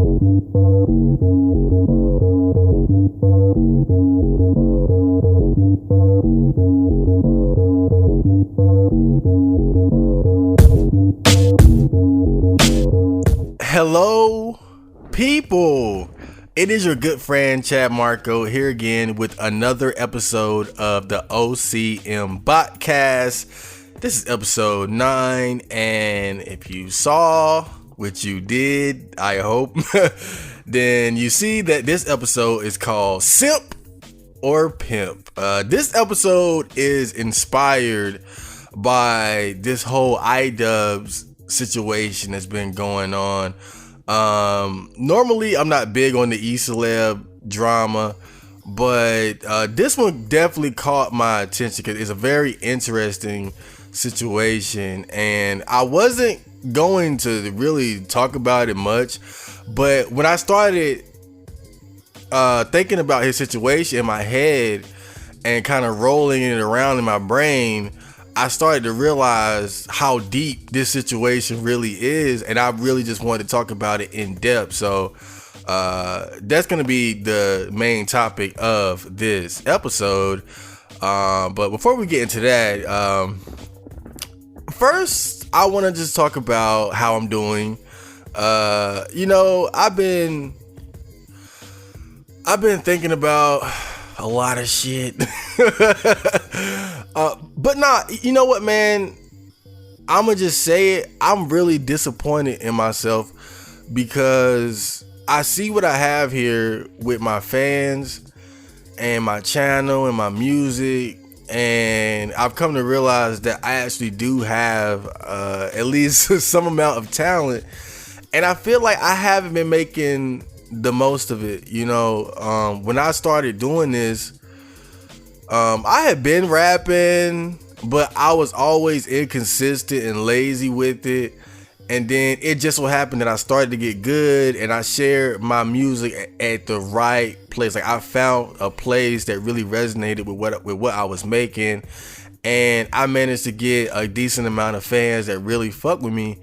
Hello, people. It is your good friend Chad Marco here again with another episode of the OCM Botcast. This is episode 9, and if you saw, which you did, I hope, then you see that this episode is called Simp or Pimp. This episode is inspired by this whole iDubbbz situation that's been going on. Normally I'm not big on the E-celeb drama, but this one definitely caught my attention because it's a very interesting situation, and I wasn't going to really talk about it much, but when I started thinking about his situation in my head and kind of rolling it around in my brain, I started to realize how deep this situation really is, and I really just wanted to talk about it in depth. So that's going to be the main topic of this episode. But before we get into that, first I want to just talk about how I'm doing. I've been thinking about a lot of shit. But nah, you know what, man? I'ma just say it. I'm really disappointed in myself because I see what I have here with my fans and my channel and my music, and I've come to realize that I actually do have at least some amount of talent, and I feel like I haven't been making the most of it. When I started doing this, I had been rapping, but I was always inconsistent and lazy with it. And then it just so happened that I started to get good, and I shared my music at the right place. Like, I found a place that really resonated with what I was making, and I managed to get a decent amount of fans that really fuck with me.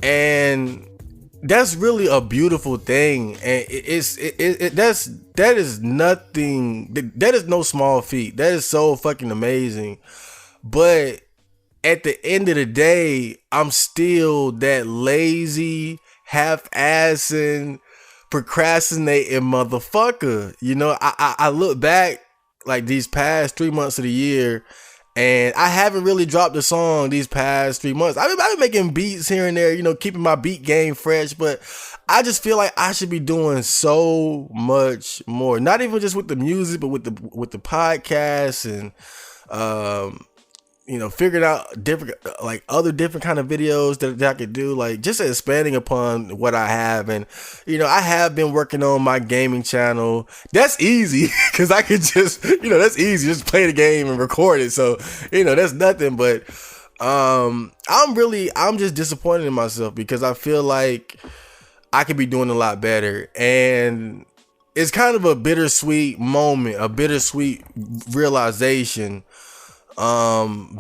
And that's really a beautiful thing, and that is nothing. That is no small feat. That is so fucking amazing. But at the end of the day, I'm still that lazy, half-assing, procrastinating motherfucker. I look back like these past 3 months of the year, and I haven't really dropped a song these past 3 months. I've been making beats here and there, keeping my beat game fresh, but I just feel like I should be doing so much more. Not even just with the music, but with the podcast, and figuring out different, like, other different kind of videos that I could do, like just expanding upon what I have. And I have been working on my gaming channel. That's easy because I could just that's easy, just play the game and record it. So that's nothing. But I'm just disappointed in myself because I feel like I could be doing a lot better, and it's kind of a bittersweet moment, a bittersweet realization,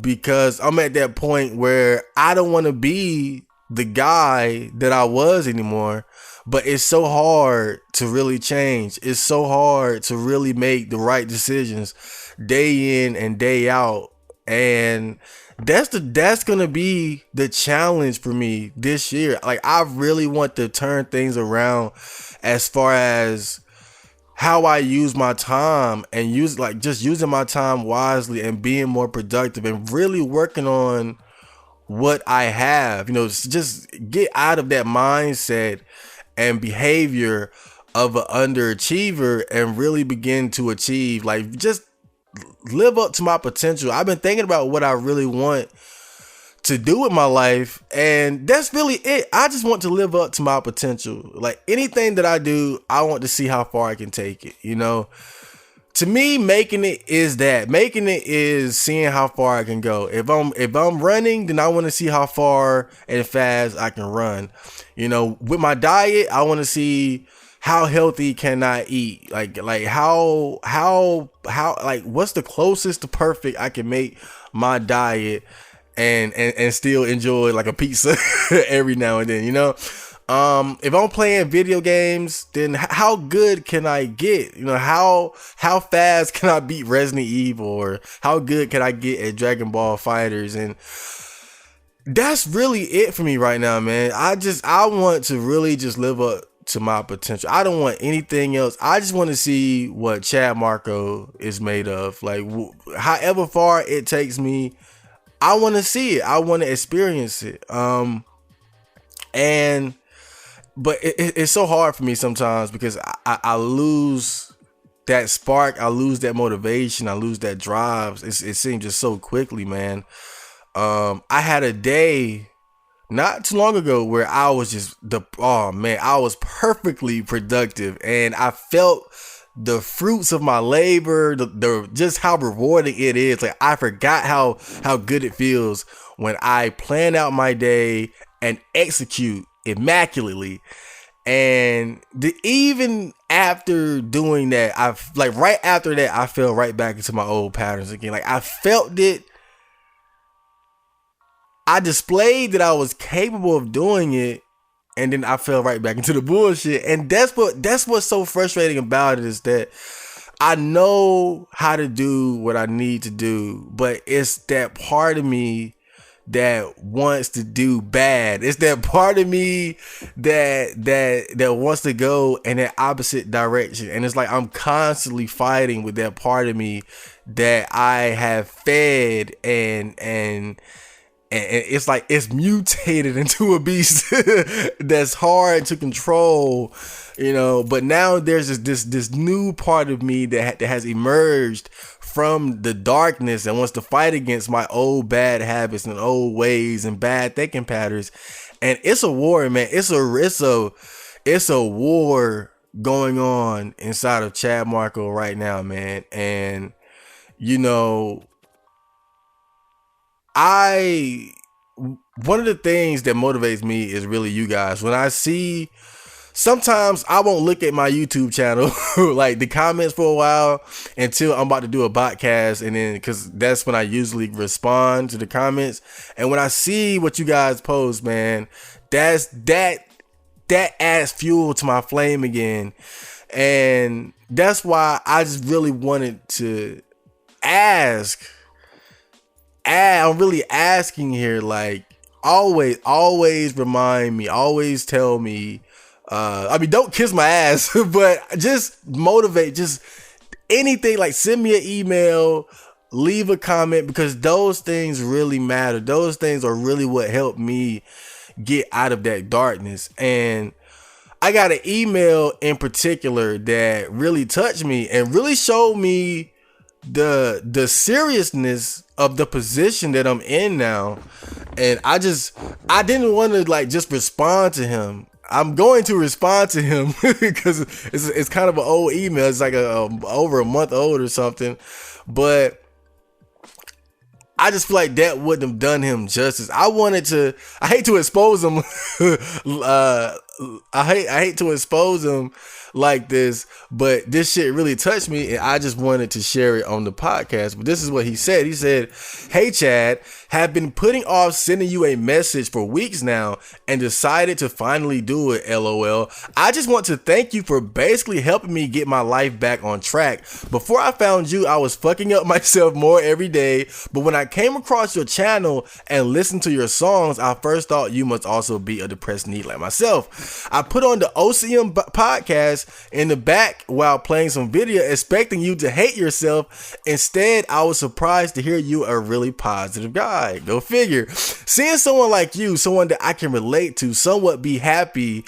because I'm at that point where I don't want to be the guy that I was anymore, but it's so hard to really change. It's so hard to really make the right decisions day in and day out, and that's gonna be the challenge for me this year. Like, I really want to turn things around as far as how I use my time, and just using my time wisely and being more productive and really working on what I have. Just get out of that mindset and behavior of an underachiever and really begin to achieve, like, just live up to my potential. I've been thinking about what I really want to do with my life, and that's really it. I just want to live up to my potential. Like, anything that I do, I want to see how far I can take it. To me, making it is seeing how far I can go. If I'm running, then I want to see how far and fast I can run. With my diet, I want to see how healthy can I eat? Like how like, what's the closest to perfect I can make my diet and still enjoy like a pizza every now and then, If I'm playing video games, then how good can I get? You know, how fast can I beat Resident Evil, or how good can I get at Dragon Ball Fighters? And that's really it for me right now, man. I want to really just live up to my potential. I don't want anything else. I just want to see what Chad Marco is made of. Like, however far it takes me, I want to see it. I want to experience it. But it's so hard for me sometimes because I lose that spark, I lose that motivation, I lose that drive. It seems just so quickly, man. I had a day not too long ago where I was I was perfectly productive, and I felt the fruits of my labor, the just how rewarding it is. Like, I forgot how good it feels when I plan out my day and execute immaculately. And even after doing that, right after that, I fell right back into my old patterns again. Like, I felt it. I displayed that I was capable of doing it, and then I fell right back into the bullshit. And that's what's so frustrating about it, is that I know how to do what I need to do, but it's that part of me that wants to do bad. It's that part of me that wants to go in that opposite direction. And it's like I'm constantly fighting with that part of me that I have fed, and it's like it's mutated into a beast that's hard to control, you know. But now there's this new part of me that has emerged from the darkness and wants to fight against my old bad habits and old ways and bad thinking patterns. And it's a war, man. It's a war going on inside of Chad Marco right now, man. And you know, one of the things that motivates me is really you guys. When I see, sometimes I won't look at my YouTube channel, like the comments, for a while until I'm about to do a Botcast, and then, because that's when I usually respond to the comments. And when I see what you guys post, man, that adds fuel to my flame again. And that's why I just really wanted to ask. I'm really asking here, like, always remind me, always tell me, don't kiss my ass, but just motivate, just anything, like send me an email, leave a comment, because those things really matter. Those things are really what helped me get out of that darkness. And I got an email in particular that really touched me and really showed me the seriousness of the position that I'm in now. And I didn't want to like just respond to him. I'm going to respond to him because it's kind of an old email. It's like over a month old or something, but I just feel like that wouldn't have done him justice. I hate to expose him. I hate to expose him like this, but this shit really touched me, and I just wanted to share it on the podcast. But this is what he said. He said, "Hey Chad, have been putting off sending you a message for weeks now and decided to finally do it, LOL. I just want to thank you for basically helping me get my life back on track. Before I found you, I was fucking up myself more every day, but when I came across your channel and listened to your songs, I first thought you must also be a depressed need like myself. I put on the OCM podcast in the back while playing some video, expecting you to hate yourself. Instead, I was surprised to hear you a really positive guy. Go figure. Seeing someone like you, someone that I can relate to, somewhat be happy,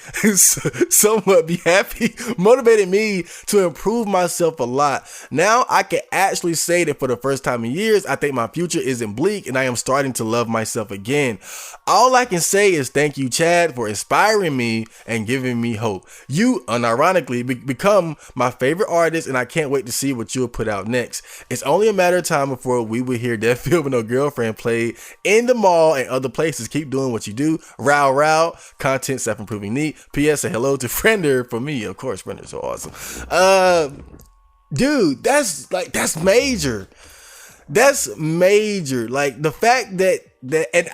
motivated me to improve myself a lot. Now I can actually say that for the first time in years, I think my future isn't bleak and I am starting to love myself again. All I can say is thank you, Chad, for inspiring me and giving me hope. You, unironically, become my favorite artist, and I can't wait to see what you'll put out next. It's only a matter of time before we will hear That Film with No Girlfriend played in the mall and other places. Keep doing what you do. Row. Content self-improving neat. P.S. Say hello to Friender for me. Of course, Friender's so awesome. Dude, that's major. That's major. Like the fact that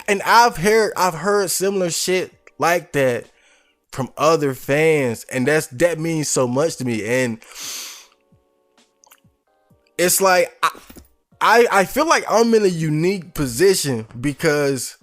and I've heard similar shit like that from other fans, and that means so much to me. And it's like I feel like I'm in a unique position because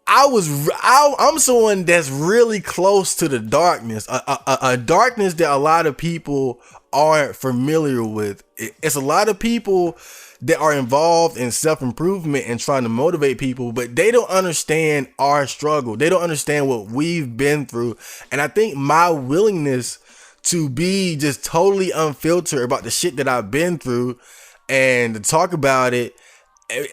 I'm someone that's really close to the darkness, a darkness that a lot of people aren't familiar with. It's a lot of people that are involved in self-improvement and trying to motivate people, but they don't understand our struggle. They don't understand what we've been through. And I think my willingness to be just totally unfiltered about the shit that I've been through and to talk about it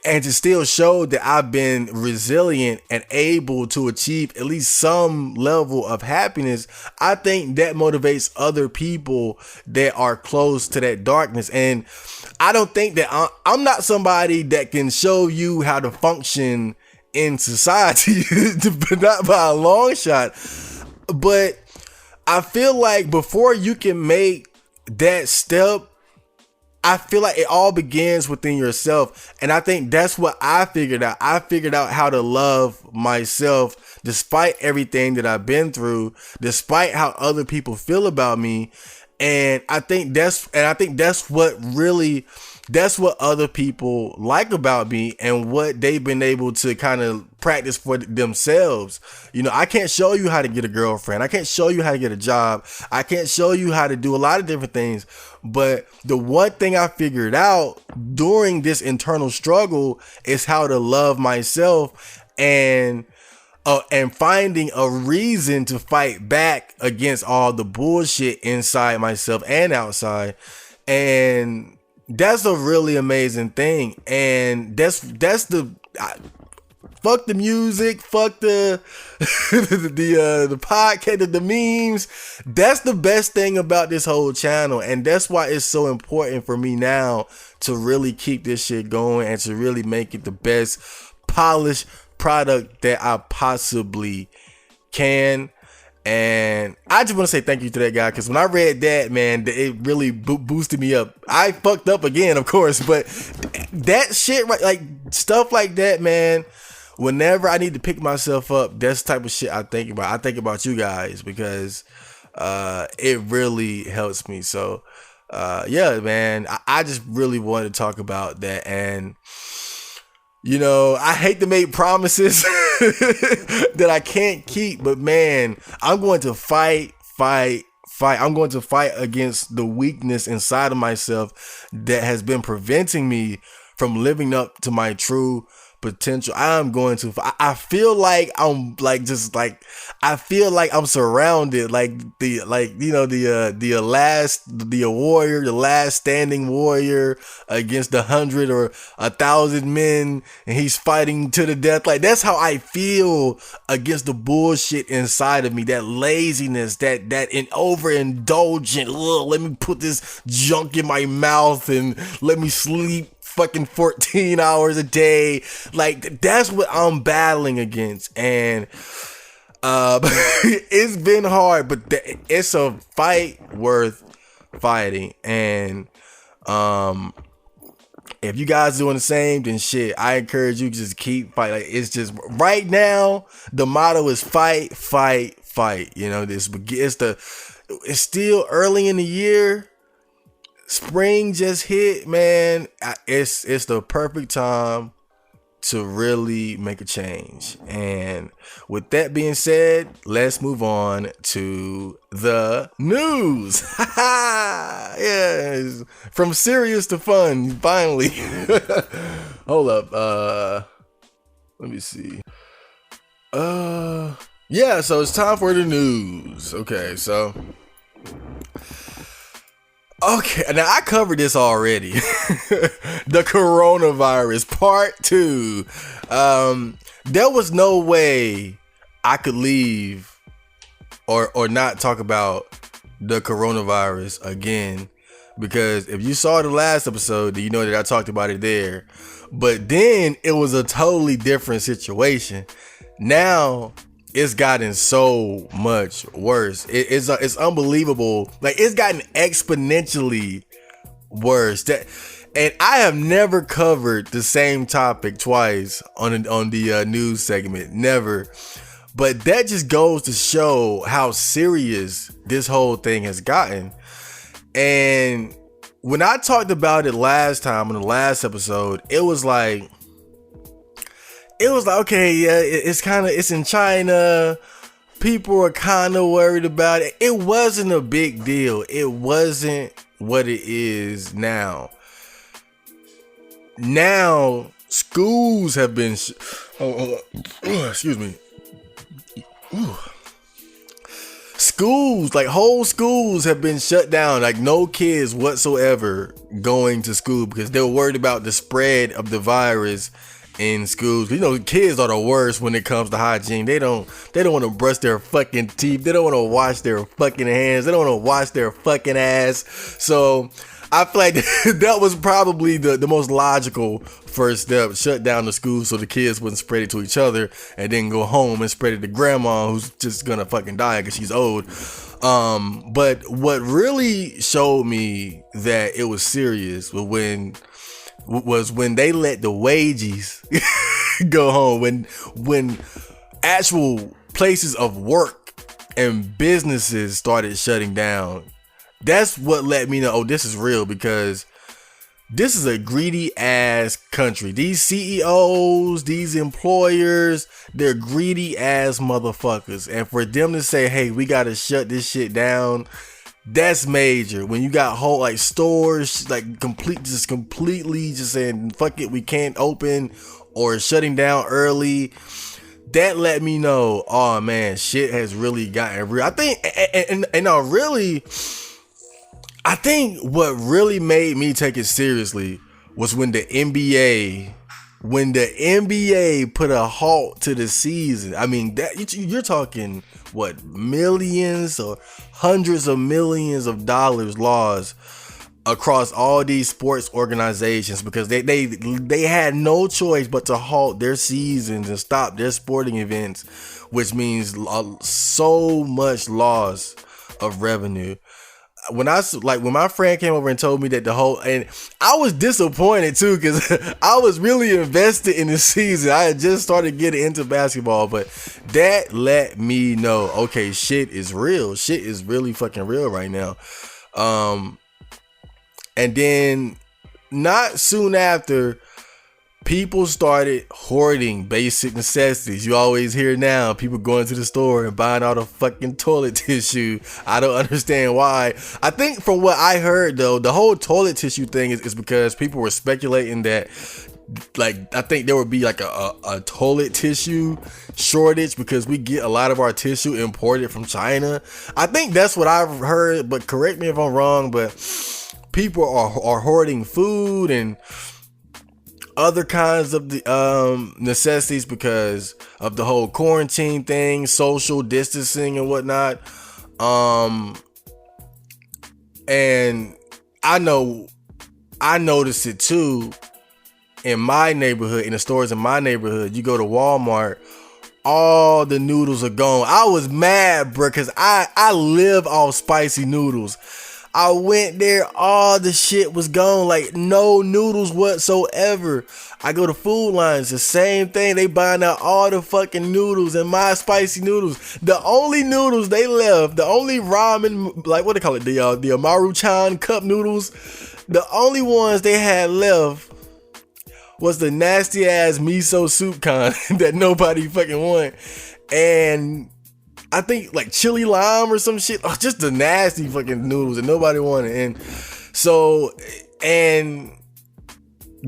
and to still show that I've been resilient and able to achieve at least some level of happiness, I think that motivates other people that are close to that darkness. And I don't think that I'm not somebody that can show you how to function in society, not by a long shot. But I feel like before you can make that step, I feel like it all begins within yourself. And I think that's what I figured out. I figured out how to love myself despite everything that I've been through, despite how other people feel about me. And I think that's what other people like about me and what they've been able to kind of practice for themselves. You know, I can't show you how to get a girlfriend. I can't show you how to get a job. I can't show you how to do a lot of different things. But the one thing I figured out during this internal struggle is how to love myself and finding a reason to fight back against all the bullshit inside myself and outside. And that's a really amazing thing. And that's the fuck the music, fuck the the podcast, the memes. That's the best thing about this whole channel, and that's why it's so important for me now to really keep this shit going and to really make it the best polished product that I possibly can. And I just want to say thank you to that guy, because when I read that, man, it really boosted me up. I fucked up again, of course, but that shit, right, like stuff like that, man, whenever I need to pick myself up, that's the type of shit I think about. I think about you guys because it really helps me. So yeah, man, I just really wanted to talk about that. And you know, I hate to make promises that I can't keep, but man, I'm going to fight. I'm going to fight against the weakness inside of myself that has been preventing me from living up to my true potential. I'm going to. I feel like I'm like just like I feel like I'm surrounded, like the warrior, the last standing warrior against 100 or 1,000 men, and he's fighting to the death. Like that's how I feel against the bullshit inside of me, that laziness, that overindulgent. Let me put this junk in my mouth and let me sleep fucking 14 hours a day. Like that's what I'm battling against. And it's been hard, but it's a fight worth fighting. And if you guys doing the same, then shit, I encourage you to just keep fighting. Like, it's just right now the motto is fight. You know, it's still early in the year. Spring just hit, man. It's the perfect time to really make a change. And with that being said, let's move on to the news. Yeah, from serious to fun, finally. Hold up. Let me see. Yeah, so it's time for the news. Okay, now I covered this already. The coronavirus part 2. There was no way I could leave or not talk about the coronavirus again, because if you saw the last episode, you know that I talked about it there. But then it was a totally different situation. Now it's gotten so much worse. It's unbelievable. Like it's gotten exponentially worse. And I have never covered the same topic twice on the news segment. Never. But that just goes to show how serious this whole thing has gotten. And when I talked about it last time in the last episode, it was like, okay, yeah, it's in China. People are kind of worried about it. It wasn't a big deal. It wasn't what it is now. Now, schools have been... excuse me. Schools, like whole schools have been shut down. Like no kids whatsoever going to school because they were worried about the spread of the virus in schools. You know, kids are the worst when it comes to hygiene. They don't want to brush their fucking teeth. They don't want to wash their fucking hands. They don't want to wash their fucking ass. So I feel like that was probably the most logical first step. Shut down the school so the kids wouldn't spread it to each other and then go home and spread it to grandma who's just gonna fucking die because she's old. But what really showed me that it was serious was when they let the wages go home, when actual places of work and businesses started shutting down. That's what let me know, oh, this is real, because this is a greedy ass country. These CEOs, these employers, they're greedy ass motherfuckers. And for them to say, hey, we gotta shut this shit down, that's major. When you got whole like stores like completely just saying fuck it, we can't open, or shutting down early, that let me know, oh man, shit has really gotten real. I think I think what really made me take it seriously was when the NBA put a halt to the season. I mean, that you're talking what, millions or hundreds of millions of dollars lost across all these sports organizations because they had no choice but to halt their seasons and stop their sporting events, which means so much loss of revenue. When my friend came over and told me that and I was disappointed too, because I was really invested in the season. I had just started getting into basketball, but that let me know, okay, shit is real. Shit is really fucking real right now. And then not soon after, people started hoarding basic necessities. You always hear now people going to the store and buying all the fucking toilet tissue. I don't understand why. I think from what I heard though, the whole toilet tissue thing is because people were speculating that, like, I think there would be like a toilet tissue shortage because we get a lot of our tissue imported from China. I think that's what I've heard, but correct me if I'm wrong, but people are hoarding food and other kinds of the necessities because of the whole quarantine thing, social distancing and whatnot. And I noticed it too in my neighborhood, in the stores in my neighborhood. You go to Walmart, all the noodles are gone. I was mad, bro, because I live off spicy noodles. I went there, all the shit was gone, like no noodles whatsoever. I go to Food Lines, the same thing. They buying out all the fucking noodles and my spicy noodles. The only noodles they left, the only ramen, like what they call it, the Maruchan cup noodles, the only ones they had left was the nasty ass miso soup kind that nobody fucking want. And I think like chili lime or some shit. Oh, just the nasty fucking noodles that nobody wanted. And so, and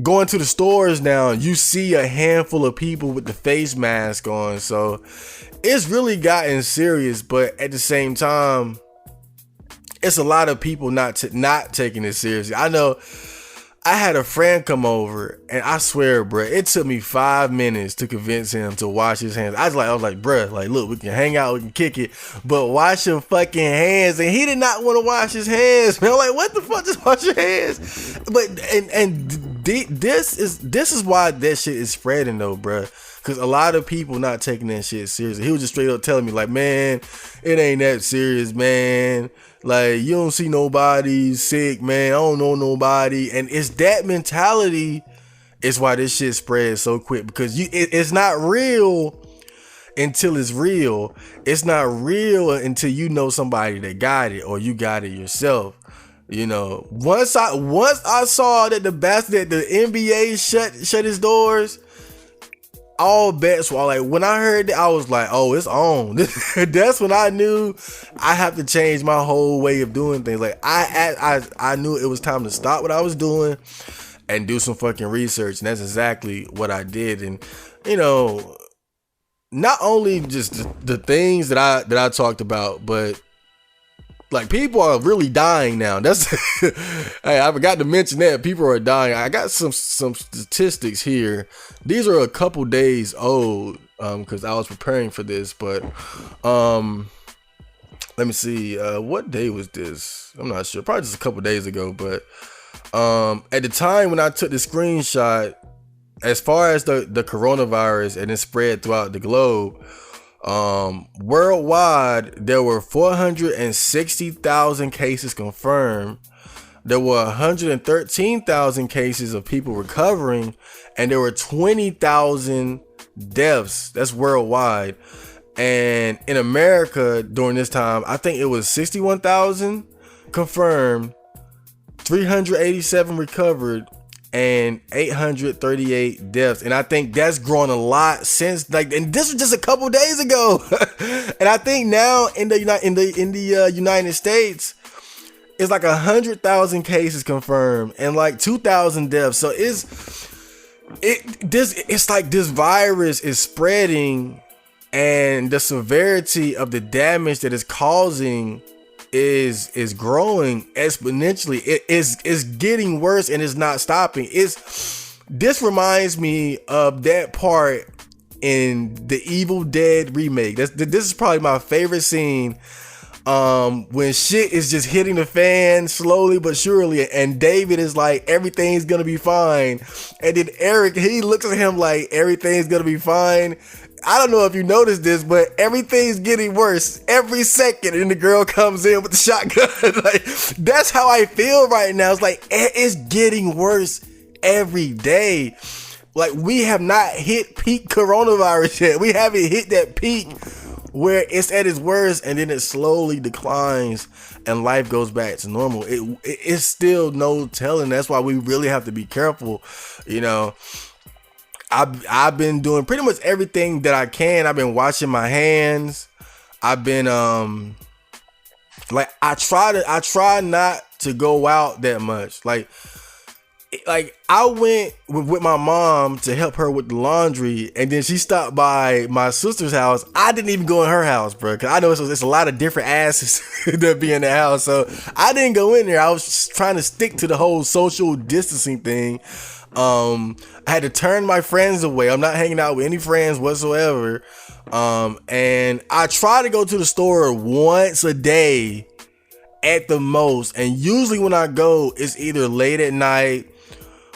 going to the stores now, you see a handful of people with the face mask on. So it's really gotten serious, but at the same time, it's a lot of people not taking it seriously. I know I had a friend come over, and I swear, bruh, it took me 5 minutes to convince him to wash his hands. I was like, bruh, like, look, we can hang out, we can kick it, but wash your fucking hands. And he did not want to wash his hands, man. I'm like, what the fuck? Just wash your hands. But this is why that shit is spreading though, bruh. Because a lot of people not taking that shit seriously. He was just straight up telling me, like, man, it ain't that serious, man. Like, you don't see nobody sick, man. I don't know nobody. And it's that mentality is why this shit spreads so quick. Because it's not real. until it's real. It's not real until you know somebody that got it or you got it yourself. You know, once I saw that the NBA shut his doors, all bets were like, when I heard that, I was like, oh, it's on. That's when I knew I have to change my whole way of doing things. Like I knew it was time to stop what I was doing and do some fucking research. And that's exactly what I did. And, you know, not only just the things that I talked about, but like people are really dying now. That's hey, I forgot to mention that people are dying. I got some statistics here. These are a couple days old because I was preparing for this, but let me see. What day was this? I'm not sure. Probably just a couple days ago, but at the time when I took the screenshot, as far as the coronavirus and it spread throughout the globe, worldwide there were 460,000 cases confirmed. There were 113,000 cases of people recovering, and there were 20,000 deaths. That's worldwide. And in America during this time, I think it was 61,000 confirmed, 387 recovered, and 838 deaths. And I think that's grown a lot since, like, and this was just a couple days ago. And I think now in the United States, it's like 100,000 cases confirmed and like 2,000 deaths. So it's like this virus is spreading, and the severity of the damage that it's causing is growing exponentially. It is getting worse and it's not stopping. This reminds me of that part in the Evil Dead remake. This is probably my favorite scene. When shit is just hitting the fan slowly but surely, and David is like, everything's gonna be fine, and then Eric, he looks at him like everything's gonna be fine. I don't know if you noticed this, but everything's getting worse every second, and the girl comes in with the shotgun. Like, that's how I feel right now. It's like it's getting worse every day. Like, we have not hit peak coronavirus yet. We haven't hit that peak where it's at its worst, and then it slowly declines and life goes back to normal. It's still no telling. That's why we really have to be careful. You know, I've been doing pretty much everything that I can. I've been washing my hands. I've been like, I try not to go out that much. Like I went with my mom to help her with the laundry, and then she stopped by my sister's house. I didn't even go in her house, bro, because I know it's a lot of different asses that be in the house. So I didn't go in there. I was trying to stick to the whole social distancing thing. I had to turn my friends away. I'm not hanging out with any friends whatsoever. And I try to go to the store once a day at the most. And usually when I go, it's either late at night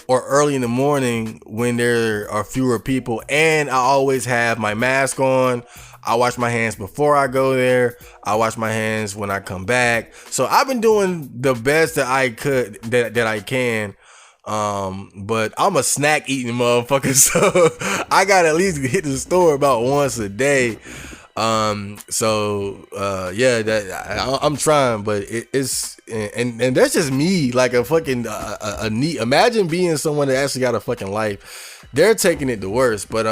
or early in the morning when there are fewer people. And I always have my mask on. I wash my hands before I go there. I wash my hands when I come back. So I've been doing the best that I could, that I can. But I'm a snack eating motherfucker, so I gotta at least hit the store about once a day. Yeah, that I'm trying, but it's and that's just me, like a fucking a neat. Imagine being someone that actually got a fucking life. They're taking it the worst, but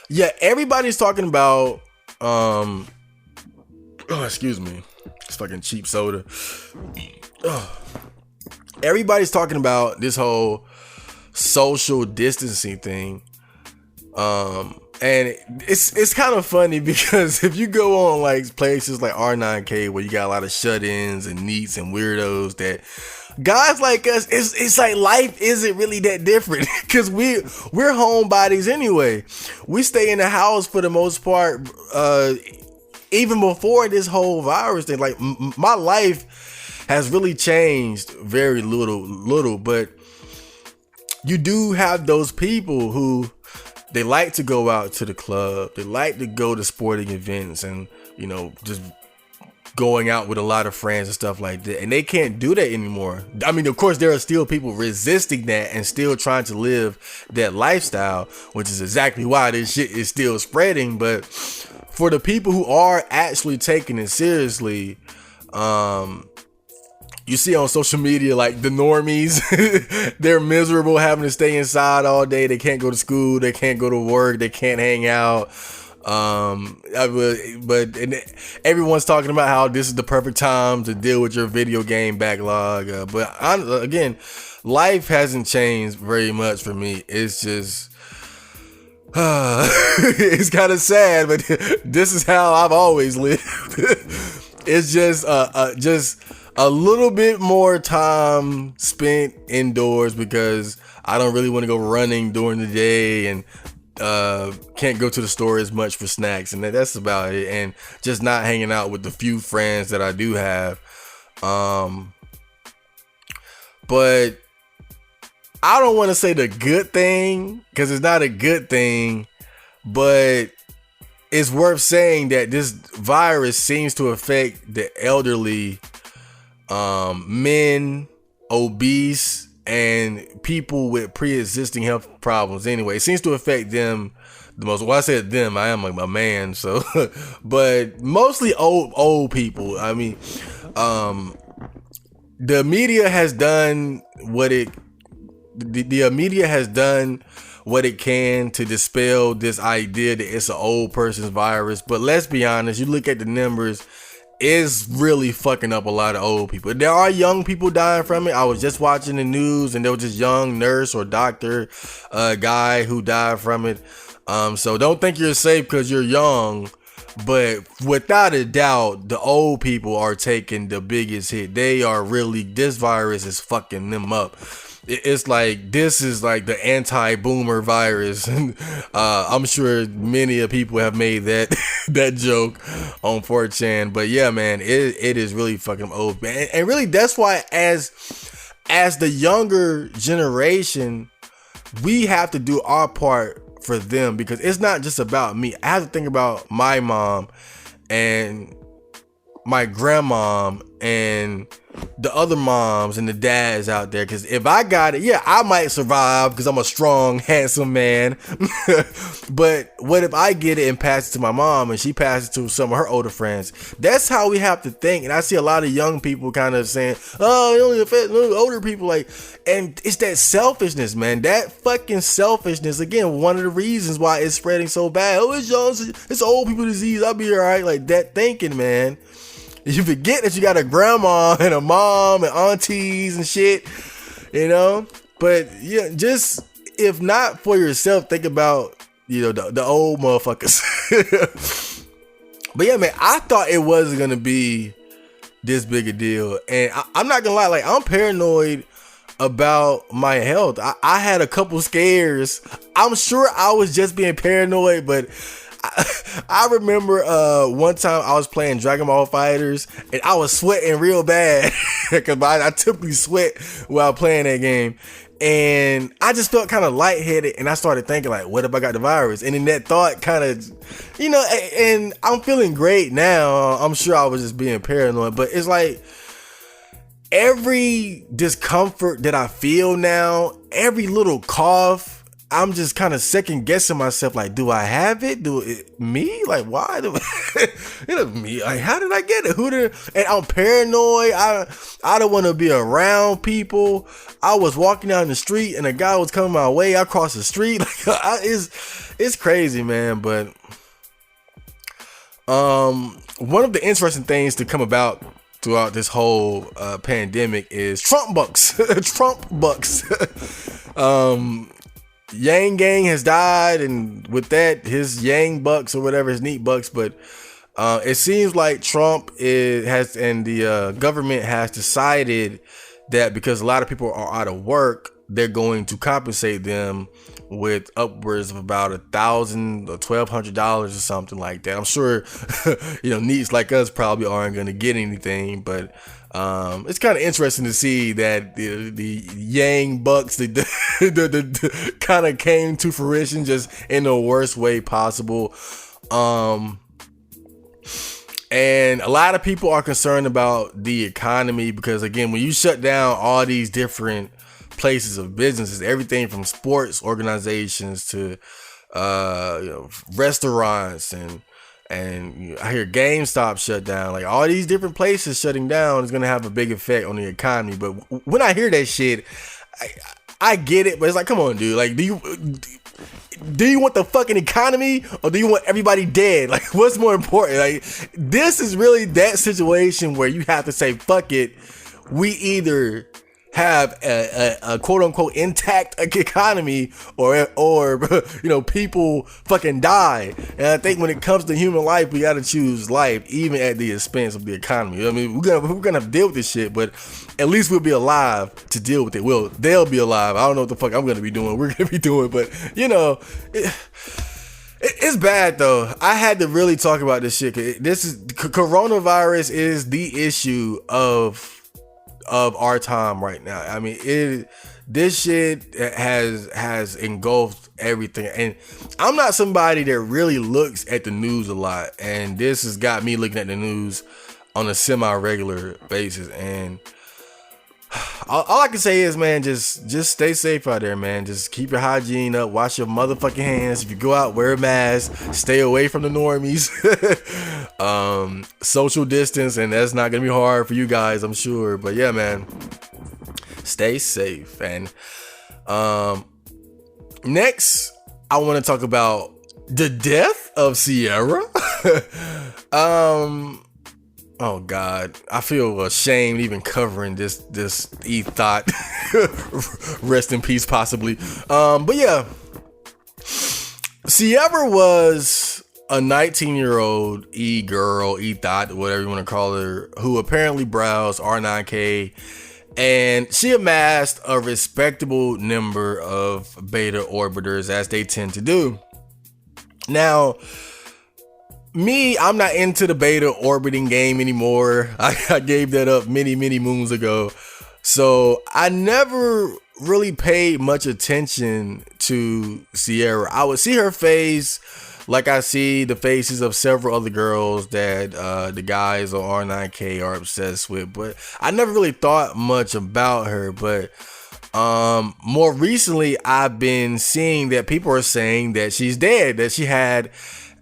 yeah, everybody's talking about oh, excuse me, it's fucking cheap soda. Everybody's talking about this whole social distancing thing. And it's kind of funny because if you go on like places like R9K where you got a lot of shut-ins and neats and weirdos, that guys like us, it's like life isn't really that different because we're homebodies anyway. We stay in the house for the most part. Even before this whole virus thing, like my life has really changed very little, but you do have those people who they like to go out to the club, they like to go to sporting events and, you know, just going out with a lot of friends and stuff like that, and they can't do that anymore. I mean, of course, there are still people resisting that and still trying to live that lifestyle, which is exactly why this shit is still spreading. But for the people who are actually taking it seriously, you see on social media, like the normies, they're miserable having to stay inside all day. They can't go to school. They can't go to work. They can't hang out. But everyone's talking about how this is the perfect time to deal with your video game backlog. Again, life hasn't changed very much for me. It's just, it's kind of sad, but this is how I've always lived. It's just a little bit more time spent indoors because I don't really want to go running during the day and can't go to the store as much for snacks, and that's about it. And just not hanging out with the few friends that I do have. But I don't want to say the good thing, because it's not a good thing, but it's worth saying that this virus seems to affect the elderly, men, obese, and people with pre-existing health problems. Anyway, it seems to affect them the most. Well, I said them, I am like a man, so but mostly old people. I mean, the media has done what it can to dispel this idea that it's an old person's virus. But let's be honest, you look at the numbers, is really fucking up a lot of old people. There are young people dying from it. I was just watching the news and there was this young nurse or doctor guy who died from it. So don't think you're safe because you're young, but without a doubt, the old people are taking the biggest hit. This virus is fucking them up. It's like, this is like the anti-boomer virus. I'm sure many of people have made that joke on 4chan. But yeah, man, it is really fucking old, man. And really, that's why as the younger generation, we have to do our part for them, because it's not just about me. I have to think about my mom and my grandmom and the other moms and the dads out there, because if I got it, yeah, I might survive because I'm a strong, handsome man. But what if I get it and pass it to my mom and she passes it to some of her older friends? That's how we have to think. And I see a lot of young people kind of saying, oh, it only affects older people, like, and it's that selfishness, man. That fucking selfishness, again, one of the reasons why it's spreading so bad. Oh, it's young, it's old people disease, I'll be all right. Like, that thinking, man. You forget that you got a grandma and a mom and aunties and shit, you know? But yeah, just, if not for yourself, think about, you know, the old motherfuckers. But yeah, man, I thought it wasn't gonna be this big a deal. And I'm not gonna lie, like, I'm paranoid about my health. I had a couple scares. I'm sure I was just being paranoid, but I remember one time I was playing Dragon Ball Fighters and I was sweating real bad because I typically sweat while playing that game, and I just felt kind of lightheaded, and I started thinking, like, what if I got the virus? And then that thought kind of, you know, and I'm feeling great now. I'm sure I was just being paranoid, but it's like every discomfort that I feel now, every little cough, I'm just kind of second guessing myself, like, do I have it? Me? Like, why? Me? Like, how did I get it? And I'm paranoid. I don't want to be around people. I was walking down the street and a guy was coming my way. I crossed the street. Like, it's crazy, man. But one of the interesting things to come about throughout this whole pandemic is Trump bucks. Trump bucks. Yang Gang has died, and with that, his Yang bucks or whatever, his neat bucks. But it seems like Trump has, and the government has decided that because a lot of people are out of work, they're going to compensate them with upwards of about $1,000 or $1,200 or something like that. I'm sure, you know, neats like us probably aren't going to get anything, but it's kind of interesting to see that the Yang bucks the kind of came to fruition just in the worst way possible. And a lot of people are concerned about the economy because, again, when you shut down all these different places of businesses, everything from sports organizations to restaurants and I hear GameStop shut down, like all these different places shutting down is going to have a big effect on the economy. But when I hear that shit, I get it, but it's like, come on, dude. Like, do you want the fucking economy or do you want everybody dead? Like, what's more important? Like, this is really that situation where you have to say, fuck it. We either have a quote unquote intact economy or people fucking die. And I think when it comes to human life, we got to choose life even at the expense of the economy. I mean, we're gonna have to deal with this shit, but at least we'll be alive to deal with it. They'll be alive. I don't know what the fuck I'm gonna be doing. We're gonna be doing, but it's bad though. I had to really talk about this shit. Coronavirus is the issue of our time right now. I mean, this shit has engulfed everything, and I'm not somebody that really looks at the news a lot, and this has got me looking at the news on a semi-regular basis. And all I can say is, man, just stay safe out there, man. Just keep your hygiene up. Wash your motherfucking hands. If you go out, wear a mask. Stay away from the normies. Social distance, and that's not gonna be hard for you guys, I'm sure. But yeah, man, stay safe. And next, I want to talk about the death of Ciara. Oh God, I feel ashamed even covering this e-thought. Rest in peace, possibly. But yeah, Ciara was a 19-year-old e-girl, e-thought, whatever you want to call her, who apparently browsed R9K, and she amassed a respectable number of beta orbiters, as they tend to do. Now, I'm not into the beta orbiting game anymore. I gave that up many moons ago. So I never really paid much attention to Ciara. I would see her face like I see the faces of several other girls that the guys on R9K are obsessed with. But I never really thought much about her. But more recently, I've been seeing that people are saying that she's dead, that she had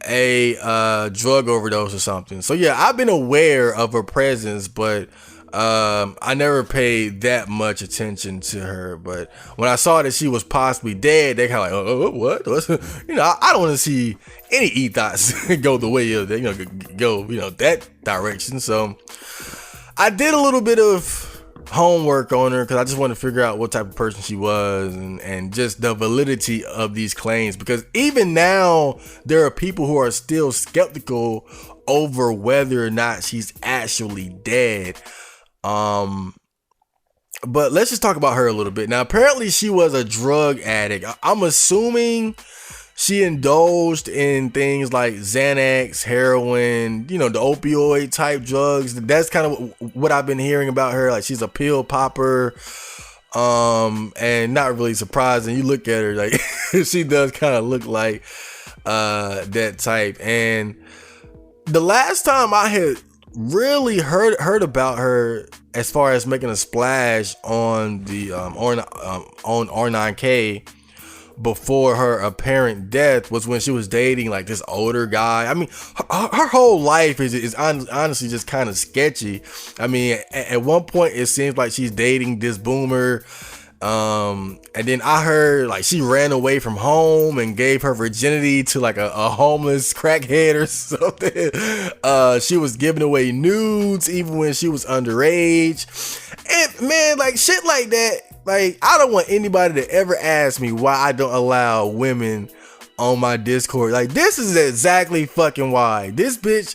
a drug overdose or something. So yeah, I've been aware of her presence, but I never paid that much attention to her. But when I saw that she was possibly dead, they kind of like, what? I don't want to see any e-thoughts go the way of that direction. So I did a little bit of homework on her because I just wanted to figure out what type of person she was and just the validity of these claims, because even now there are people who are still skeptical over whether or not she's actually dead. But let's just talk about her a little bit. Now, apparently she was a drug addict. I'm assuming she indulged in things like Xanax, heroin, the opioid type drugs. That's kind of what I've been hearing about her. Like, she's a pill popper. And not really surprising. You look at her, like, she does kind of look like that type. And the last time I had really heard about her as far as making a splash on the on R9K before her apparent death was when she was dating like this older guy. I mean, her whole life is honestly just kind of sketchy. I mean, at one point it seems like she's dating this boomer. And then I heard like she ran away from home and gave her virginity to like a homeless crackhead or something. She was giving away nudes even when she was underage. And man, like shit like that. Like, I don't want anybody to ever ask me why I don't allow women on my Discord. Like, this is exactly fucking why. This bitch,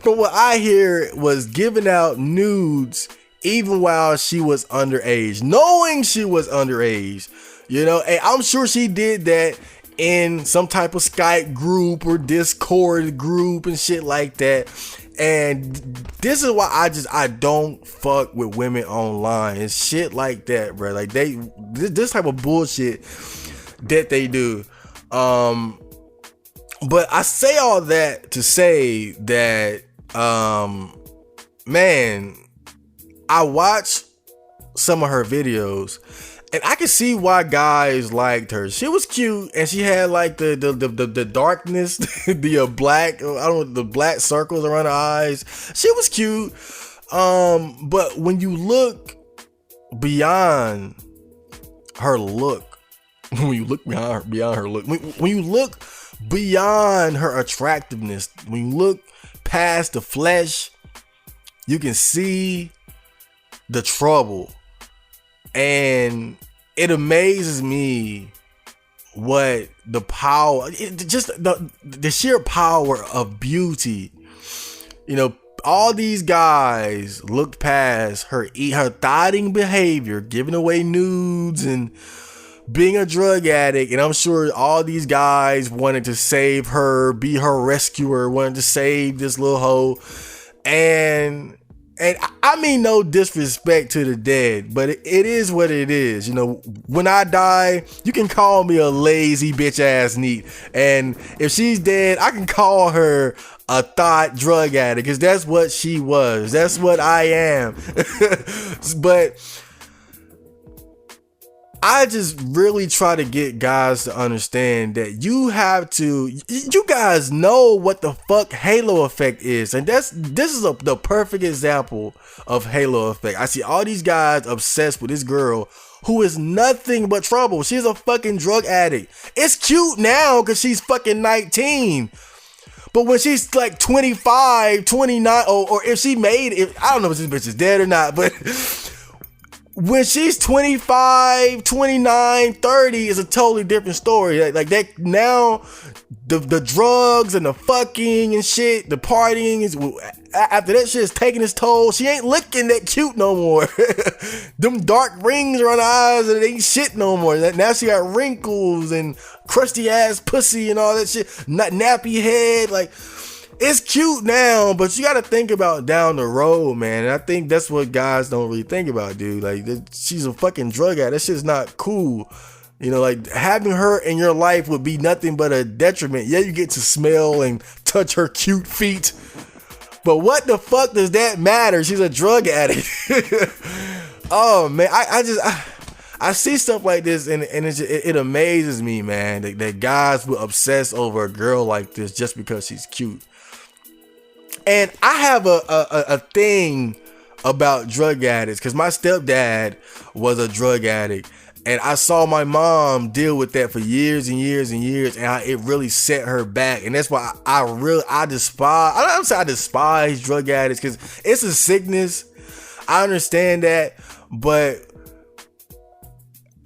from what I hear, was giving out nudes even while she was underage, knowing she was underage, and I'm sure she did that in some type of Skype group or Discord group and shit like that. And this is why I don't fuck with women online and shit like that, bro. Like this type of bullshit that they do. But I say all that to say that, man, I watch some of her videos and I can see why guys liked her. She was cute and she had like the darkness, the black, I don't know, the black circles around her eyes. She was cute. But when you look beyond her look, when you look beyond her look, when you look beyond her attractiveness, when you look past the flesh, you can see the trouble. And it amazes me what the power, just the sheer power of beauty. You know, all these guys looked past her thotting behavior, giving away nudes and being a drug addict. And I'm sure all these guys wanted to save her, be her rescuer, wanted to save this little hoe. And I mean no disrespect to the dead, but it is what it is. You know, when I die, you can call me a lazy bitch ass neat. And if she's dead, I can call her a thought drug addict, because that's what she was. That's what I am. But I just really try to get guys to understand that you guys know what the fuck halo effect is. And this is the perfect example of halo effect. I see all these guys obsessed with this girl who is nothing but trouble. She's a fucking drug addict. It's cute now because she's fucking 19. But when she's like 25, 29, or if she made it, I don't know if this bitch is dead or not, but when she's 25, 29, 30 is a totally different story. Like that now, the drugs and the fucking and shit, the partying is, after that shit is taking its toll, she ain't looking that cute no more. Them dark rings around her eyes and it ain't shit no more. Now she got wrinkles and crusty ass pussy and all that shit, not nappy head. Like, it's cute now, but you got to think about down the road, man. And I think that's what guys don't really think about, dude. Like, she's a fucking drug addict. That shit's not cool. You know, like, having her in your life would be nothing but a detriment. Yeah, you get to smell and touch her cute feet, but what the fuck does that matter? She's a drug addict. Oh, man. I see stuff like this and it amazes me, man, that guys will obsess over a girl like this just because she's cute. And I have a thing about drug addicts because my stepdad was a drug addict, and I saw my mom deal with that for years and years and years, and it really set her back. And that's why I despise drug addicts, because it's a sickness. I understand that, but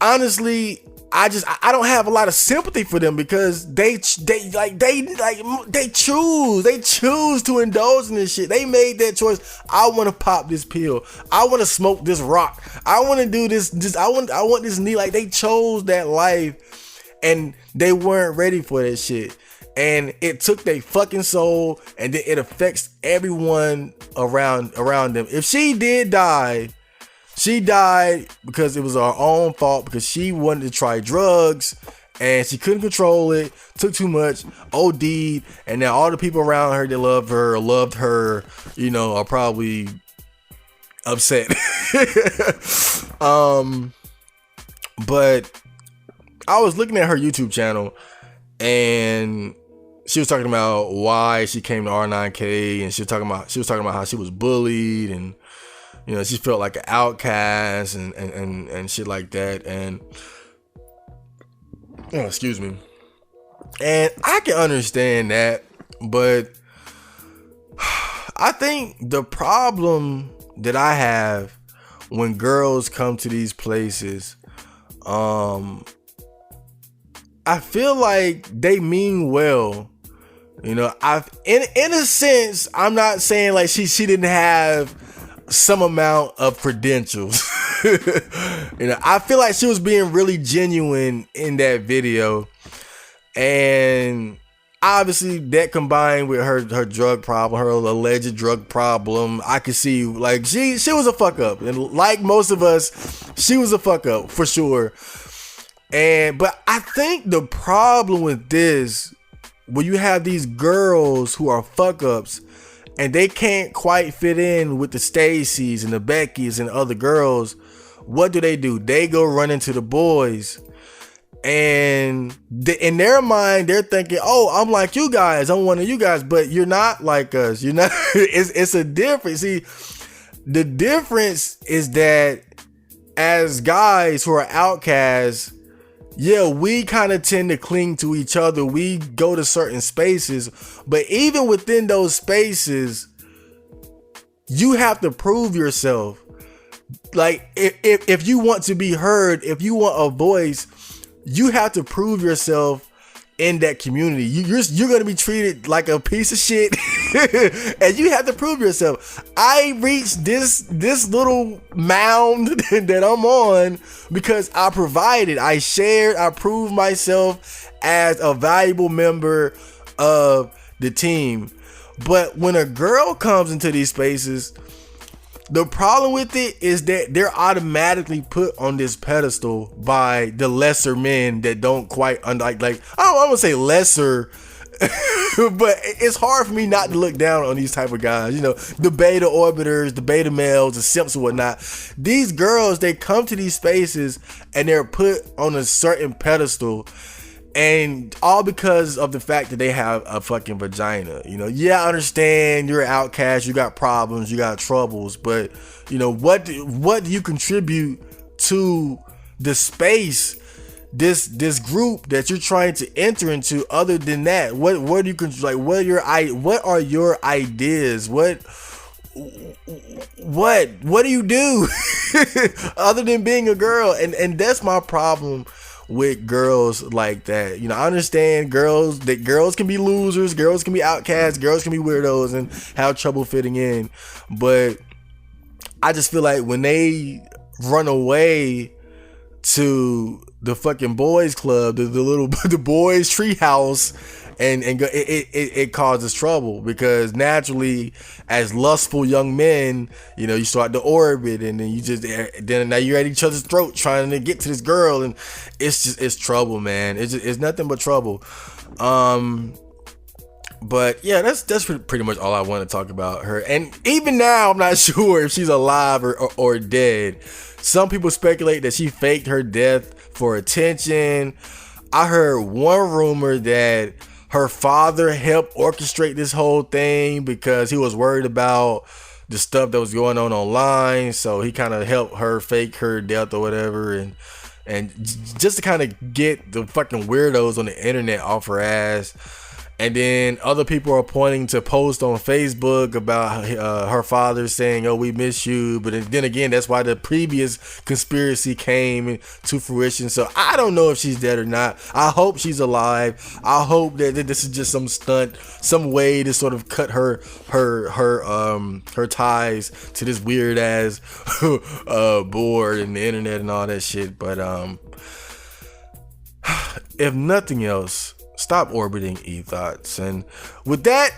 honestly, I don't have a lot of sympathy for them, because they choose to indulge in this shit. They made that choice. I want to pop this pill. I want to smoke this rock. I want to do this. I want this knee. Like, they chose that life, and they weren't ready for that shit. And it took their fucking soul, and then it affects everyone around them. If she did die, she died because it was her own fault, because she wanted to try drugs and she couldn't control it, took too much, OD'd, and now all the people around her that loved her, you know, are probably upset. But I was looking at her YouTube channel and she was talking about why she came to R9K, and she was talking about how she was bullied, and you know, she felt like an outcast and shit like that. And excuse me. And I can understand that, but I think the problem that I have when girls come to these places, I feel like they mean well. You know, in a sense, I'm not saying like she didn't have some amount of credentials. You know, I feel like she was being really genuine in that video, and obviously that combined with her drug problem, her alleged drug problem, I could see like she was a fuck up, and like most of us, she was a fuck up for sure. But I think the problem with this when you have these girls who are fuck ups and they can't quite fit in with the Stacy's and the Becky's and other girls, what do? They go run into the boys. And in their mind, they're thinking, oh, I'm like you guys. I'm one of you guys. But you're not like us. You're not. It's a difference. See, the difference is that as guys who are outcasts, yeah, we kind of tend to cling to each other. We go to certain spaces. But even within those spaces, you have to prove yourself. Like, if you want to be heard, if you want a voice, you have to prove yourself in that community. You're going to be treated like a piece of shit and you have to prove yourself. I reached this little mound that I'm on because I provided, I shared, I proved myself as a valuable member of the team. But when a girl comes into these spaces, the problem with it is that they're automatically put on this pedestal by the lesser men that don't quite like I don't want to say lesser, but it's hard for me not to look down on these type of guys. You know, the beta orbiters, the beta males, the simps and whatnot. These girls, they come to these spaces and they're put on a certain pedestal. And all because of the fact that they have a fucking vagina. You know, yeah, I understand you're an outcast, you got problems, you got troubles, but you know, what do you contribute to the space, this group that you're trying to enter into other than that? What do you like? What are your ideas? What do you do other than being a girl? And that's my problem with girls like that. You know, I understand girls can be losers, girls can be outcasts, girls can be weirdos and have trouble fitting in, but I just feel like when they run away to the fucking boys club, the boys treehouse, and go, it causes trouble, because naturally, as lustful young men, you know, you start to orbit, and then now you're at each other's throat trying to get to this girl, and it's trouble, man. It's nothing but trouble. But yeah, that's pretty much all I want to talk about her. And even now, I'm not sure if she's alive or dead. Some people speculate that she faked her death for attention. I heard one rumor that her father helped orchestrate this whole thing because he was worried about the stuff that was going on online. So he kind of helped her fake her death or whatever. And just to kind of get the fucking weirdos on the internet off her ass. And then other people are pointing to posts on Facebook about her father saying, oh, we miss you. But then again, that's why the previous conspiracy came to fruition. So I don't know if she's dead or not. I hope she's alive. I hope that this is just some stunt, some way to sort of cut her ties to this weird ass board and the internet and all that shit. But if nothing else, stop orbiting e-thoughts. And with that,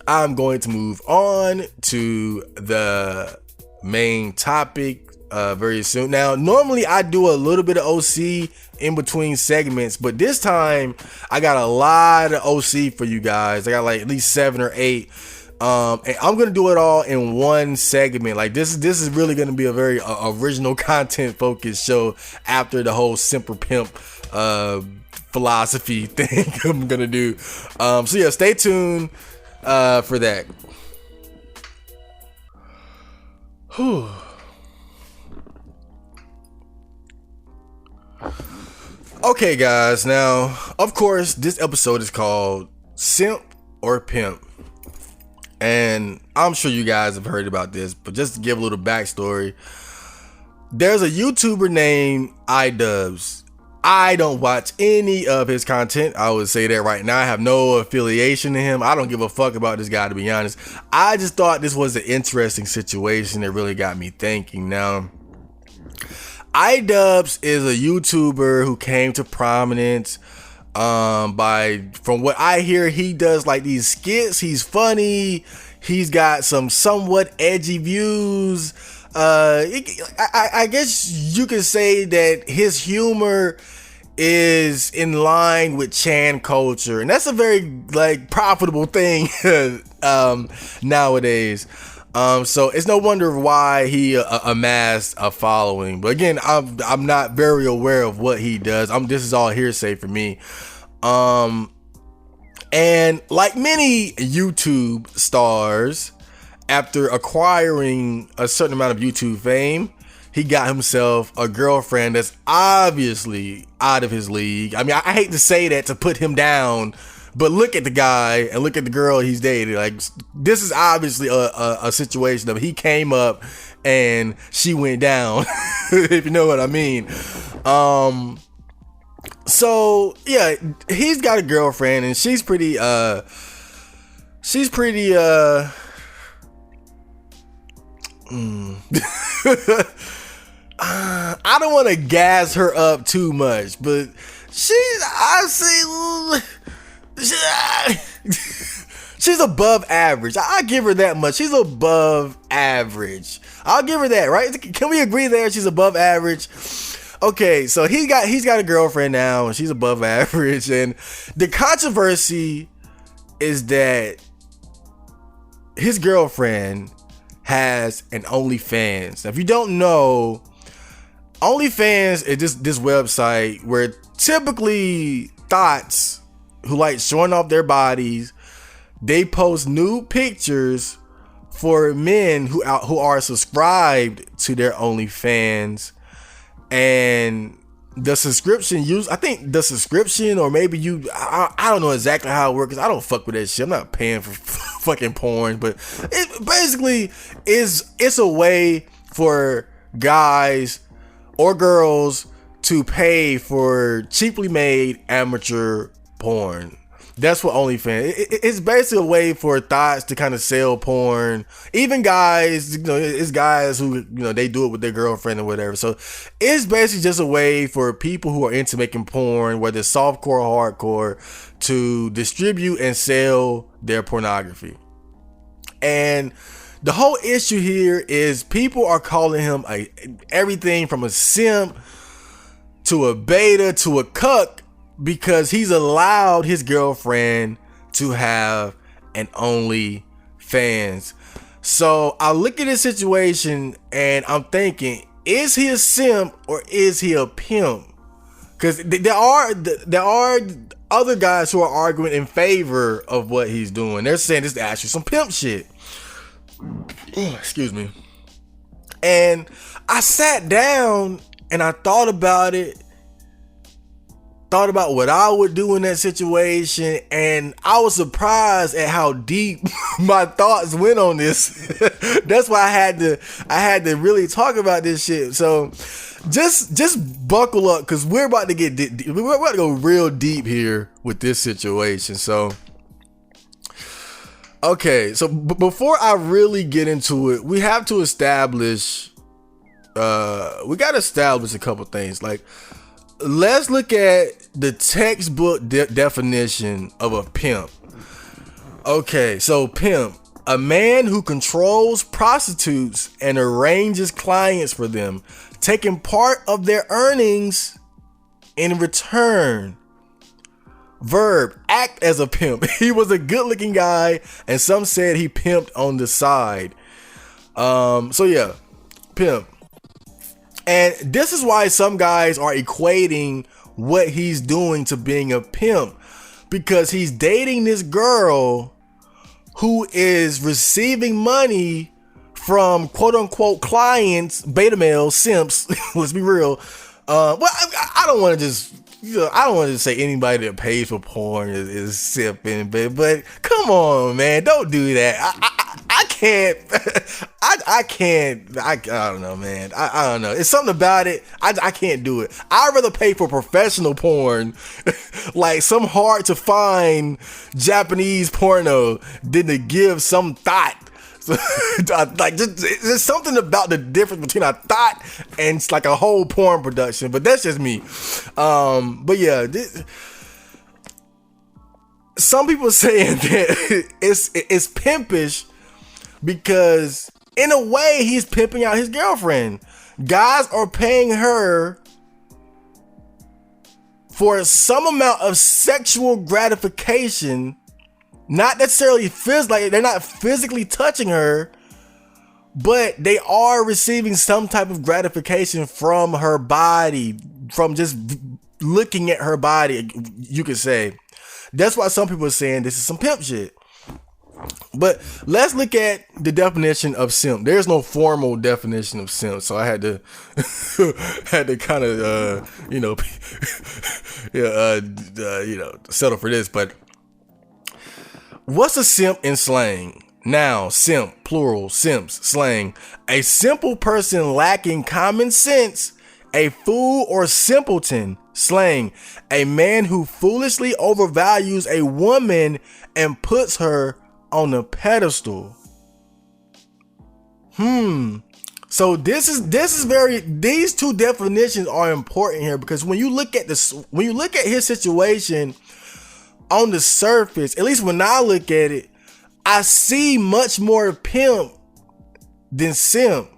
I'm going to move on to the main topic very soon. Now, normally I do a little bit of OC in between segments, but this time I got a lot of OC for you guys. I got like at least 7 or 8. And I'm gonna do it all in one segment. Like this is really gonna be a very original content focused show after the whole Simp or Pimp philosophy thing I'm gonna do. So yeah, stay tuned for that. Whew. Okay, guys. Now, of course, this episode is called Simp or Pimp. And I'm sure you guys have heard about this, but just to give a little backstory, there's a YouTuber named iDubbbz. I don't watch any of his content. I would say that right now. I have no affiliation to him. I don't give a fuck about this guy, to be honest. I just thought this was an interesting situation that really got me thinking. Now, iDubbbz is a YouTuber who came to prominence from what I hear, he does like these skits. He's funny. He's got some somewhat edgy views. I guess you could say that his humor is in line with Chan culture, and that's a very like profitable thing nowadays. So it's no wonder why he amassed a following. But again, I'm not very aware of what he does. This is all hearsay for me. And like many YouTube stars, after acquiring a certain amount of YouTube fame, he got himself a girlfriend that's obviously out of his league. I mean, I hate to say that to put him down, but look at the guy and look at the girl he's dating. Like, this is obviously a situation of he came up and she went down, if you know what I mean. So yeah, he's got a girlfriend and she's pretty I don't want to gas her up too much, but she's above average. I give her that much. She's above average. I'll give her that, right? Can we agree there? She's above average. Okay, so he's got a girlfriend now, and she's above average. And the controversy is that his girlfriend has an OnlyFans. Now, if you don't know, OnlyFans is this website where typically thoughts who like showing off their bodies, they post nude pictures for men who are subscribed to their OnlyFans. And the subscription or maybe I don't know exactly how it works. I don't fuck with that shit. I'm not paying for fucking porn, but it basically it's a way for guys or girls to pay for cheaply made amateur porn. That's what OnlyFans. It's basically a way for thoughts to kind of sell porn. Even guys, it's guys who, they do it with their girlfriend or whatever. So it's basically just a way for people who are into making porn, whether it's softcore or hardcore, to distribute and sell their pornography. And the whole issue here is people are calling him everything from a simp to a beta to a cuck, because he's allowed his girlfriend to have an OnlyFans. So I look at this situation and I'm thinking, is he a simp or is he a pimp? Because there are other guys who are arguing in favor of what he's doing. They're saying this is actually some pimp shit. Excuse me. And I sat down and I thought about it. Thought about what I would do in that situation, and I was surprised at how deep my thoughts went on this. That's why I had to really talk about this shit. So just buckle up, because we're about to we're about to go real deep here with this situation. So okay, so before I really get into it, we have to establish we got to establish a couple things. Like, let's look at the textbook definition of a pimp. Okay, so pimp, a man who controls prostitutes and arranges clients for them, taking part of their earnings in return. Verb, act as a pimp. He was a good-looking guy, and some said he pimped on the side. So yeah, pimp. And this is why some guys are equating what he's doing to being a pimp, because he's dating this girl who is receiving money from quote unquote clients, beta males, simps. Let's be real. Well, I don't want to just, I don't want to say anybody that pays for porn is simping, but come on, man, don't do that. I can't. I don't know, man. I don't know. It's something about it. I can't do it. I'd rather pay for professional porn, like some hard to find Japanese porno, than to give some thought. So, like, there's something about the difference between a thought and it's like a whole porn production. But that's just me. But yeah, some people saying that it's pimpish, because in a way he's pimping out his girlfriend. Guys are paying her for some amount of sexual gratification, not necessarily like they're not physically touching her, but they are receiving some type of gratification from her body, from just looking at her body, you could say. That's why some people are saying this is some pimp shit. But let's look at the definition of simp. There's no formal definition of simp, so I had to kind of settle for this. But what's a simp in slang? Noun, simp, plural, simps, slang. A simple person lacking common sense, a fool or simpleton, slang. A man who foolishly overvalues a woman and puts her on a pedestal. So these two definitions are important here, because when you look at his situation on the surface, at least when I look at it, I see much more pimp than simp.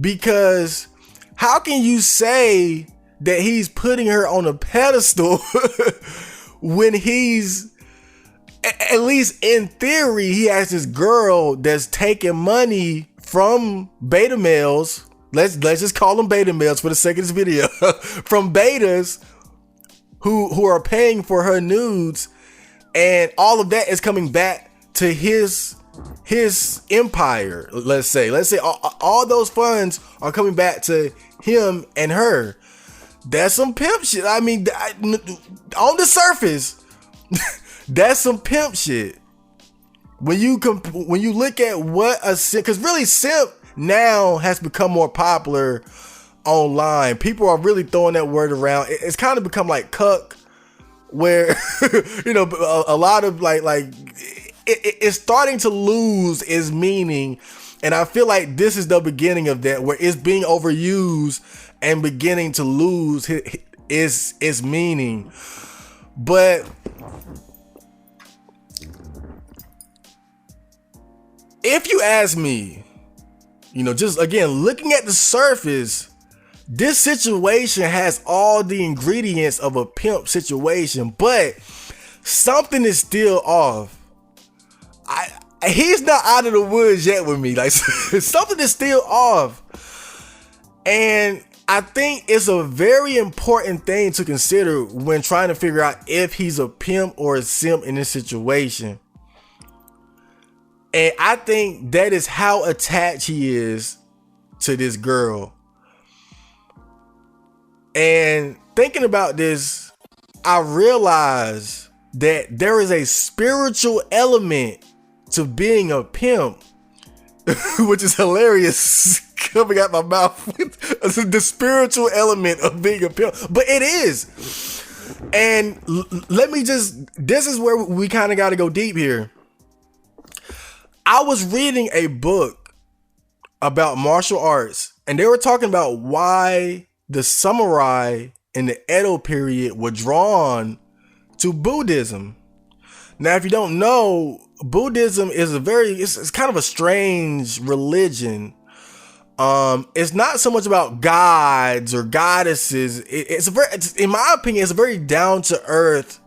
Because how can you say that he's putting her on a pedestal when he's, at least in theory, he has this girl that's taking money from beta males. Let's just call them beta males for the sake of this video. From betas who are paying for her nudes, and all of that is coming back to his empire. Let's say all those funds are coming back to him and her. That's some pimp shit. I mean, on the surface, that's some pimp shit. When you look at what a simp, because really simp now has become more popular online. People are really throwing that word around. It's kind of become like cuck, where a lot of like it's starting to lose its meaning, and I feel like this is the beginning of that, where it's being overused and beginning to lose its meaning. But if you ask me, just again, looking at the surface, this situation has all the ingredients of a pimp situation, but something is still off. He's not out of the woods yet with me. Like, something is still off. And I think it's a very important thing to consider when trying to figure out if he's a pimp or a simp in this situation. And I think that is how attached he is to this girl. And thinking about this, I realize that there is a spiritual element to being a pimp, which is hilarious coming out my mouth with the spiritual element of being a pimp, but it is. And this is where we kind of got to go deep here. I was reading a book about martial arts, and they were talking about why the samurai in the Edo period were drawn to Buddhism. Now, if you don't know, Buddhism is it's kind of a strange religion. It's not so much about gods or goddesses. It's in my opinion, it's a very down to earth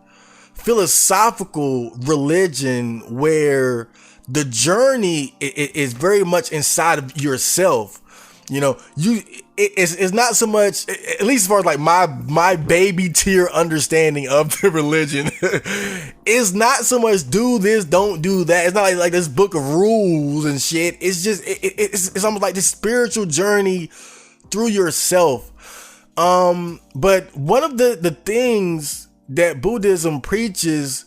philosophical religion where the journey is very much inside of yourself. It's not so much, at least as far as like my baby tier understanding of the religion, it's not so much do this, don't do that. It's not like this book of rules and shit. It's just it's almost like this spiritual journey through yourself. But one of the things that Buddhism preaches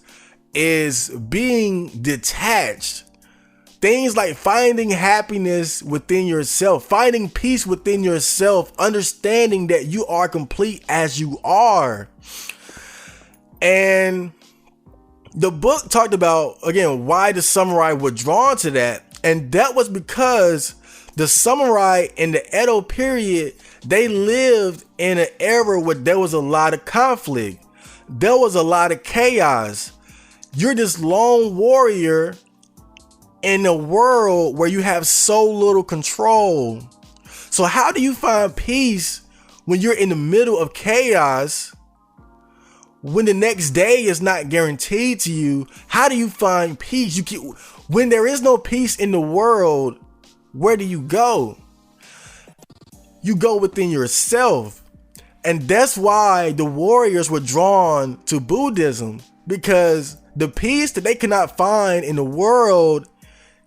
is being detached. Things like finding happiness within yourself, finding peace within yourself, understanding that you are complete as you are. And the book talked about, again, why the samurai were drawn to that. And that was because the samurai in the Edo period, they lived in an era where there was a lot of conflict. There was a lot of chaos. You're this lone warrior in a world where you have so little control. So how do you find peace when you're in the middle of chaos when the next day is not guaranteed to you, how do you find peace? When there is no peace in the world, where do you go? You go within yourself. And that's why the warriors were drawn to Buddhism, because the peace that they cannot find in the world,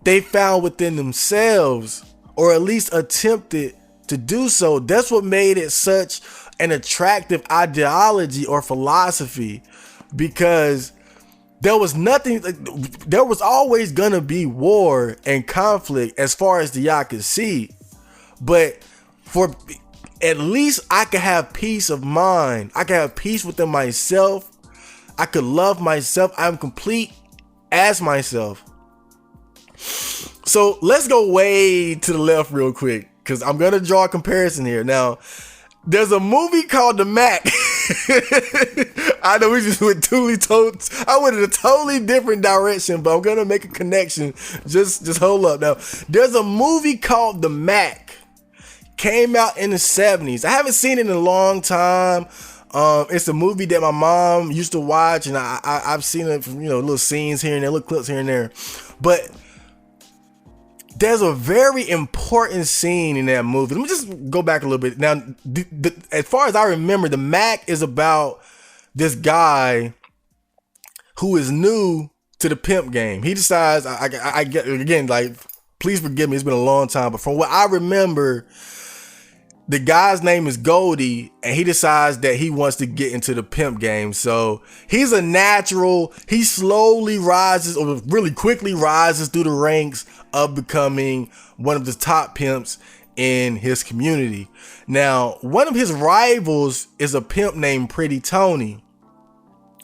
they found within themselves, or at least attempted to do so. That's what made it such an attractive ideology or philosophy, because there was always gonna be war and conflict as far as the eye could see. But for at least I could have peace of mind. I could have peace within myself. I could love myself. I'm complete as myself. So let's go way to the left real quick, because I'm going to draw a comparison here. Now, there's a movie called The Mac. I know we just went I went in a totally different direction, but I'm going to make a connection. Just hold up. Now, there's a movie called The Mac. Came out in the 70s. I haven't seen it in a long time. It's a movie that my mom used to watch, and I've seen it from, little scenes here and there, little clips here and there. But there's a very important scene in that movie. Let me just go back a little bit. Now, as far as I remember, The Mac is about this guy who is new to the pimp game. He decides, I get, again, like, please forgive me, it's been a long time, but from what I remember, the guy's name is Goldie, and he decides that he wants to get into the pimp game. So he's a natural. He slowly rises, or really quickly rises through the ranks of becoming one of the top pimps in his community. Now, one of his rivals is a pimp named Pretty Tony.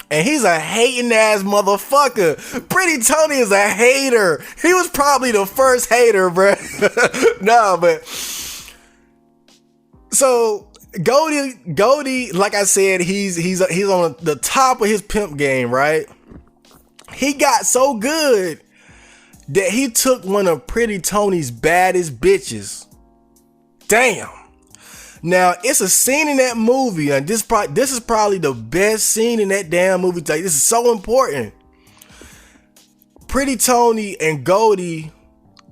And he's a hating ass motherfucker. Pretty Tony is a hater. He was probably the first hater, bruh. No, but... So Goldie, like I said, he's on the top of his pimp game, right? He got so good that he took one of Pretty Tony's baddest bitches. Damn. Now, it's a scene in that movie, and this is probably the best scene in that damn movie. Like, this is so important. Pretty Tony and Goldie,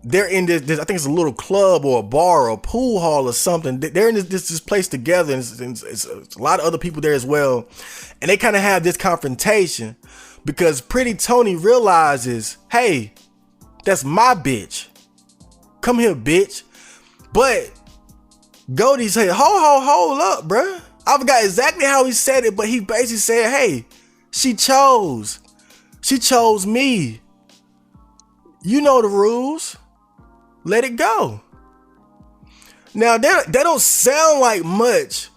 they're in this, I think it's a little club or a bar or a pool hall or something. They're in this place together, and it's a lot of other people there as well. And they kind of have this confrontation because Pretty Tony realizes, hey, that's my bitch. Come here, bitch. But Goldie said, hold up, bruh. I forgot exactly how he said it, but he basically said, hey, she chose me. You know the rules. Let it go. Now, that don't sound like much,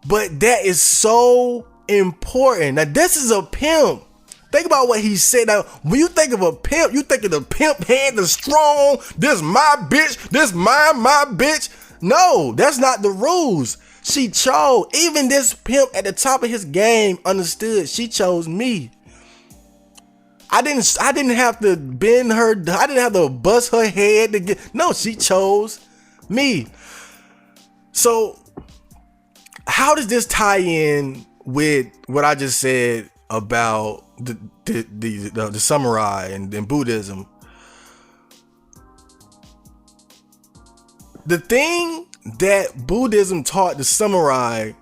but that is so important. Now, this is a pimp. Think about what he said. Now, when you think of a pimp, you think of the pimp hand, the strong, this my bitch, this my bitch. No, that's not the rules. She chose. Even this pimp at the top of his game understood she chose me. I didn't have to bend her. I didn't have to bust her head to get. No, she chose me. So how does this tie in with what I just said about the samurai and Buddhism? The thing that Buddhism taught the samurai,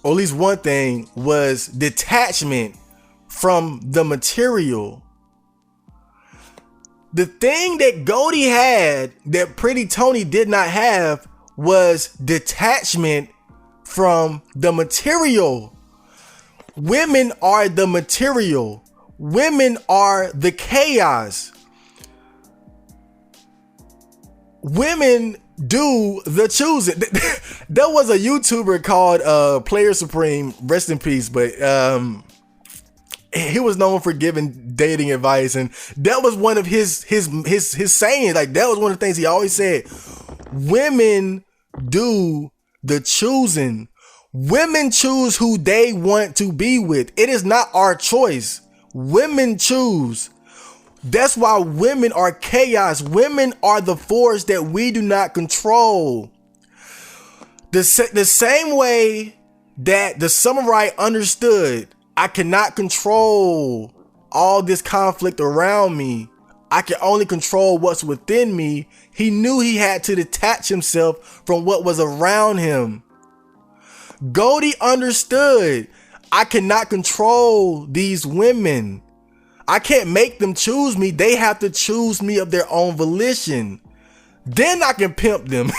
or at least one thing, was detachment from the material. The thing that Goldie had that Pretty Tony did not have was detachment from the material. Women are the material. Women are the chaos. Women do the choosing. There was a YouTuber called Player Supreme, rest in peace, but he was known for giving dating advice, and that was one of his sayings. Like, that was one of the things he always said. Women do the choosing. Women choose who they want to be with. It is not our choice. Women choose. That's why women are chaos. Women are the force that we do not control. The same way that the samurai understood I cannot control all this conflict around me. I can only control what's within me. He knew he had to detach himself from what was around him. Goldie understood. I cannot control these women. I can't make them choose me. They have to choose me of their own volition. Then I can pimp them.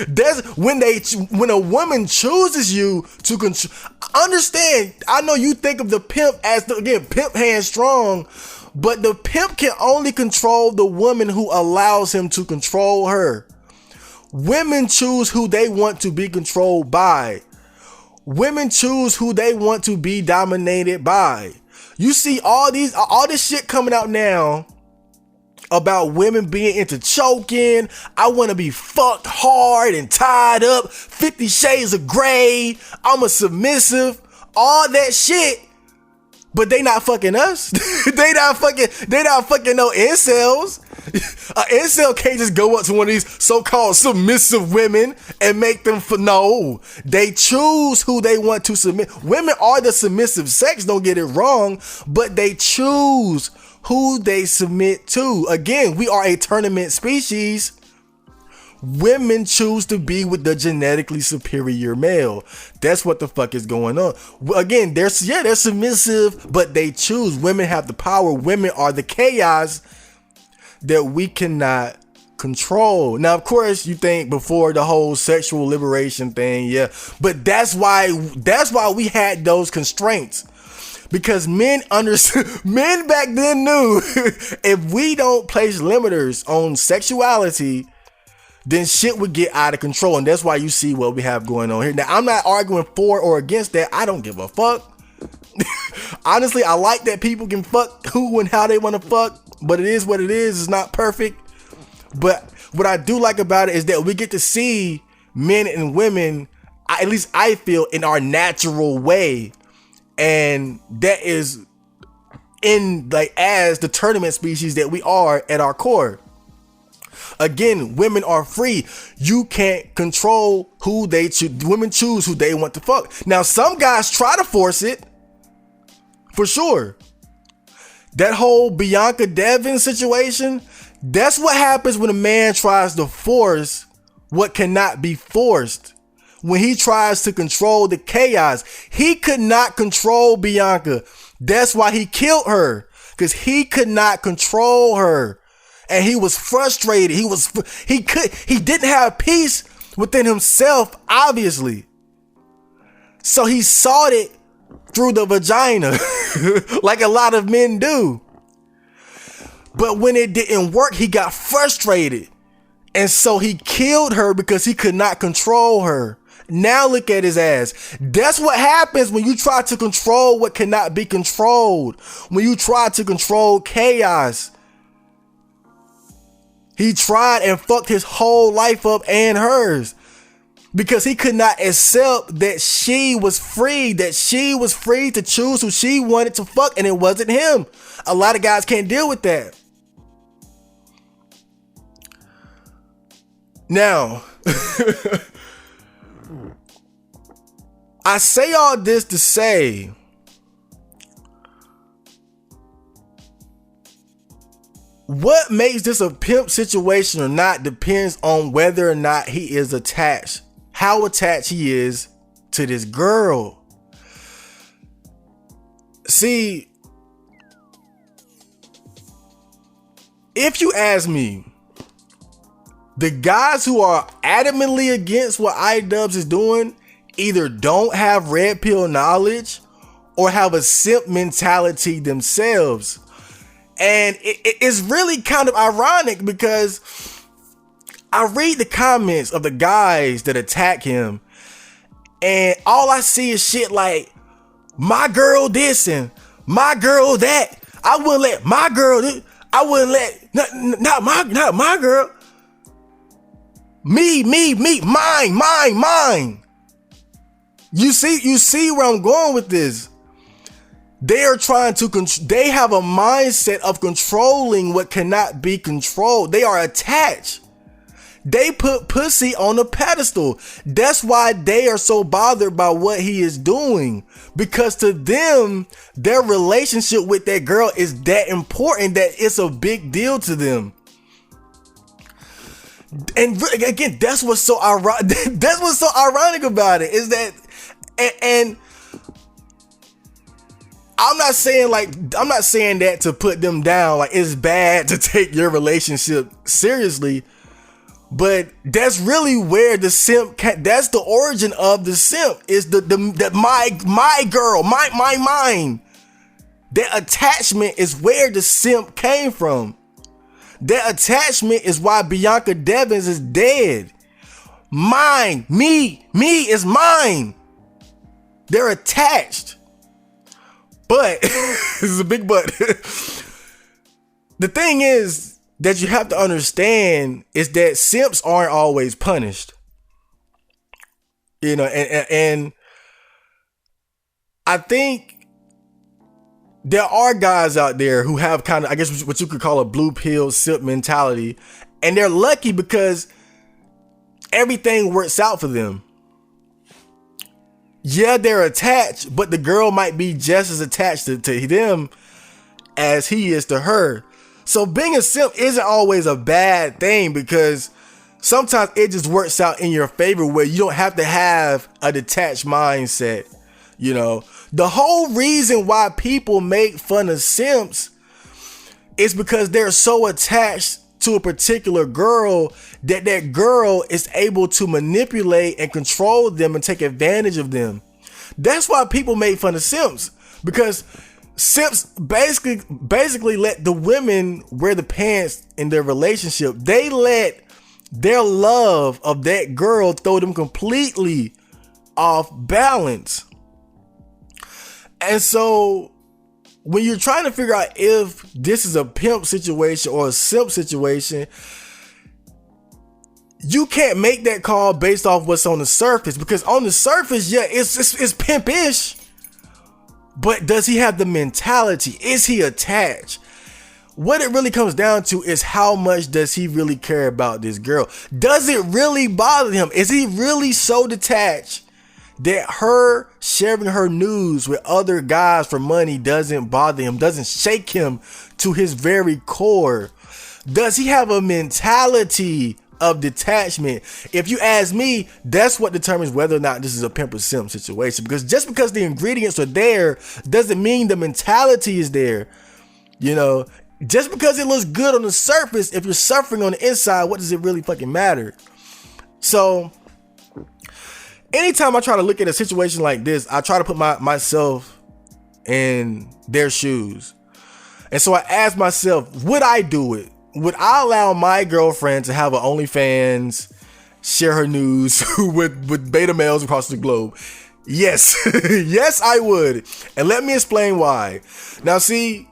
That's when a woman chooses you to control. Understand, I know you think of the pimp as pimp hand strong, but the pimp can only control the woman who allows him to control her. Women choose who they want to be controlled by. Women choose who they want to be dominated by. You see all this shit coming out now about women being into choking. I want to be fucked hard and tied up. 50 Shades of Grey. I'm a submissive. All that shit. But they not fucking us. they not fucking no incels. An incel can't just go up to one of these so-called submissive women and make them no. They choose who they want to submit. Women are the submissive sex, don't get it wrong, but they choose who they submit to. Again, we are a tournament species. Women choose to be with the genetically superior male. That's what the fuck is going on. Again, they're submissive, but they choose. Women have the power. Women are the chaos that we cannot control. Now, of course, you think before the whole sexual liberation thing, yeah, but that's why we had those constraints. Because men back then knew if we don't place limiters on sexuality, then shit would get out of control. And that's why you see what we have going on here. Now, I'm not arguing for or against that. I don't give a fuck. Honestly, I like that people can fuck who and how they want to fuck, but it is what it is. It's not perfect. But what I do like about it is that we get to see men and women, at least I feel, in our natural way. And that is as the tournament species that we are at our core. Again, women are free. You can't control who they choose. Women choose who they want to fuck. Now, some guys try to force it, for sure. That whole Bianca Devin situation, that's what happens when a man tries to force what cannot be forced. When he tries to control the chaos, he could not control Bianca. That's why he killed her, because he could not control her. And he was frustrated. He didn't have peace within himself, obviously. So he sought it through the vagina, like a lot of men do. But when it didn't work, he got frustrated. And so he killed her because he could not control her. Now look at his ass. That's what happens when you try to control what cannot be controlled. When you try to control chaos. He tried and fucked his whole life up and hers. Because he could not accept that she was free. That she was free to choose who she wanted to fuck, and it wasn't him. A lot of guys can't deal with that. Now, I say all this to say, what makes this a pimp situation or not depends on whether or not he is attached, how attached he is to this girl. See, if you ask me, the guys who are adamantly against what iDubbbz is doing either don't have red pill knowledge or have a simp mentality themselves. And it's really kind of ironic because I read the comments of the guys that attack him, and all I see is shit like, my girl this and my girl that. I wouldn't let my girl this. I wouldn't let not my girl. Me, mine. You see where I'm going with this? They are trying to they have a mindset of controlling what cannot be controlled. They are attached. They put pussy on a pedestal. That's why they are so bothered by what he is doing. Because to them, their relationship with that girl is that important that it's a big deal to them. And again, that's what's so ironic. That's what's so ironic about it is that, and I'm not saying that to put them down. Like, it's bad to take your relationship seriously, but that's really where the simp. That's the origin of the simp. Is that my girl, my mine. That attachment is where the simp came from. That attachment is why Bianca Devins is dead. Mine, me is mine. They're attached. But, this is a big but. The thing is that you have to understand is that simps aren't always punished. You know, and I think there are guys out there who have kind of, I guess, what you could call a blue pill simp mentality. And they're lucky because everything works out for them. Yeah, they're attached, but the girl might be just as attached to them as he is to her. So being a simp isn't always a bad thing because sometimes it just works out in your favor where you don't have to have a detached mindset. You know, the whole reason why people make fun of simps is because they're so attached to a particular girl that girl is able to manipulate and control them and take advantage of them. That's why people make fun of simps, because simps basically let the women wear the pants in their relationship. They let their love of that girl throw them completely off balance. And so when you're trying to figure out if this is a pimp situation or a simp situation, you can't make that call based off what's on the surface, because on the surface, yeah, it's pimp-ish, but does he have the mentality? Is he attached? What it really comes down to is how much does he really care about this girl? Does it really bother him? Is he really so detached that her sharing her news with other guys for money doesn't bother him, doesn't shake him to his very core? Does he have a mentality of detachment? If you ask me, that's what determines whether or not this is a pimp or simp situation, because just because the ingredients are there doesn't mean the mentality is there. You know, just because it looks good on the surface, if you're suffering on the inside, what does it really fucking matter? So anytime I try to look at a situation like this, I try to put myself in their shoes. And so I ask myself, would I do it? Would I allow my girlfriend to have an OnlyFans, share her news with beta males across the globe? Yes. Yes, I would. And let me explain why. Now, see,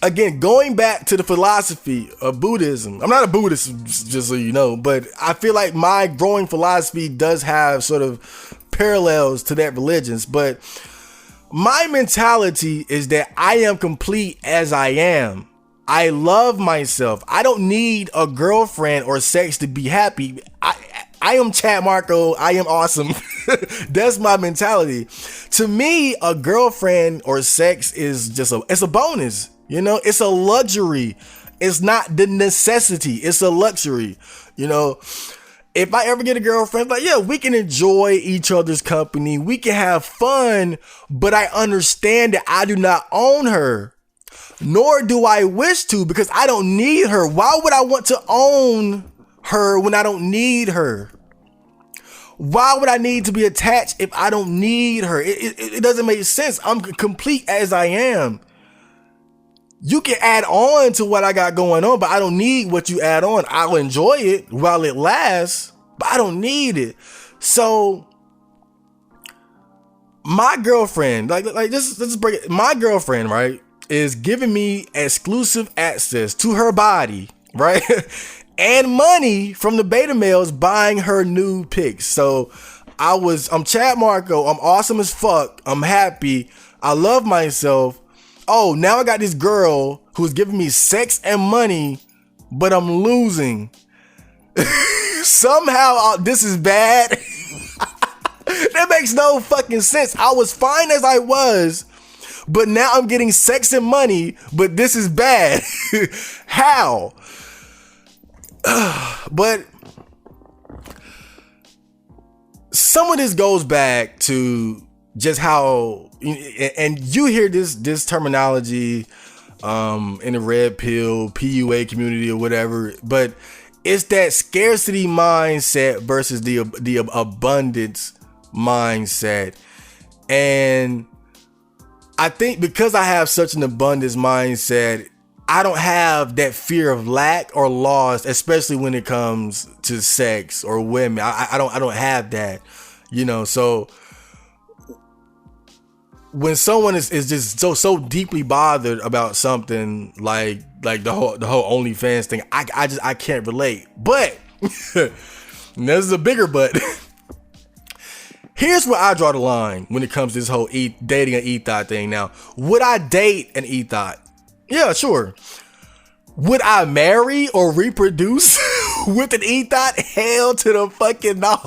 again, going back to the philosophy of Buddhism, I'm not a Buddhist, just so you know, but I feel like my growing philosophy does have sort of parallels to that religion's. But my mentality is that I am complete as I am. I love myself. I don't need a girlfriend or sex to be happy. I am Chad Marco. I am awesome. That's my mentality. To me, a girlfriend or sex is just it's a bonus. You know, it's a luxury. It's not the necessity. It's a luxury. You know, if I ever get a girlfriend, like, yeah, we can enjoy each other's company. We can have fun, but I understand that I do not own her, nor do I wish to, because I don't need her. Why would I want to own her when I don't need her? Why would I need to be attached if I don't need her? It doesn't make sense. I'm complete as I am. You can add on to what I got going on, but I don't need what you add on. I'll enjoy it while it lasts, but I don't need it. So my girlfriend, let's break it. My girlfriend, right, is giving me exclusive access to her body, right? And money from the beta males buying her nude pics. So I'm Chad Marco. I'm awesome as fuck. I'm happy. I love myself. Oh, now I got this girl who's giving me sex and money, but I'm losing. Somehow this is bad. That makes no fucking sense. I was fine as I was, but now I'm getting sex and money, but this is bad. How? But some of this goes back to just how, and you hear this terminology in the red pill PUA community or whatever, but it's that scarcity mindset versus the abundance mindset. And I think because I have such an abundance mindset, I don't have that fear of lack or loss, especially when it comes to sex or women. I don't have that, so when someone is just so deeply bothered about something like the whole OnlyFans thing, I can't relate. But this is a bigger but. Here's where I draw the line when it comes to this whole dating an e-thought thing. Now, would I date an e-thought? Yeah, sure. Would I marry or reproduce with an e-thought? Hell to the fucking no.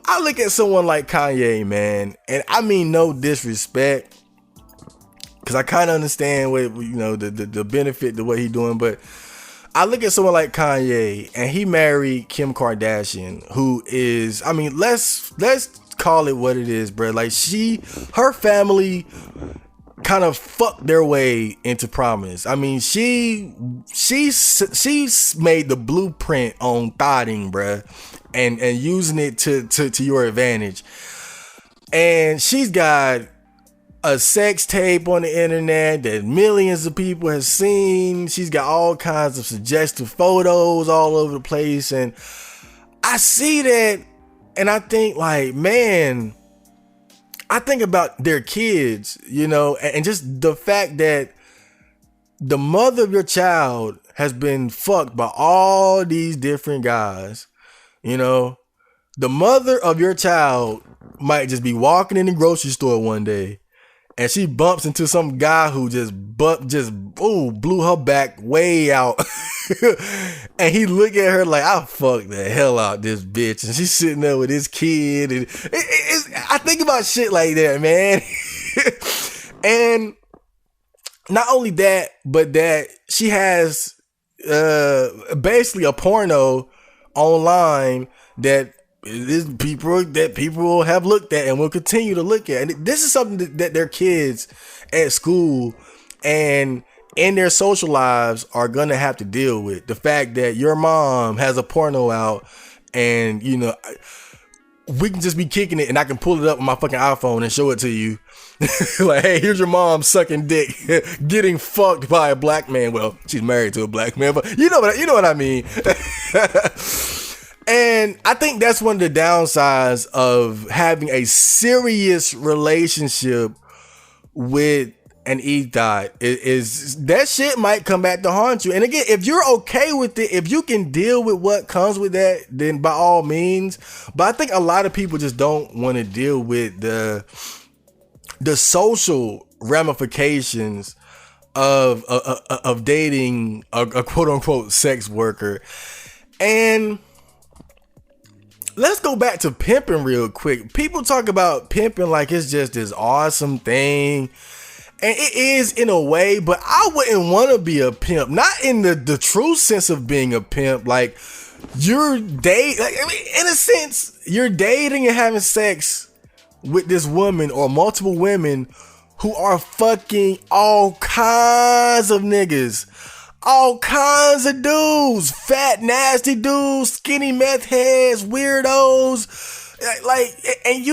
I look at someone like Kanye, man, and I mean no disrespect, because I kind of understand what the benefit to what he's doing, but I look at someone like Kanye, and he married Kim Kardashian, who is, I mean, let's call it what it is, bro. Like her family kind of fucked their way into prominence. I mean, she's made the blueprint on thotting, bro, and using it to your advantage. And she's got a sex tape on the internet that millions of people have seen. She's got all kinds of suggestive photos all over the place, and I see that and I think, like, man, I think about their kids, and just the fact that the mother of your child has been fucked by all these different guys. The mother of your child might just be walking in the grocery store one day, and she bumps into some guy who blew her back way out. And he look at her like, I fucked the hell out this bitch. And she's sitting there with his kid. And I think about shit like that, man. And not only that, but that she has basically a porno online that people have looked at and will continue to look at. And this is something that their kids at school and in their social lives are gonna have to deal with. The fact that your mom has a porno out, and we can just be kicking it and I can pull it up on my fucking iPhone and show it to you. Like, hey, here's your mom sucking dick, getting fucked by a black man. Well, she's married to a black man, but you know what I mean. And I think that's one of the downsides of having a serious relationship with an e-thought is that shit might come back to haunt you. And again, if you're okay with it, if you can deal with what comes with that, then by all means. But I think a lot of people just don't want to deal with the social ramifications of dating a quote unquote sex worker. And let's go back to pimping real quick. People talk about pimping like it's just this awesome thing. And it is in a way, but I wouldn't want to be a pimp. Not in the true sense of being a pimp. Like, you're dating, in a sense, you're dating and having sex with this woman or multiple women who are fucking all kinds of niggas. All kinds of dudes. Fat, nasty dudes, skinny meth heads, weirdos. Like, and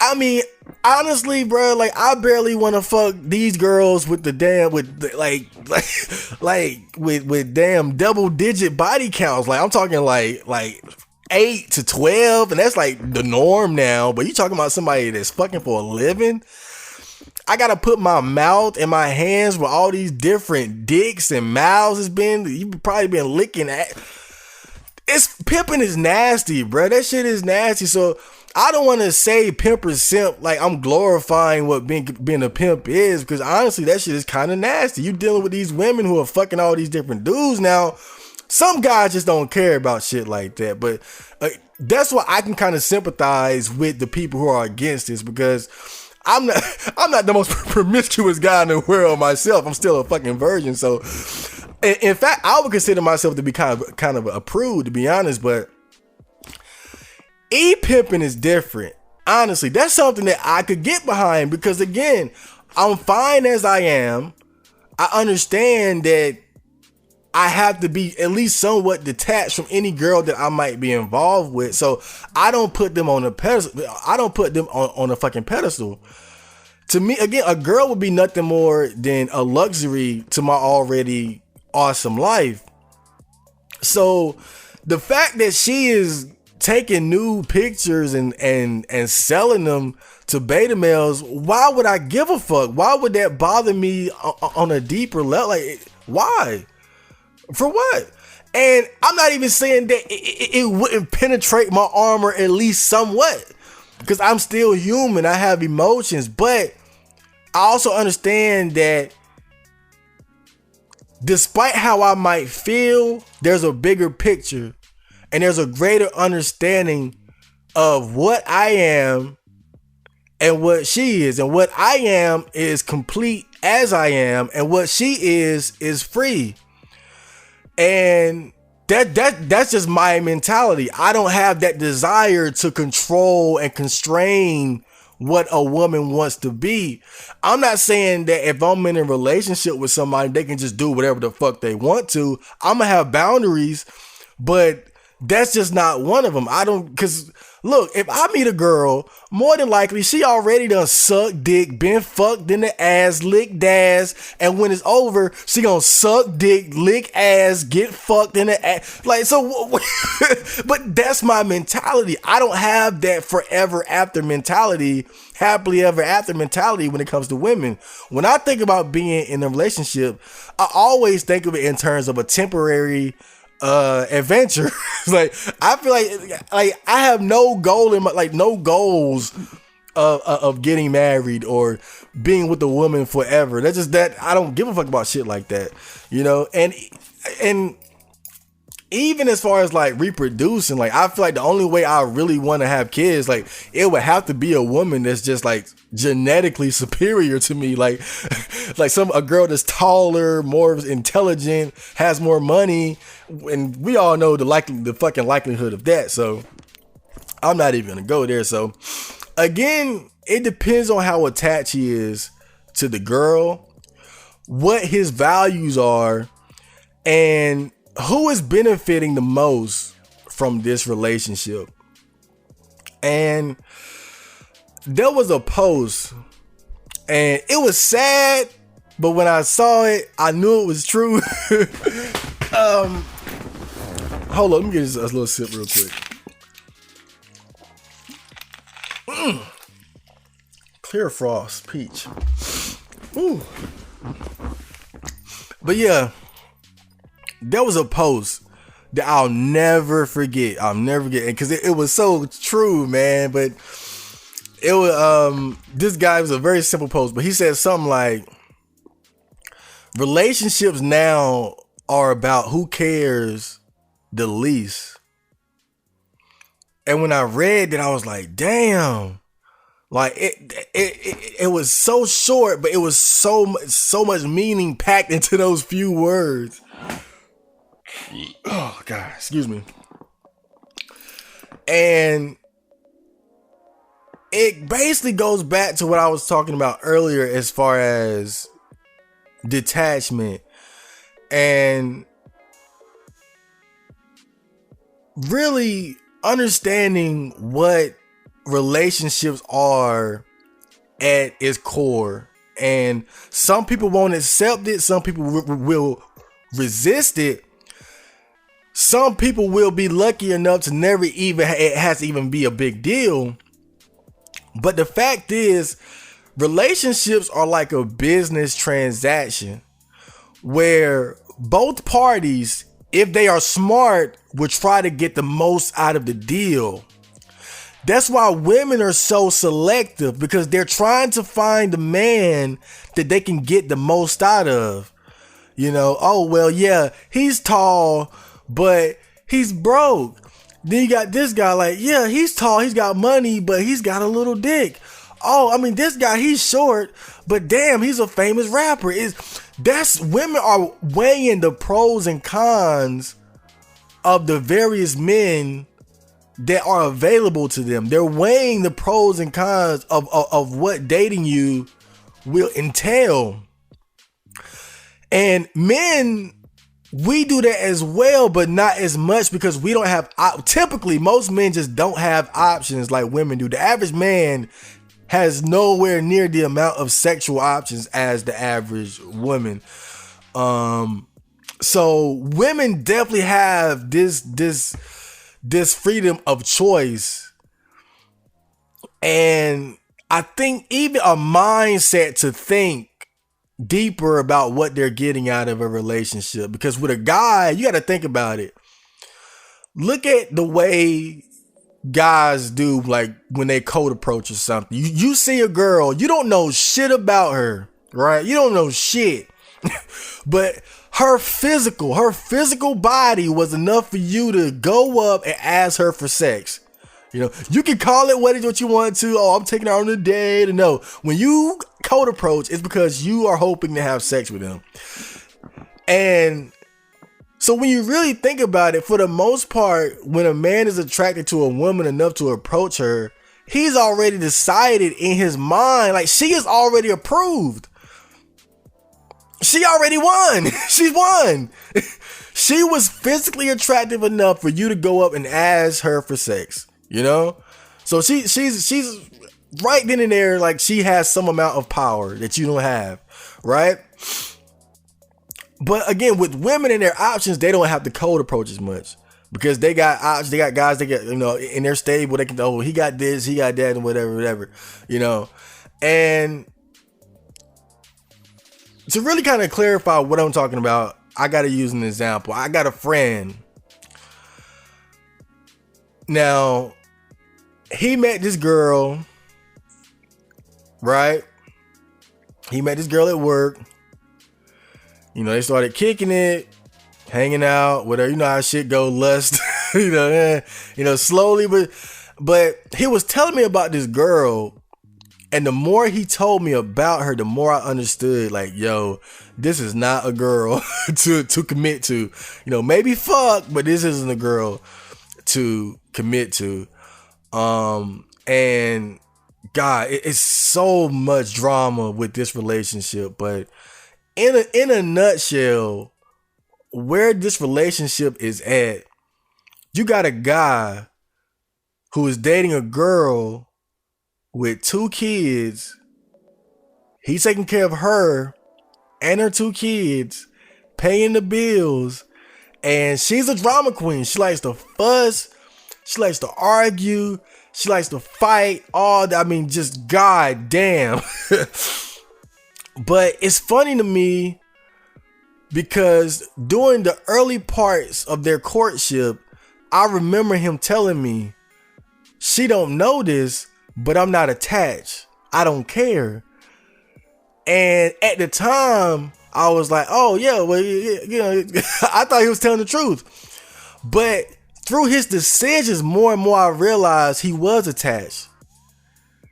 I mean, honestly, bro, like, I barely want to fuck these girls with the damn, with damn double digit body counts. Like, I'm talking like 8 to 12, and that's like the norm now. But you talking about somebody that's fucking for a living? I gotta put my mouth and my hands where all these different dicks and mouths has been. You've probably been licking at. Pimping is nasty, bro. That shit is nasty. So I don't want to say pimp or simp like I'm glorifying what being a pimp is, because honestly, that shit is kind of nasty. You dealing with these women who are fucking all these different dudes now. Some guys just don't care about shit like that. But that's why I can kind of sympathize with the people who are against this, because I'm not the most promiscuous guy in the world myself. I'm still a fucking virgin. So in fact, I would consider myself to be kind of a prude, to be honest. But pimping is different. Honestly, that's something that I could get behind, because again, I'm fine as I am. I understand that I have to be at least somewhat detached from any girl that I might be involved with. So I don't put them on a pedestal. I don't put them on a fucking pedestal. To me, again, a girl would be nothing more than a luxury to my already awesome life. So the fact that she is taking nude pictures and selling them to beta males, why would I give a fuck? Why would that bother me on a deeper level? Like, why? For what? And I'm not even saying that it wouldn't penetrate my armor at least somewhat, because I'm still human. I have emotions, but I also understand that despite how I might feel, there's a bigger picture and there's a greater understanding of what I am and what she is. And what I am is complete as I am, and what she is free. And that's just my mentality. I don't have that desire to control and constrain what a woman wants to be. I'm not saying that if I'm in a relationship with somebody, they can just do whatever the fuck they want to. I'm gonna have boundaries, but that's just not one of them. Cause look, if I meet a girl, more than likely she already done sucked dick, been fucked in the ass, licked ass, and when it's over, she gonna suck dick, lick ass, get fucked in the ass. Like, so, but that's my mentality. I don't have that forever after mentality, happily ever after mentality when it comes to women. When I think about being in a relationship, I always think of it in terms of a temporary adventure. Like, I feel like I have no goal in my, like, no goals of getting married or being with a woman forever. That's just that I don't give a fuck about shit like that, you know. And even as far as like reproducing, like, I feel like the only way I really want to have kids, like, it would have to be a woman that's just like genetically superior to me, like a girl that's taller, more intelligent, has more money, and we all know the fucking likelihood of that. So I'm not even gonna go there. So again, it depends on how attached he is to the girl, what his values are, and who is benefiting the most from this relationship. And there was a post, and it was sad, but when I saw it, I knew it was true. Hold on, let me get a little sip real quick. Clear frost peach. Ooh. But yeah, there was a post that I'll never forget. Because it was so true, man. But it was this guy was a very simple post, but he said something like, relationships now are about who cares the least. And when I read that, I was like, damn. Like, it was so short, but it was so much meaning packed into those few words. Oh God, excuse me. And it basically goes back to what I was talking about earlier as far as detachment and really understanding what relationships are at its core. And some people won't accept it, some people will resist it, some people will be lucky enough to never even, it has to even be a big deal. But the fact is, relationships are like a business transaction where both parties, if they are smart, will try to get the most out of the deal. That's why women are so selective, because they're trying to find a man that they can get the most out of. You know, oh, well, yeah, he's tall, but he's broke. Then you got this guy, like, yeah, he's tall, he's got money, but he's got a little dick. Oh, I mean, this guy, he's short, but damn, he's a famous rapper. Women are weighing the pros and cons of the various men that are available to them. They're weighing the pros and cons of what dating you will entail. And men, we do that as well, but not as much because we don't have, typically most men just don't have options like women do. The average man has nowhere near the amount of sexual options as the average woman. So women definitely have this freedom of choice. And I think even a mindset to think deeper about what they're getting out of a relationship. Because with a guy, you got to think about it. Look at the way guys do, like when they code approach or something. You see a girl, you don't know shit about her, right? You don't know shit. But her physical body was enough for you to go up and ask her for sex. You know, you can call it what you want to. Oh, I'm taking her on a date. No, when you code approach, it's because you are hoping to have sex with them. And so when you really think about it, for the most part, when a man is attracted to a woman enough to approach her, he's already decided in his mind, like, she is already approved. She already won. She won. She was physically attractive enough for you to go up and ask her for sex, you know? So she's right then and there, like, she has some amount of power that you don't have, right? But again, with women and their options, they don't have to code approach as much because they got options. They got guys they get, you know, in their stable. They can, oh, he got this, he got that, and whatever, you know. And to really kind of clarify what I'm talking about, I got to use an example. I got a friend. Now, he met this girl, right? He met this girl at work. You know, they started kicking it, hanging out, whatever. You know how shit go, lust, you know, slowly, but he was telling me about this girl, and the more he told me about her, the more I understood, like, yo, this is not a girl to commit to. You know, maybe fuck, but this isn't a girl to commit to. And God, it's so much drama with this relationship, but in a nutshell, where this relationship is at, you got a guy who is dating a girl with 2 kids. He's taking care of her and her 2 kids, paying the bills, and she's a drama queen. She likes to fuss, she likes to argue, she likes to fight, all that. I mean, just goddamn. But it's funny to me because during the early parts of their courtship, I remember him telling me, she don't know this, but I'm not attached. I don't care. And at the time, I was like, oh yeah, well, you know, I thought he was telling the truth. But through his decisions, more and more I realized he was attached.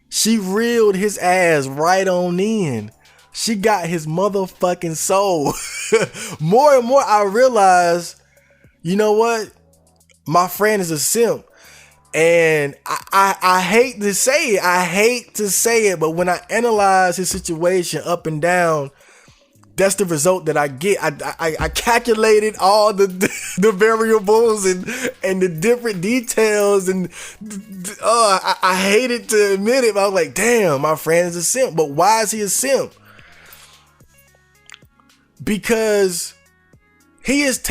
She reeled his ass right on in. She got his motherfucking soul. More and more I realize, you know what? My friend is a simp. And I hate to say it. I hate to say it. But when I analyze his situation up and down, that's the result that I get. I calculated all the variables and the different details. And I hated to admit it. But I was like, damn, my friend is a simp. But why is he a simp? Because he is,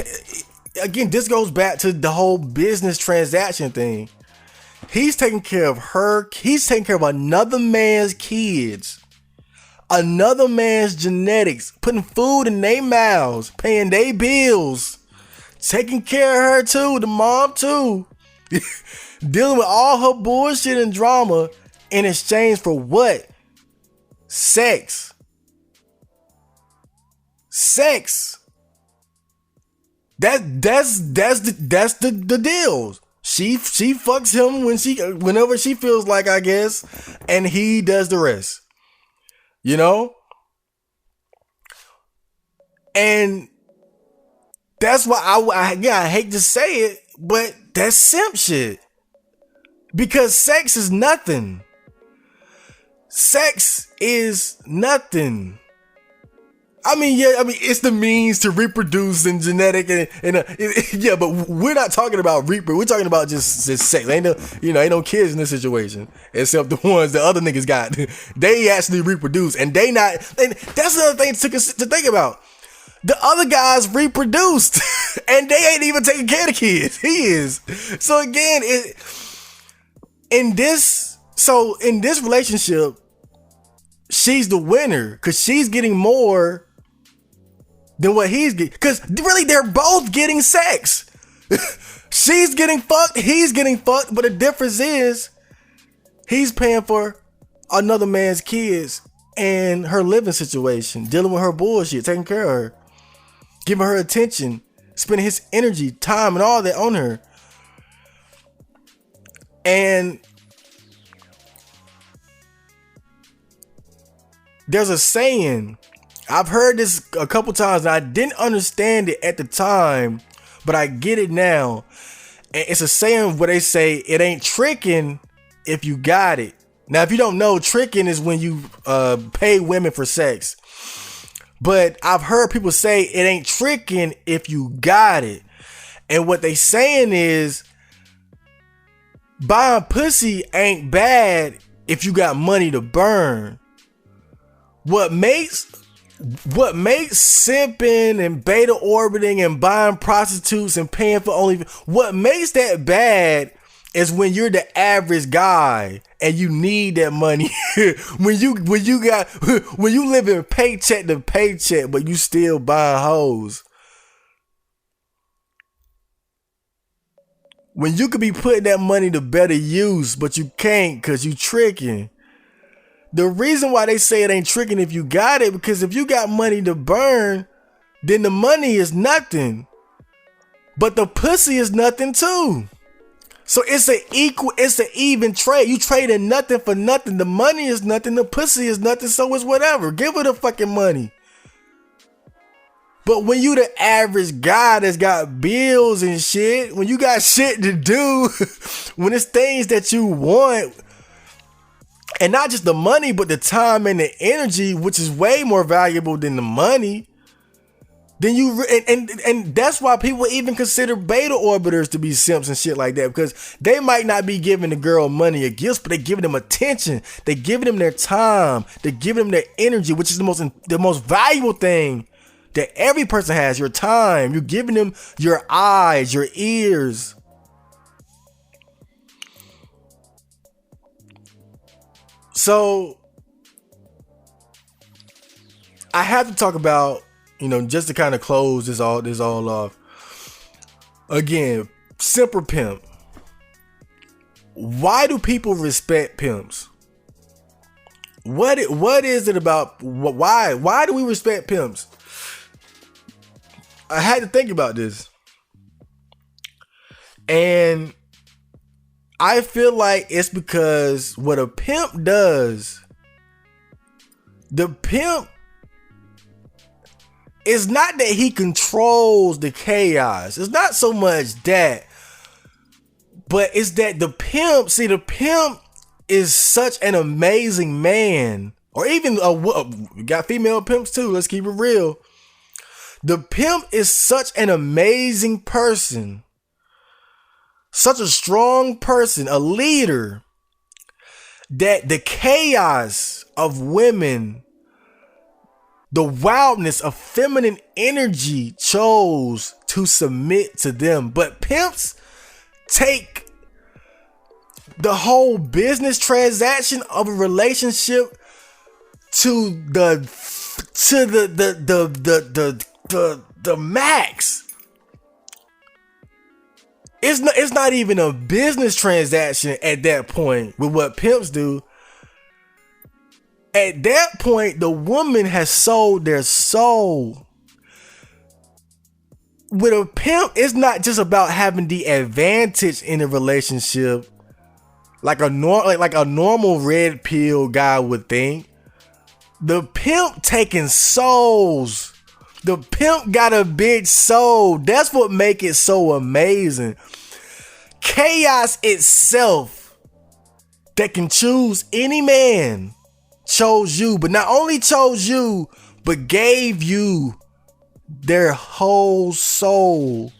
again, this goes back to the whole business transaction thing. He's taking care of her. He's taking care of another man's kids, another man's genetics, putting food in their mouths, paying their bills, taking care of her too, the mom too, dealing with all her bullshit and drama in exchange for what? Sex. That's the deal. She fucks him whenever she feels like, I guess, and he does the rest. You know? And that's why I hate to say it, but that's simp shit. Because sex is nothing. Sex is nothing. It's the means to reproduce and genetic yeah, but we're not talking about we're talking about just sex. Ain't no kids in this situation except the ones the other niggas got. They actually reproduce, and that's another thing to think about. The other guys reproduced and they ain't even taking care of the kids. He is. So again, in this relationship, she's the winner because she's getting more than what he's getting. Because really, they're both getting sex. She's getting fucked, he's getting fucked, but the difference is he's paying for another man's kids and her living situation, dealing with her bullshit, taking care of her, giving her attention, spending his energy, time, and all that on her. And there's a saying, I've heard this a couple times and I didn't understand it at the time, but I get it now. And it's a saying where they say it ain't tricking if you got it. Now, if you don't know, tricking is when you pay women for sex. But I've heard people say it ain't tricking if you got it. And what they saying is buying pussy ain't bad if you got money to burn. What makes simping and beta orbiting and buying prostitutes and paying for what makes that bad is when you're the average guy and you need that money. when you living paycheck to paycheck, but you still buying hoes. When you could be putting that money to better use, but you can't because you tricking. The reason why they say it ain't tricking if you got it, because if you got money to burn, then the money is nothing. But the pussy is nothing too. So it's an even trade. You trading nothing for nothing. The money is nothing. The pussy is nothing. So it's whatever. Give her the fucking money. But when you the average guy that's got bills and shit, when you got shit to do, when it's things that you want, and not just the money, but the time and the energy, which is way more valuable than the money, then and that's why people even consider beta orbiters to be simps and shit like that, because they might not be giving the girl money or gifts, but they giving them attention, they giving them their time, they giving them their energy, which is the most valuable thing that every person has. Your time. You're giving them your eyes, your ears. So I have to talk about, just to kind of close this all off. Again, simp or pimp. Why do people respect pimps? What is it about? Why do we respect pimps? I had to think about this. And I feel like it's because what a pimp does, the pimp, it's not that he controls the chaos. It's not so much that, but it's that the pimp is such an amazing man. Or even we got female pimps too. Let's keep it real. The pimp is such an amazing person. Such a strong person, a leader, that the chaos of women, the wildness of feminine energy chose to submit to them. But pimps take the whole business transaction of a relationship to the max. It's not even a business transaction at that point with what pimps do. At that point, the woman has sold their soul. with a pimp, it's not just about having the advantage in a relationship like a normal red pill guy would think. The pimp taking souls. The pimp got a big soul. That's what make it so amazing. Chaos itself that can choose any man chose you, but not only chose you, but gave you their whole soul.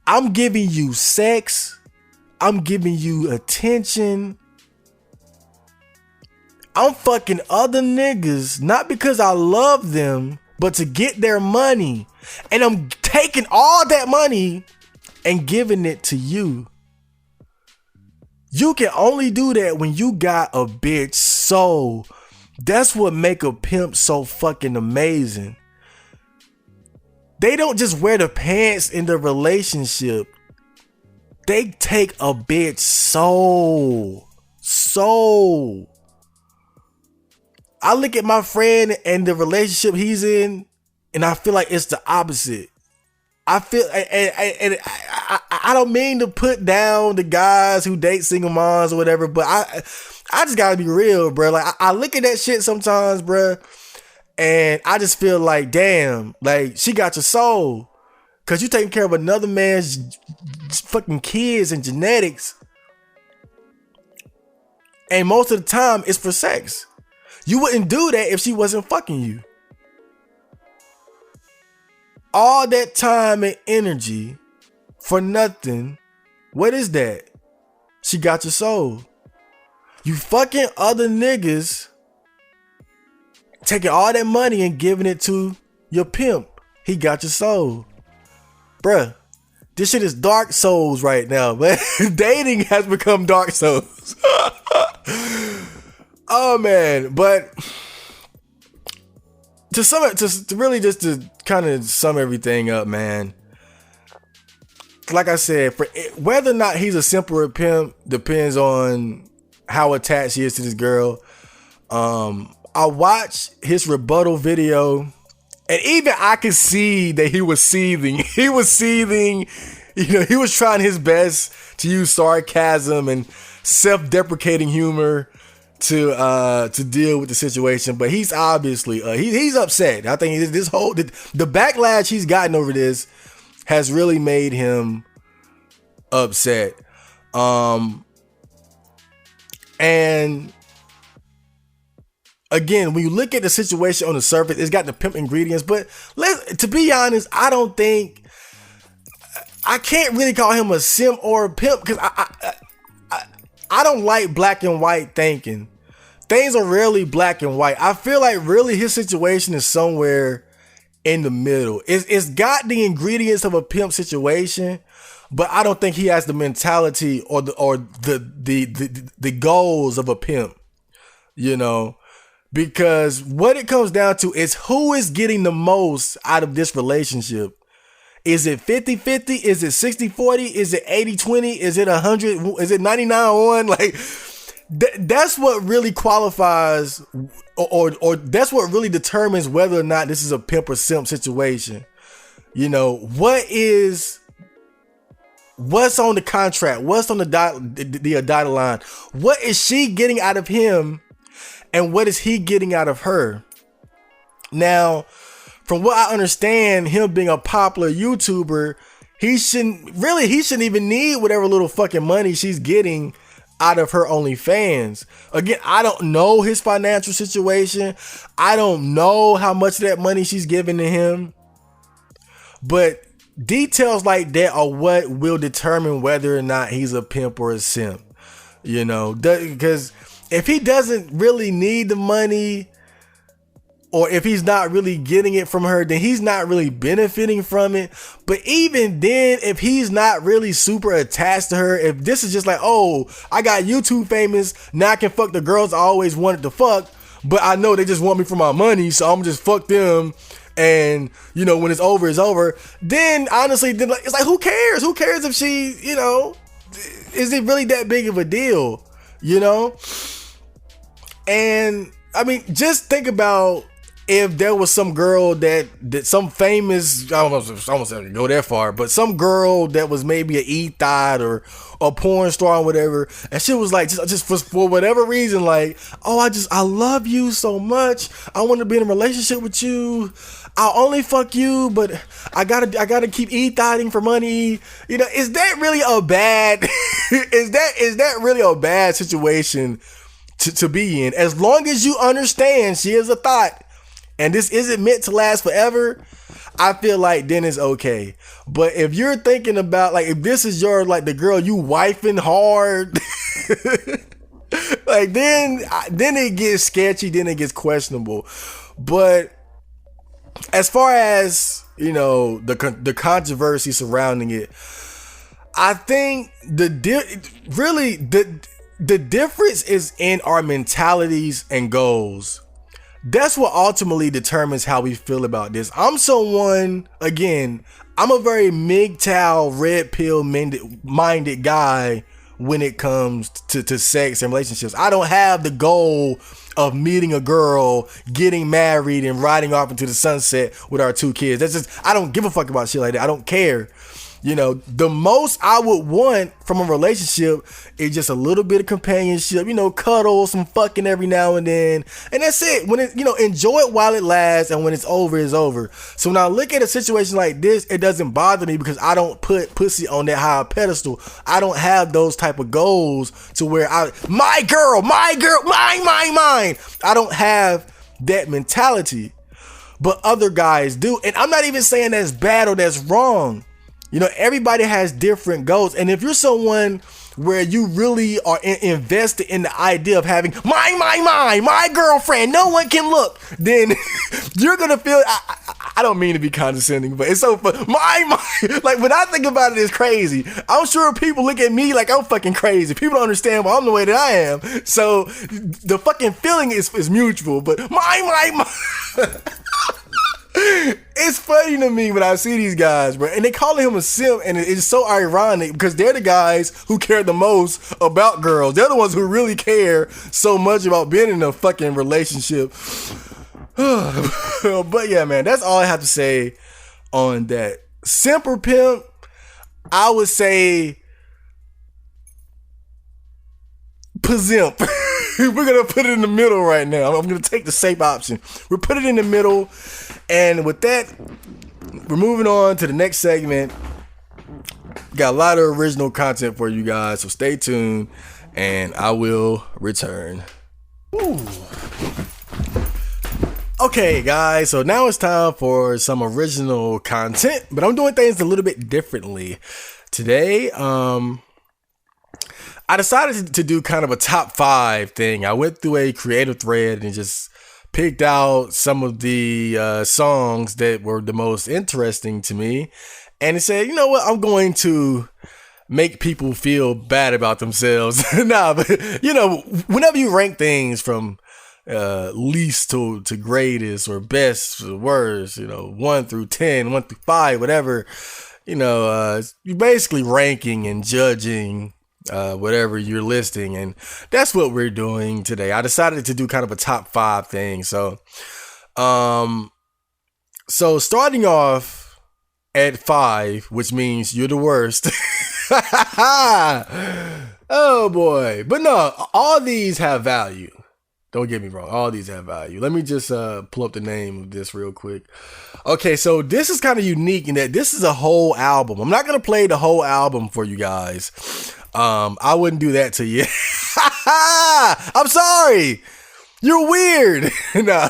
I'm giving you sex. I'm giving you attention. I'm fucking other niggas, not because I love them, but to get their money. And I'm taking all that money and giving it to you. You can only do that when you got a bitch soul. That's what make a pimp so fucking amazing. They don't just wear the pants in the relationship. They take a bitch soul. I look at my friend and the relationship he's in, and I feel like it's the opposite. I feel, and I don't mean to put down the guys who date single moms or whatever, but I just gotta be real, bro. Like I look at that shit sometimes, bro, and I just feel like, damn, like she got your soul, cause you taking care of another man's fucking kids and genetics, and most of the time it's for sex. You wouldn't do that if she wasn't fucking you. All that time and energy for nothing. What is that? She got your soul. You fucking other niggas, taking all that money and giving it to your pimp. He got your soul. Bruh, this shit is dark souls right now, man. Dating has become dark souls. Oh man, but to kind of sum everything up, man. Like I said, for whether or not he's a simp or a pimp depends on how attached he is to this girl. I watched his rebuttal video, and even I could see that he was seething. He was seething. You know, he was trying his best to use sarcasm and self-deprecating humor to deal with the situation, but he's obviously he's upset. I think this whole the backlash he's gotten over this has really made him upset. And again, when you look at the situation on the surface, it's got the pimp ingredients, but to be honest, I can't really call him a simp or a pimp, because I don't like black and white thinking. Things are rarely black and white. I feel like really his situation is somewhere in the middle. It's got the ingredients of a pimp situation, but I don't think he has the mentality or the goals of a pimp, you know, because what it comes down to is who is getting the most out of this relationship. Is it 50-50? Is it 60-40? Is it 80-20? Is it 100? Is it 99-1? Like, that's what really qualifies, or that's what really determines whether or not this is a pimp or simp situation. You know, what's on the contract? What's on the dotted line? What is she getting out of him, and what is he getting out of her? Now, from what I understand, him being a popular YouTuber, he shouldn't even need whatever little fucking money she's getting out of her OnlyFans. Again, I don't know his financial situation. I don't know how much of that money she's giving to him. But details like that are what will determine whether or not he's a pimp or a simp. You know, because if he doesn't really need the money, or if he's not really getting it from her, then he's not really benefiting from it. But even then, if he's not really super attached to her, if this is just like, oh, I got YouTube famous, now I can fuck the girls I always wanted to fuck, but I know they just want me for my money, so I'm just fuck them. And, you know, when it's over, it's over. Then, honestly, it's like, who cares? Who cares if she, you know, is it really that big of a deal? You know? And, I mean, just think about if there was some girl that some famous, I almost have to go that far, but some girl that was maybe an E-thot or a porn star or whatever, and she was like, just for whatever reason, like, oh, I love you so much, I want to be in a relationship with you, I'll only fuck you, but I gotta keep E-thotting for money. You know, is that really a bad is that really a bad situation to be in? As long as you understand she is a thought and this isn't meant to last forever, I feel like then it's okay. But if you're thinking about, like, if this is your, like, the girl you wifing hard, like, then it gets sketchy, then it gets questionable. But as far as, you know, the controversy surrounding it, I think the difference is in our mentalities and goals. That's what ultimately determines how we feel about this. I'm someone, again, I'm a very MGTOW, red pill minded guy when it comes to sex and relationships. I don't have the goal of meeting a girl, getting married, and riding off into the sunset with our 2 kids. That's just, I don't give a fuck about shit like that. I don't care. You know, the most I would want from a relationship is just a little bit of companionship, you know, cuddle, some fucking every now and then. And that's it. When it, you know, enjoy it while it lasts, and when it's over, it's over. So when I look at a situation like this, it doesn't bother me because I don't put pussy on that high pedestal. I don't have those type of goals to where my girl, mine. I don't have that mentality, but other guys do. And I'm not even saying that's bad or that's wrong. You know, everybody has different goals. And if you're someone where you really are invested in the idea of having my girlfriend, no one can look, then you're going to feel, I don't mean to be condescending, but it's so fun. Like, when I think about it, it's crazy. I'm sure people look at me like I'm fucking crazy. People don't understand why I'm the way that I am. So the fucking feeling is mutual, but my. It's funny to me when I see these guys, bro, and they call him a simp, and it's so ironic because they're the guys who care the most about girls. They're the ones who really care so much about being in a fucking relationship. But yeah, man, that's all I have to say on that. Simp or pimp, I would say pazimp. We're gonna put it in the middle right now. I'm gonna take the safe option. We'll put it in the middle, and with that, we're moving on to the next segment. Got a lot of original content for you guys, so stay tuned, and I will return. Ooh. Okay, guys, so now it's time for some original content, but I'm doing things a little bit differently today. I decided to do kind of a top 5 thing. I went through a creative thread and just picked out some of the songs that were the most interesting to me. And it said, you know what, I'm going to make people feel bad about themselves. Nah, but you know, whenever you rank things from least to greatest or best to worst, you know, 1 through 10, 1 through 5, whatever, you know, you're basically ranking and judging whatever you're listing, and that's what we're doing today. I decided to do kind of a top 5 thing. So starting off at 5, which means you're the worst. Oh boy. But no, all these have value. Don't get me wrong, all these have value. Let me just pull up the name of this real quick. Okay, so this is kind of unique in that this is a whole album. I'm not gonna play the whole album for you guys. I wouldn't do that to you. I'm sorry. You're weird. Nah.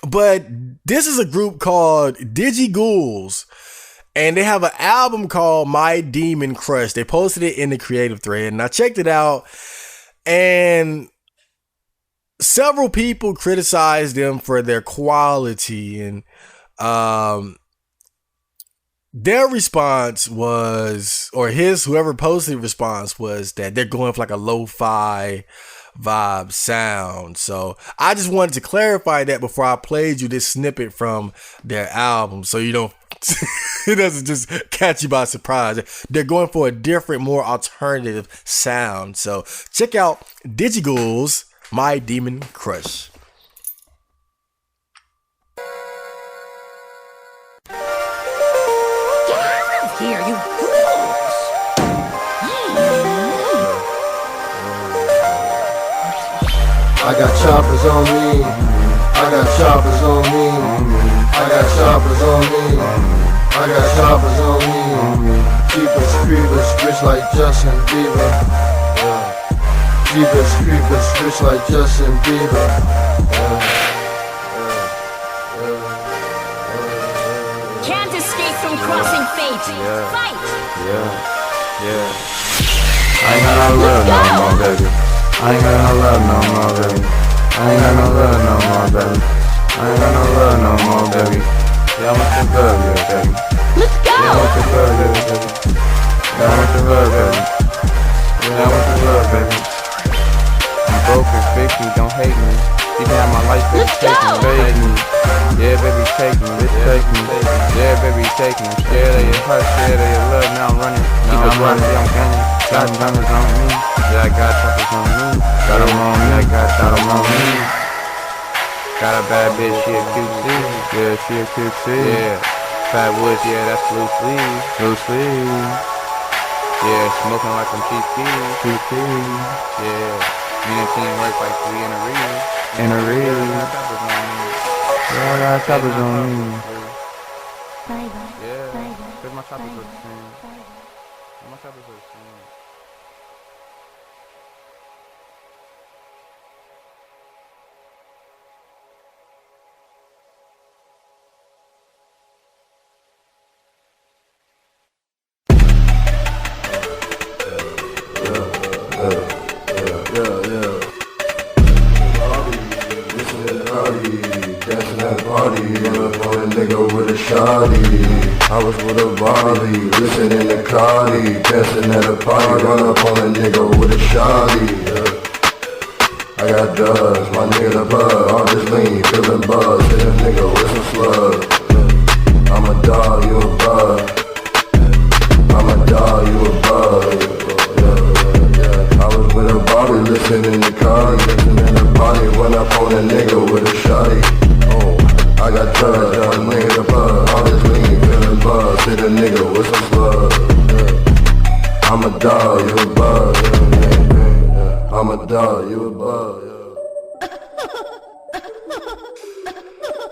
But this is a group called Ghouls, and they have an album called My Demon Crush. They posted it in the creative thread, and I checked it out, and several people criticized them for their quality, and their response was, or whoever posted the response was that they're going for like a lo-fi vibe sound. So I just wanted to clarify that before I played you this snippet from their album, so you don't it doesn't just catch you by surprise. They're going for a different, more alternative sound. So check out Ghouls, My Demon Crush. Here, you fools! I got choppers on me. I got choppers on me. I got choppers on me. I got choppers on me. Jeepers creepers, rich like Justin Bieber. Jeepers creepers, rich like Justin Bieber. Can't escape from crossing fate. Fight! Yeah. I ain't got no love no more, baby. I ain't got no love no more, baby. I ain't got no love no more, baby. I ain't got no love no more, baby. Yeah, I want the love, yeah, baby. Let's go! Yeah, I want the love, yeah, baby. Yeah, I want the love, baby. Yeah, I want the love, baby. I'm broken, fix me, don't hate me. You can have my life, baby, take me, take me. Yeah, baby, take me, bitch, take me. Yeah, baby, take me. Share that your heart, share that your love. Now I'm running, keep it running, yeah, I'm gunning. Got gunners on me, yeah, I got choppers on me. Got them on me, I got them on me. Got a bad bitch, she a QC. Yeah, she a QC. Yeah, Fat Woods, yeah, that's blue sleeve. Blue sleeve. Yeah, smoking like I'm GP. GP. Yeah, me and the team work like we in a reel. In a reel. Yeah, I got choppers on me. Yeah, cause my choppers look the same. My choppers look the same. Dancing at a party, on a nigga with a shawty. I was with a body, listening to Cardi. Dancing at a party, run up on a nigga with a shawty. I got drugs, my nigga the bug, all this lean, feeling buzz. Hit a nigga with some slugs. I'm a dog, you a bug. I'm a dog, you a bug. I was with a Bobby, listening to Cardi. Listening to party, went up on a nigga with a shawty. Oh, I got drugs, my nigga the bug, all this lean, feeling buzz. Hit a nigga with some slugs. I'm a dog, you a bug. I'm a dog, you a bug.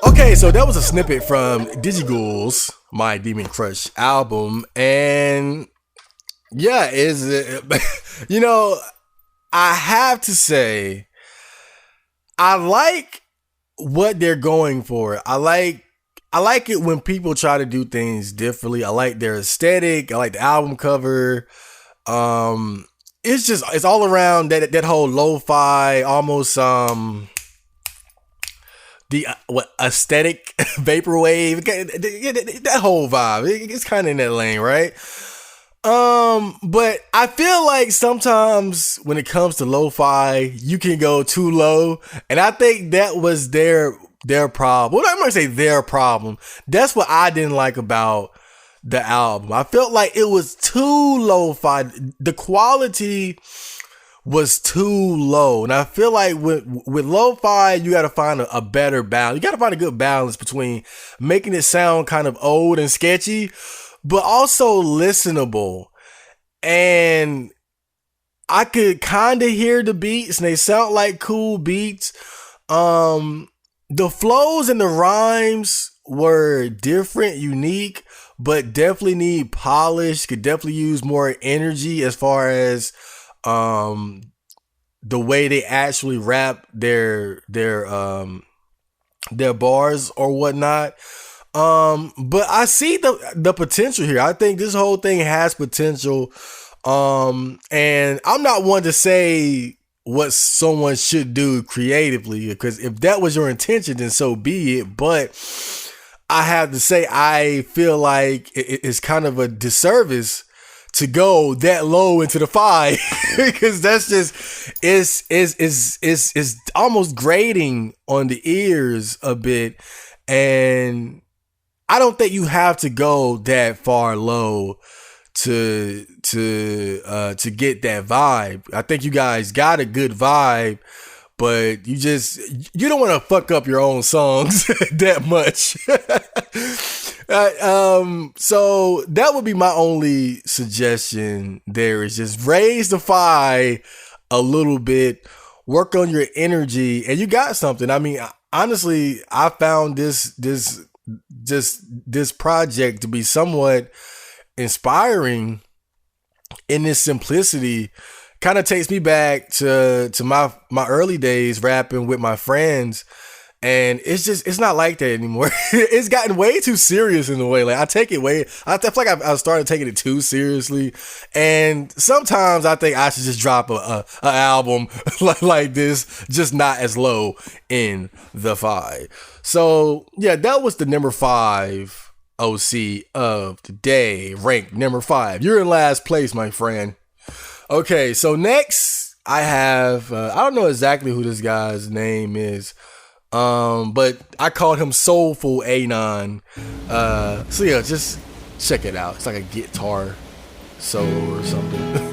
Okay, so that was a snippet from Digigool's My Demon Crush album, and yeah, you know, I have to say, I like what they're going for. I like it when people try to do things differently. I like their aesthetic. I like the album cover. It's all around that whole lo-fi, almost the aesthetic vaporwave, that whole vibe. It's kind of in that lane, right? But I feel like sometimes when it comes to lo-fi, you can go too low, and I think that was their problem. Well, I'm gonna say their problem. That's what I didn't like about the album. I felt like it was too lo-fi. The quality was too low, and I feel like with lo-fi, you got to find a better balance. You got to find a good balance between making it sound kind of old and sketchy, but also listenable. And I could kind of hear the beats, and they sound like cool beats. The flows and the rhymes were different, unique, but definitely need polish. Could definitely use more energy as far as the way they actually rap their bars or whatnot. But I see the potential here. I think this whole thing has potential. And I'm not one to say what someone should do creatively, because if that was your intention, then so be it. But I have to say, I feel like it's kind of a disservice to go that low into the five, because that's just is almost grating on the ears a bit. And I don't think you have to go that far low to get that vibe. I think you guys got a good vibe, but you don't want to fuck up your own songs that much. So that would be my only suggestion there is just raise the FI a little bit, work on your energy, and you got something. I mean, honestly, I found this project to be somewhat inspiring in this simplicity. Kind of takes me back to my early days rapping with my friends. And it's not like that anymore. It's gotten way too serious in a way. Like I feel like I started taking it too seriously. And sometimes I think I should just drop a album like this, just not as low in the 5. So yeah, that was the number 5 OC of the day, ranked number 5. You're in last place, my friend. Okay, so next I have, I don't know exactly who this guy's name is. But I called him Soulful Anon. So yeah, just check it out. It's like a guitar solo or something.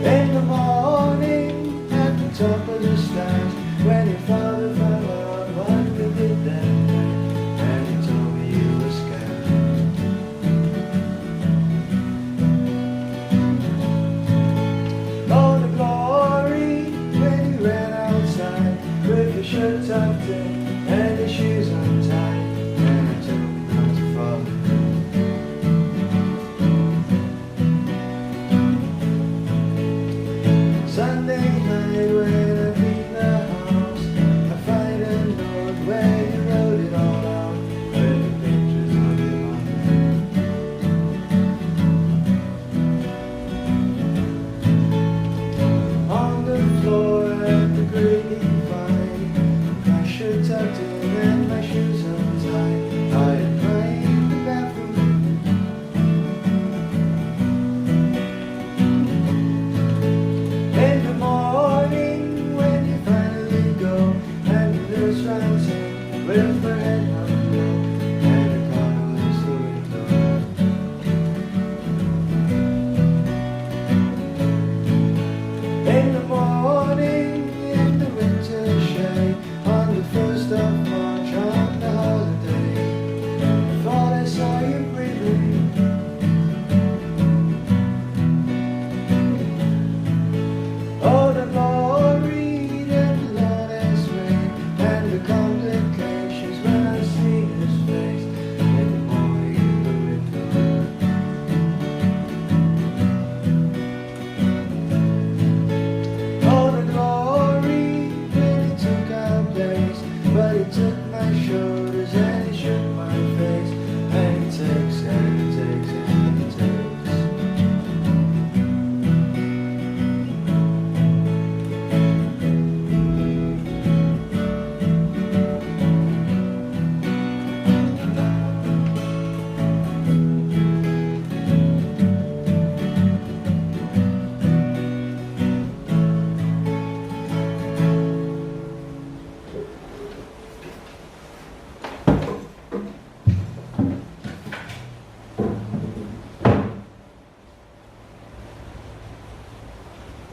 In the morning, at the top of the stairs, when your father found out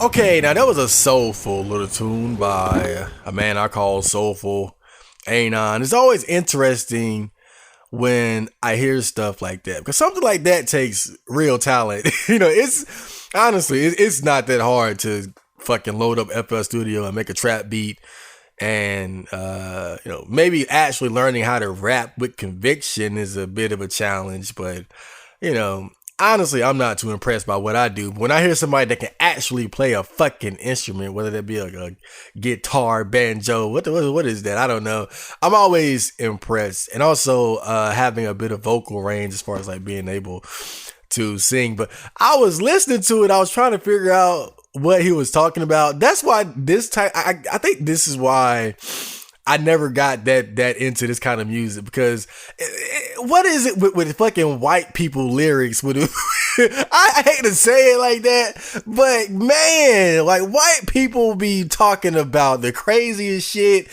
Okay, now that was a soulful little tune by a man I call Soulful Anon. It's always interesting when I hear stuff like that, because something like that takes real talent. It's honestly, it's not that hard to fucking load up FL Studio and make a trap beat, and maybe actually learning how to rap with conviction is a bit of a challenge. But honestly, I'm not too impressed by what I do. But when I hear somebody that can actually play a fucking instrument, whether that be like a guitar, banjo, what is that? I don't know. I'm always impressed. And also having a bit of vocal range as far as like being able to sing. But I was listening to it. I was trying to figure out what he was talking about. That's why I think this is why I never got that into this kind of music, because what is it with fucking white people lyrics? I hate to say it like that, but man, like white people be talking about the craziest shit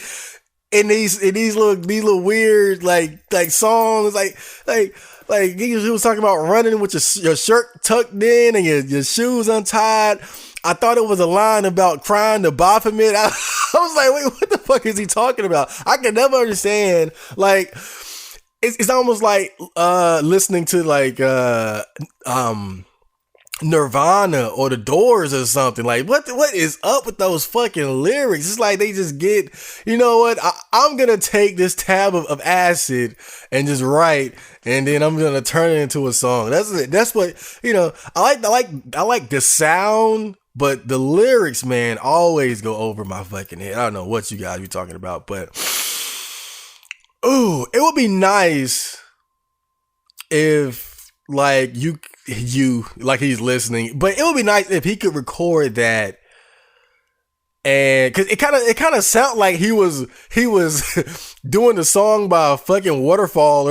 in these little weird like songs, like he was talking about running with your shirt tucked in and your shoes untied. I thought it was a line about crying to Baphomet. I was like, wait, what the fuck is he talking about? I can never understand. Like, it's almost like listening to like Nirvana or the Doors or something. Like, what is up with those fucking lyrics? It's like they just get, you know what? I'm gonna take this tab of acid and just write, and then I'm gonna turn it into a song. That's what I like the sound. But the lyrics, man, always go over my fucking head. I don't know what you guys be talking about, but ooh, it would be nice if like you like he's listening, but it would be nice if he could record that. And cause it kind of sounded like he was doing the song by a fucking waterfall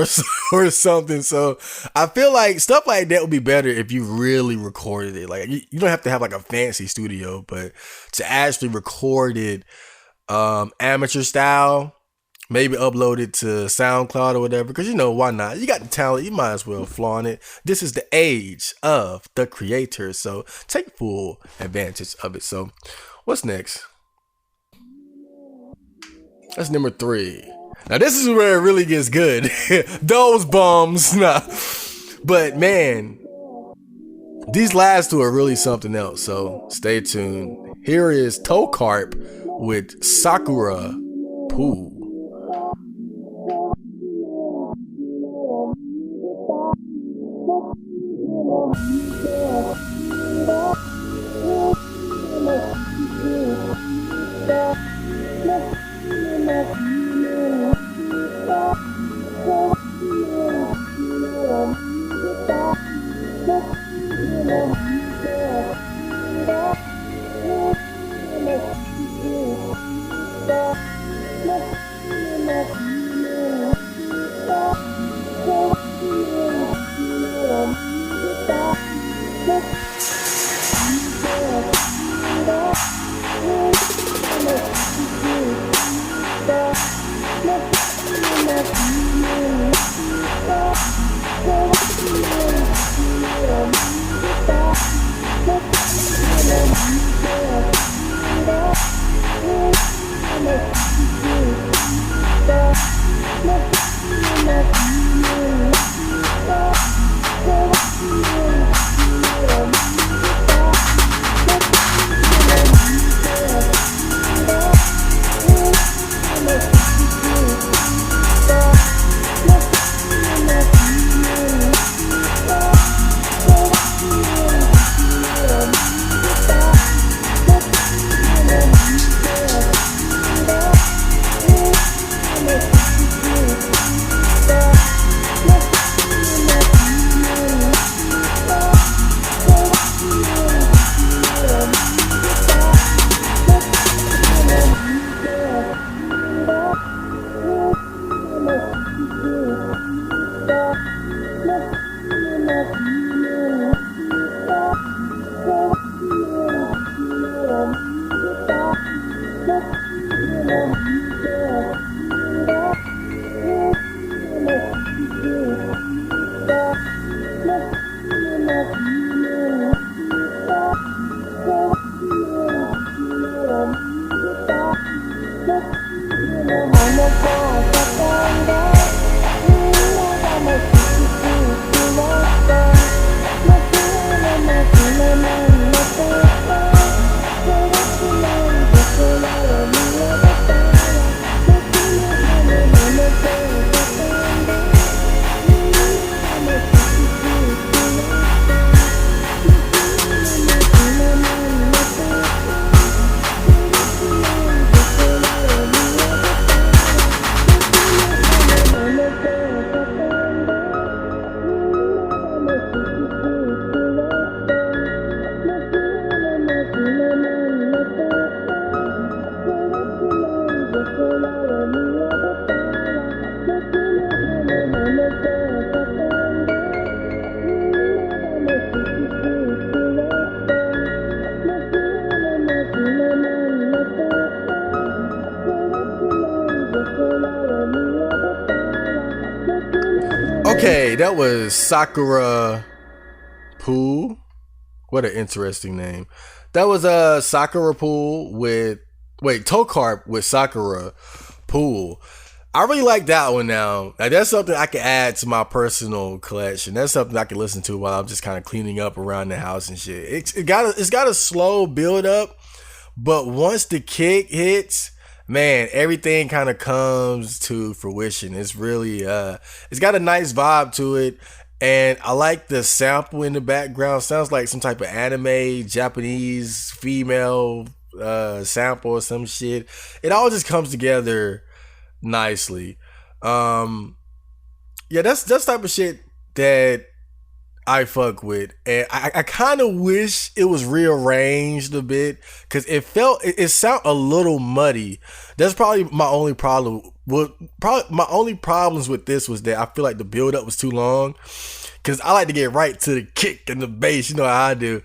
or something. So I feel like stuff like that would be better if you really recorded it. Like you don't have to have like a fancy studio, but to actually record it amateur style, maybe upload it to SoundCloud or whatever. Cause why not? You got the talent, you might as well flaunt it. This is the age of the creator, so take full advantage of it. So what's next? That's number 3. Now this is where it really gets good. Those bums. Nah. But man, these last two are really something else. So stay tuned. Here is Toe Carp with Sakura Poo. that was Sakura Pool. What an interesting name. That was Sakura Pool with Tokarp with Sakura Pool. I really like that one now. Like, that's something I can add to my personal collection. That's something I can listen to while I'm just kind of cleaning up around the house and shit. It's got a slow build up, but once the kick hits, man, everything kind of comes to fruition. It's really it's got a nice vibe to it. And I like the sample in the background. Sounds like some type of anime, Japanese female sample or some shit. It all just comes together nicely. Yeah, that's type of shit that I fuck with. And I kind of wish it was rearranged a bit, because it sound a little muddy. That's probably my only problem. Well, probably my only problems with this was that I feel like the build up was too long, because I like to get right to the kick and the bass, you know how I do,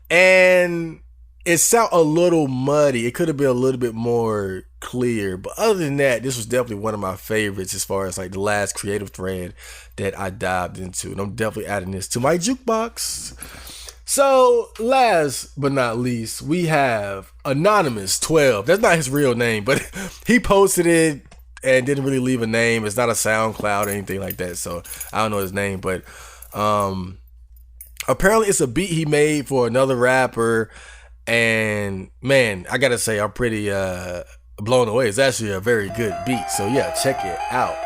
and it sound a little muddy. It could have been a little bit more clear, but other than that, this was definitely one of my favorites as far as like the last creative thread that I dived into, and I'm definitely adding this to my jukebox. So last but not least, we have Anonymous12. That's not his real name, but he posted it and didn't really leave a name. It's not a SoundCloud or anything like that, so I don't know his name, but apparently it's a beat he made for another rapper, and man, I gotta say, I'm pretty blown away. It's actually a very good beat, so yeah, check it out.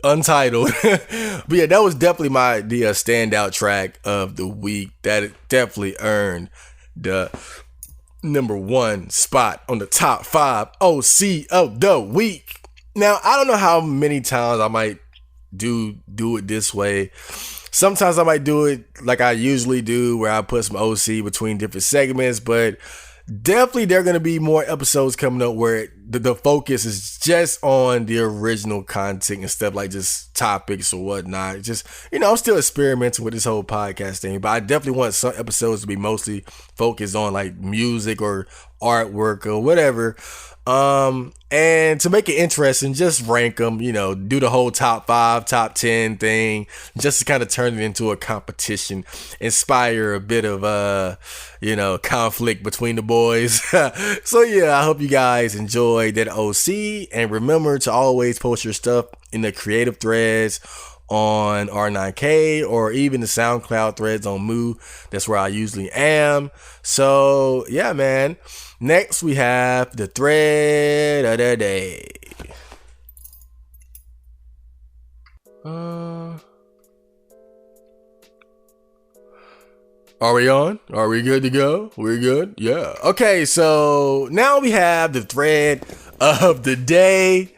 Untitled. But yeah, that was definitely the standout track of the week. That it definitely earned the number one spot on the top 5 OC of the week. Now, I don't know how many times I might do it this way. Sometimes I might do it like I usually do, where I put some OC between different segments, but definitely there are going to be more episodes coming up where the focus is just on the original content instead of like just topics or whatnot. Just, I'm still experimenting with this whole podcast thing, but I definitely want some episodes to be mostly focused on like music or artwork or whatever. And to make it interesting, just rank them, do the whole top 5, top 10 thing, just to kind of turn it into a competition, inspire a bit of, conflict between the boys. So yeah, I hope you guys enjoyed that OC, and remember to always post your stuff in the creative threads on R9K or even the SoundCloud threads on Moo. That's where I usually am. So yeah, man. Next we have the thread of the day. Are we on? Are we good to go? We're good? Yeah. Okay, so now we have the thread of the day.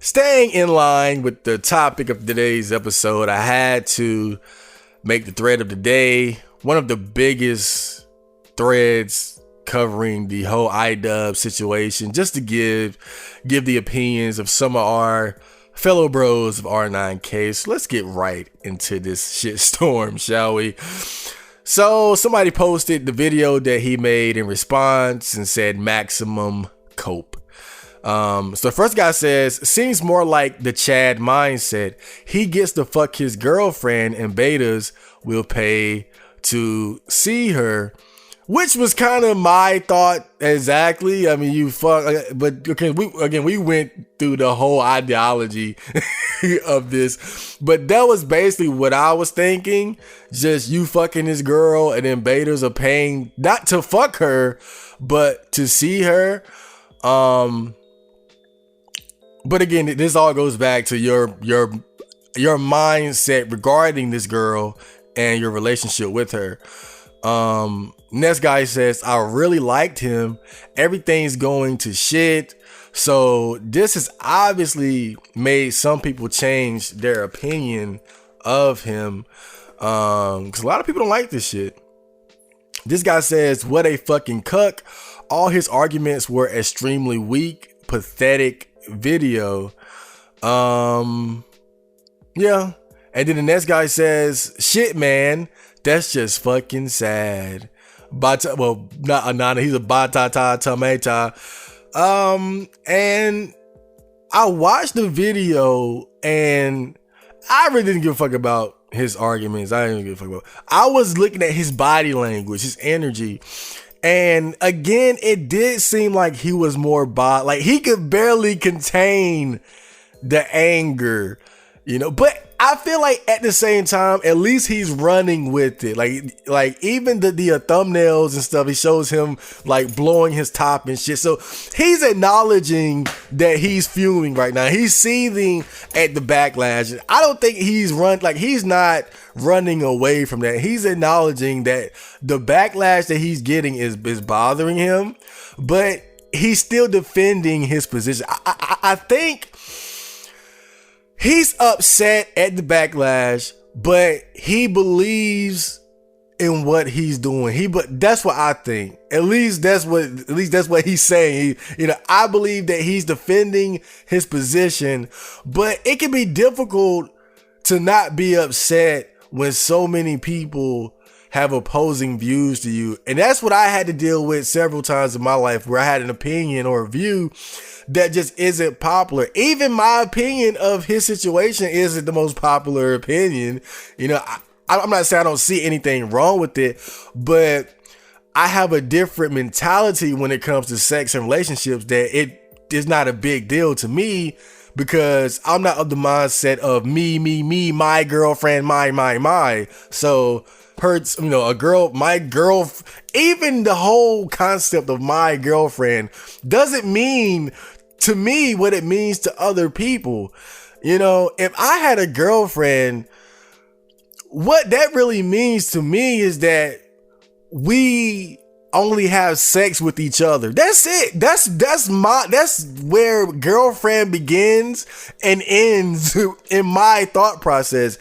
Staying in line with the topic of today's episode, I had to make the thread of the day one of the biggest threads covering the whole iDubbbz situation, just to give the opinions of some of our fellow bros of R9K. So let's get right into this shitstorm, shall we? So somebody posted the video that he made in response and said maximum cope. So the first guy says, seems more like the Chad mindset. He gets to fuck his girlfriend and betas will pay to see her, which was kind of my thought exactly. I mean, you fuck, but okay, we went through the whole ideology of this, but that was basically what I was thinking. Just you fucking this girl and then betas are paying not to fuck her, but to see her. But again, this all goes back to your mindset regarding this girl and your relationship with her. Next guy says, I really liked him. Everything's going to shit. So this has obviously made some people change their opinion of him. Because a lot of people don't like this shit. This guy says, what a fucking cuck. All his arguments were extremely weak, pathetic video. Yeah. And then the next guy says, shit, man, that's just fucking sad. Well, not Anana, he's a Batata Tomato. And I watched the video and I really didn't give a fuck about his arguments. I didn't give a fuck about. I was looking at his body language, his energy. And again, it did seem like he was more like he could barely contain the anger, but I feel like at the same time, at least he's running with it. Like even the thumbnails and stuff, he shows him like blowing his top and shit. So he's acknowledging that he's fuming right now. He's seething at the backlash. I don't think he's not running away from that. He's acknowledging that the backlash that he's getting is bothering him, but he's still defending his position. I think he's upset at the backlash, but he believes in what he's doing. But that's what I think. At least that's what he's saying. I believe that he's defending his position, but it can be difficult to not be upset when so many people have opposing views to you. And that's what I had to deal with several times in my life, where I had an opinion or a view that just isn't popular. Even my opinion of his situation isn't the most popular opinion. I'm not saying I don't see anything wrong with it, but I have a different mentality when it comes to sex and relationships, that it is not a big deal to me, because I'm not of the mindset of me, my girlfriend, my. So hurts, a girl, my girl, even the whole concept of my girlfriend doesn't mean to me what it means to other people. If I had a girlfriend, what that really means to me is that we only have sex with each other. That's it. That's where girlfriend begins and ends in my thought process.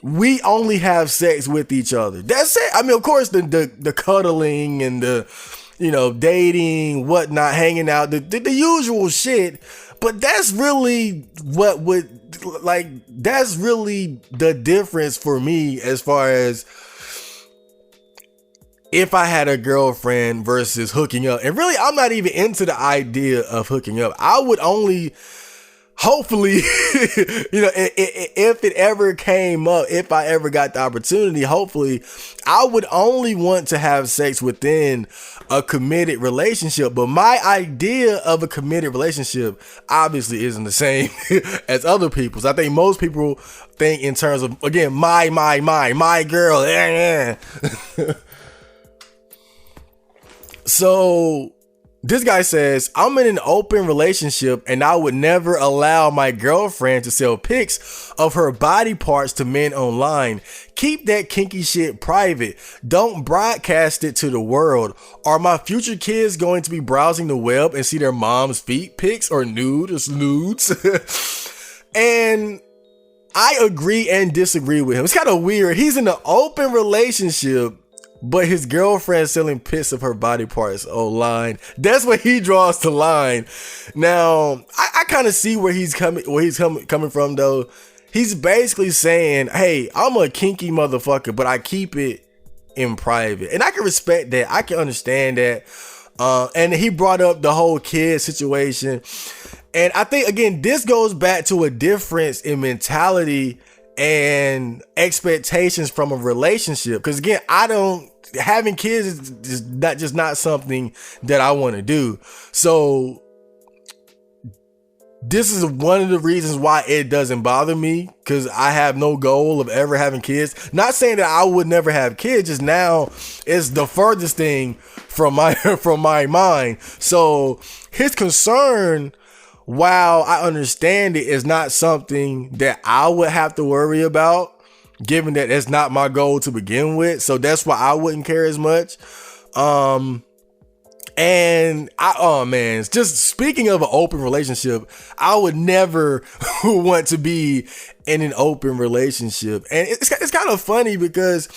We only have sex with each other. That's it. I mean, of course, the cuddling and the, dating, whatnot, hanging out, the usual shit. But that's really that's really the difference for me as far as if I had a girlfriend versus hooking up. And really, I'm not even into the idea of hooking up. I would only, hopefully, if it ever came up, if I ever got the opportunity, hopefully, I would only want to have sex within a committed relationship. But my idea of a committed relationship obviously isn't the same as other people's. I think most people think in terms of, again, my girl. So this guy says, I'm in an open relationship and I would never allow my girlfriend to sell pics of her body parts to men online. Keep that kinky shit private. Don't broadcast it to the world. Are my future kids going to be browsing the web and see their mom's feet pics or nudes? And I agree and disagree with him. It's kind of weird. He's in an open relationship, but his girlfriend selling pics of her body parts online. That's where he draws the line. Now, I kind of see where he's coming from though. He's basically saying, hey, I'm a kinky motherfucker, but I keep it in private. And I can respect that. I can understand that. And he brought up the whole kid situation. And I think, again, this goes back to a difference in mentality and expectations from a relationship. Because again, having kids is not something that I want to do. So this is one of the reasons why it doesn't bother me, because I have no goal of ever having kids. Not saying that I would never have kids, just now it's the furthest thing from my mind. So his concern, while I understand it, is not something that I would have to worry about, given that it's not my goal to begin with. So that's why I wouldn't care as much. And just speaking of an open relationship, I would never want to be in an open relationship. And it's kind of funny because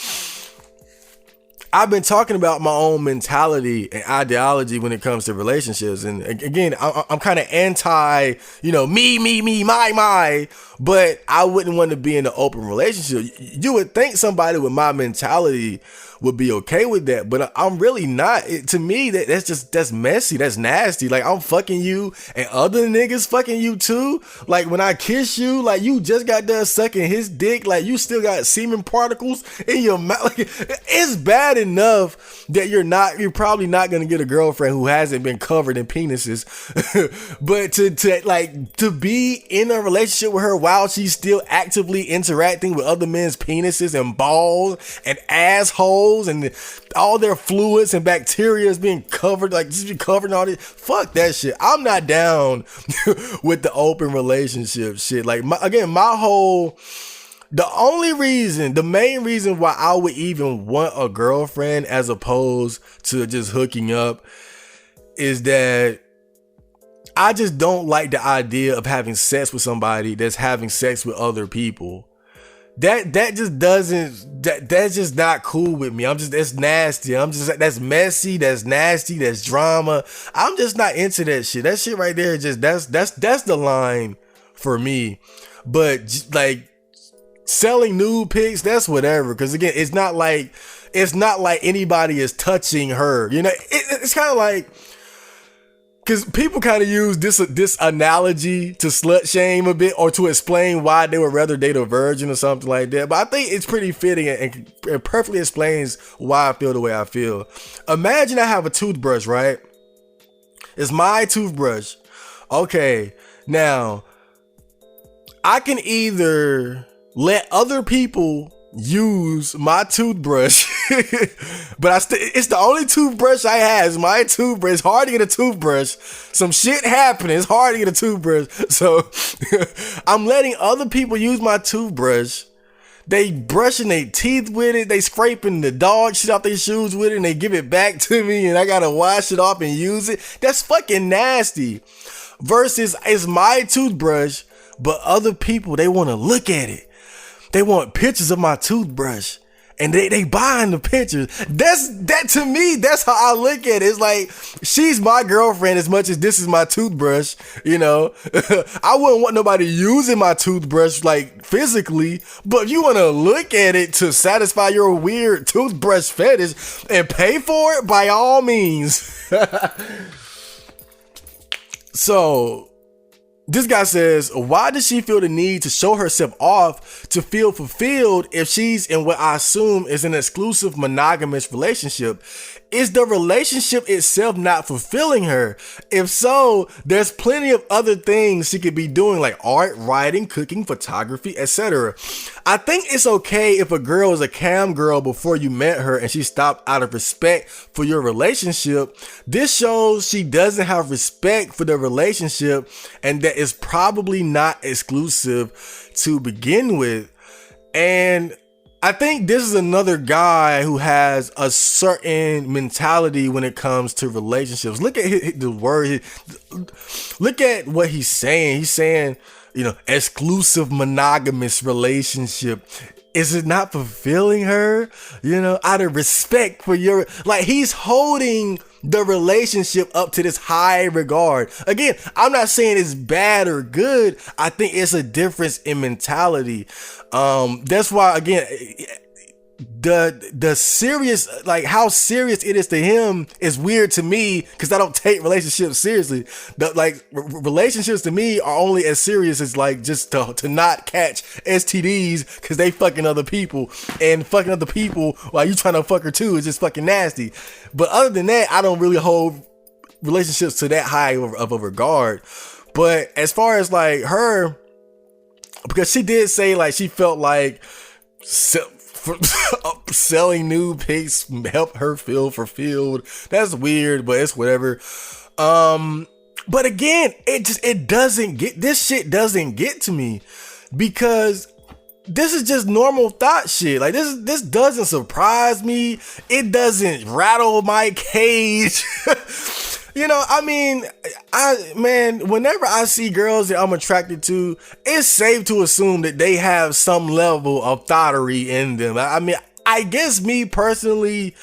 I've been talking about my own mentality and ideology when it comes to relationships. And again, I'm kind of anti, me, my, but I wouldn't want to be in an open relationship. You would think somebody with my mentality would be okay with that, but I'm really not. To me, that's messy. That's nasty. Like, I'm fucking you and other niggas fucking you too. Like, when I kiss you, like, you just got done sucking his dick. Like, you still got semen particles in your mouth. Like, it's bad enough that you're probably not gonna get a girlfriend who hasn't been covered in penises. But to be in a relationship with her while she's still actively interacting with other men's penises and balls and assholes and all their fluids and bacteria is being covered, like just be covered in all this. Fuck that shit. I'm not down with the open relationship shit. Like, the main reason why I would even want a girlfriend as opposed to just hooking up is that I just don't like the idea of having sex with somebody that's having sex with other people. That's just not cool with me. That's nasty. That's messy. That's nasty. That's drama. I'm just not into that shit. That shit right there, that's the line for me. But like selling nude pics, that's whatever. Cause again, it's not like anybody is touching her. It's kind of like, because people kind of use this analogy to slut shame a bit, or to explain why they would rather date a virgin or something like that. But I think it's pretty fitting and perfectly explains why I feel the way I feel. Imagine I have a toothbrush, right? It's my toothbrush. Okay, now I can either let other people use my toothbrush, but it's the only toothbrush I have. It's my toothbrush. It's hard to get a toothbrush. Some shit happening. It's hard to get a toothbrush. So I'm letting other people use my toothbrush They brushing their teeth with it. They scraping the dog shit off their shoes with it, and they give it back to me, and I gotta wash it off and use it. That's fucking nasty. Versus, it's my toothbrush, but other people, they want to look at it. They want pictures of my toothbrush. And they buying the pictures. That to me, that's how I look at it. It's like, she's my girlfriend as much as this is my toothbrush, you know. I wouldn't want nobody using my toothbrush like physically, but if you want to look at it to satisfy your weird toothbrush fetish and pay for it, by all means. So this guy says, why does she feel the need to show herself off to feel fulfilled if she's in what I assume is an exclusive monogamous relationship? Is the relationship itself not fulfilling her? If so, there's plenty of other things she could be doing, like art, writing, cooking, photography, etc. I think it's okay if a girl is a cam girl before you met her and she stopped out of respect for your relationship. This shows she doesn't have respect for the relationship and that it's probably not exclusive to begin with. And I think this is another guy who has a certain mentality when it comes to relationships. Look at the word. Look at what he's saying. He's saying, you know, exclusive monogamous relationship. Is it not fulfilling her? You know, out of respect for your, like, he's holding the relationship up to this high regard. Again, I'm not saying it's bad or good. I think it's a difference in mentality. That's why, again, the serious, like how serious it is to him is weird to me, because I don't take relationships seriously. Relationships to me are only as serious as like just to not catch STDs because they fucking other people, and fucking other people while you trying to fuck her too is just fucking nasty. But other than that, I don't really hold relationships to that high of a regard. But as far as like her, because she did say like she felt like selling nude pics help her feel fulfilled. That's weird, but it's whatever. But again, it doesn't get, this shit doesn't get to me, because this is just normal thought shit. Like this doesn't surprise me. It doesn't rattle my cage. You know, I mean, whenever I see girls that I'm attracted to, it's safe to assume that they have some level of thottery in them. I mean, I guess me personally,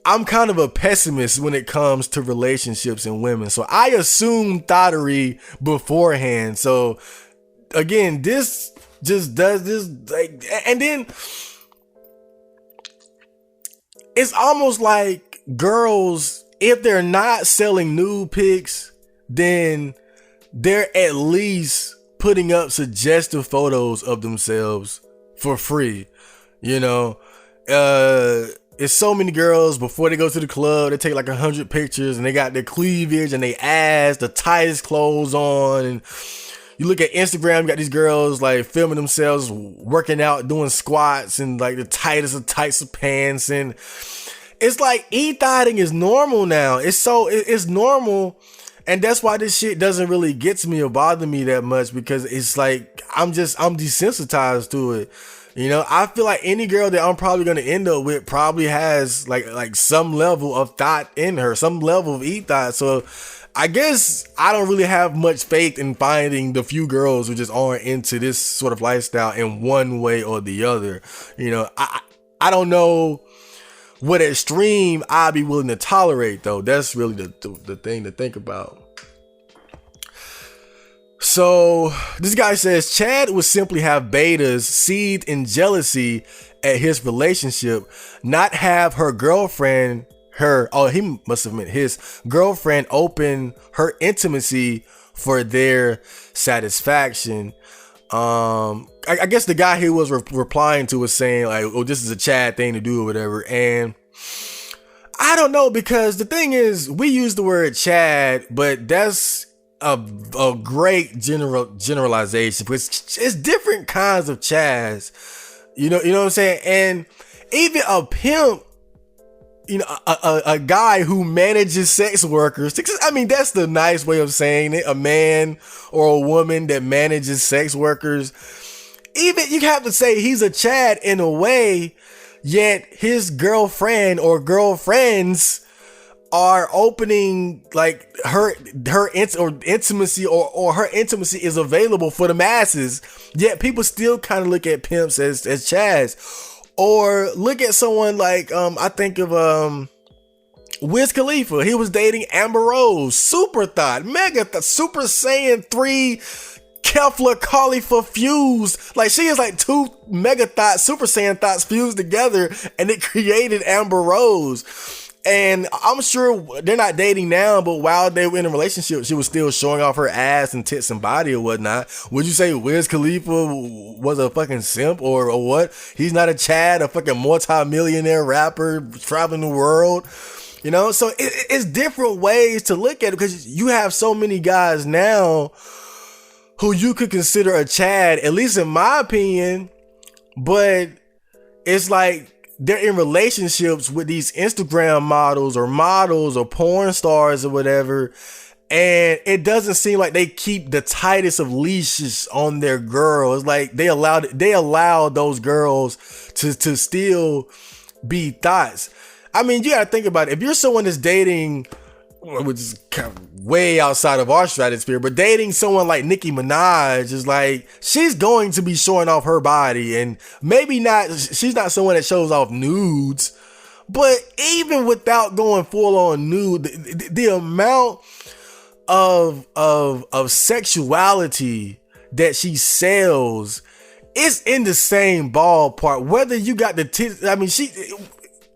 I'm kind of a pessimist when it comes to relationships and women. So I assume thottery beforehand. So again, this just does this, like, and then it's almost like girls, if they're not selling nude pics, then they're at least putting up suggestive photos of themselves for free. You know, it's so many girls before they go to the club, they take like 100 pictures and they got their cleavage and they ass, the tightest clothes on. And you look at Instagram, you got these girls like filming themselves working out, doing squats and like the tightest of tights of pants. And it's like e-thotting is normal now. It's normal. And that's why this shit doesn't really get to me or bother me that much, because it's like, I'm desensitized to it. You know, I feel like any girl that I'm probably going to end up with probably has like some level of thought in her, some level of e-thought. So I guess I don't really have much faith in finding the few girls who just aren't into this sort of lifestyle in one way or the other. You know, I don't know what extreme I'd be willing to tolerate, though. That's really the thing to think about. So this guy says Chad would simply have betas seethe in jealousy at his relationship, not have her girlfriend, he must have meant his girlfriend, open her intimacy for their satisfaction. I guess the guy he was replying to was saying like, oh, this is a Chad thing to do or whatever. And I don't know, because the thing is, we use the word Chad, but that's a great generalization, because it's different kinds of Chads. You know what I'm saying? And even a pimp, you know, a guy who manages sex workers. I mean, that's the nice way of saying it. A man or a woman that manages sex workers. even you have to say he's a Chad in a way, yet his girlfriend or girlfriends are opening like her intimacy or her intimacy is available for the masses, yet people still kind of look at pimps as Chads. Or look at someone like I think of Wiz Khalifa. He was dating Amber Rose, super thought, mega thought, Super Saiyan 3 Kefla Khalifa fused. Like, she is like two mega thoughts, Super Saiyan thoughts fused together, and it created Amber Rose. And I'm sure they're not dating now, but while they were in a relationship, she was still showing off her ass and tits and body or whatnot. Would you say Wiz Khalifa was a fucking simp or what? He's not a Chad, a fucking multi-millionaire rapper traveling the world. You know, so it's different ways to look at it, because you have so many guys now who you could consider a Chad, at least in my opinion, but it's like they're in relationships with these Instagram models or porn stars or whatever, and it doesn't seem like they keep the tightest of leashes on their girls. Like they allow those girls to still be thoughts. I mean, you gotta think about it. If you're someone that's dating, which is kind of way outside of our stratosphere, but dating someone like Nicki Minaj is like, she's going to be showing off her body, and maybe not, she's not someone that shows off nudes, but even without going full on nude, the amount of sexuality that she sells is in the same ballpark. Whether you got the tits, I mean,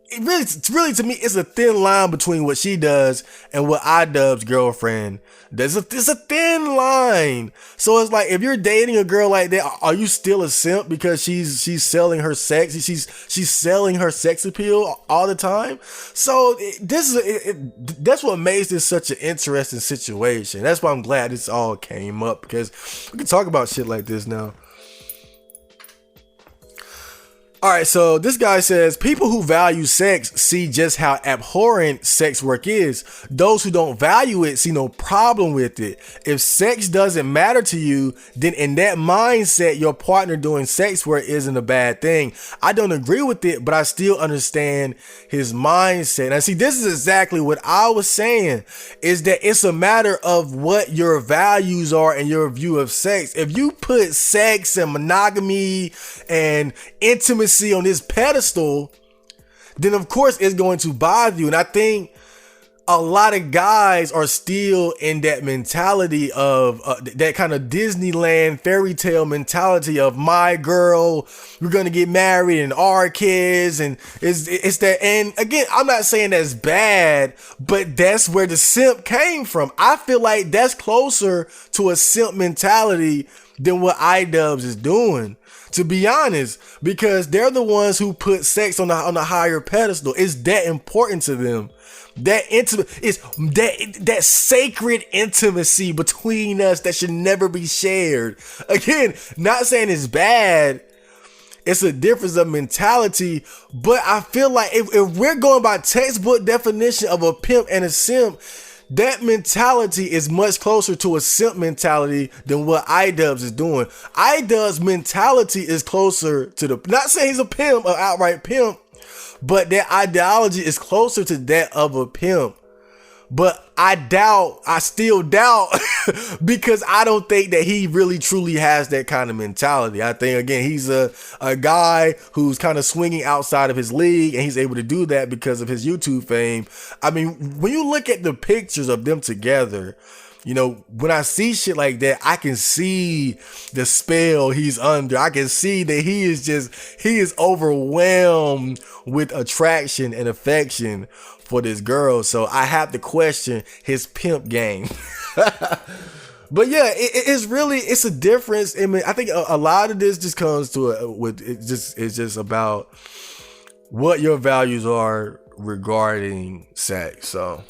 it really, to me, it's a thin line between what she does and what iDubbbz girlfriend does. It's a thin line. So it's like, if you're dating a girl like that, are you still a simp because she's selling her sex? She's selling her sex appeal all the time. So that's what makes this such an interesting situation. That's why I'm glad this all came up, because we can talk about shit like this now. All right, so this guy says, people who value sex see just how abhorrent sex work is. Those who don't value it see no problem with it. If sex doesn't matter to you, then in that mindset, your partner doing sex work isn't a bad thing. I don't agree with it, but I still understand his mindset. Now, see, this is exactly what I was saying, is that it's a matter of what your values are and your view of sex. If you put sex and monogamy and intimacy on this pedestal, then of course it's going to bother you. And I think a lot of guys are still in that mentality of that kind of Disneyland fairy tale mentality of my girl, we're gonna get married and our kids, and it's that. And again, I'm not saying that's bad, but that's where the simp came from. I feel like that's closer to a simp mentality than what iDubbbz is doing, to be honest, because they're the ones who put sex on the higher pedestal. It's that important to them. That intimate is that sacred intimacy between us that should never be shared. Again, not saying it's bad. It's a difference of mentality, but I feel like if we're going by textbook definition of a pimp and a simp, that mentality is much closer to a simp mentality than what iDubbbz is doing. iDubbbz mentality is closer to not saying he's a pimp, an outright pimp, but that ideology is closer to that of a pimp. But I still doubt because I don't think that he really truly has that kind of mentality. I think, again, he's a guy who's kind of swinging outside of his league, and he's able to do that because of his YouTube fame. I mean, when you look at the pictures of them together, you know, when I see shit like that, I can see the spell he's under. I can see that he is overwhelmed with attraction and affection for this girl. So I have to question his pimp game. But yeah, it's a difference. I mean, I think a lot of this just comes to it's just about what your values are regarding sex. So,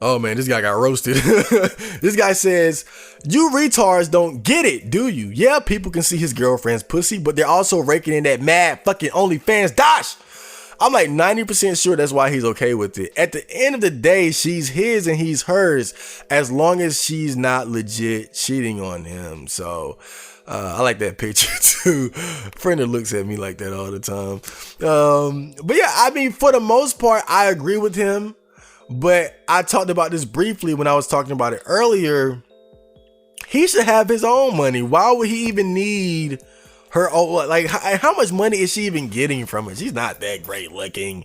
oh man, this guy got roasted. This guy says, you retards don't get it, do you? Yeah, people can see his girlfriend's pussy, but they're also raking in that mad fucking OnlyFans dosh. I'm like 90% sure that's why he's okay with it. At the end of the day, she's his and he's hers, as long as she's not legit cheating on him. So I like that picture too. Friend looks at me like that all the time. But yeah, I mean, for the most part, I agree with him. But I talked about this briefly when I was talking about it earlier. He should have his own money. Why would he even need her own? Like, how much money is she even getting from it? She's not that great looking.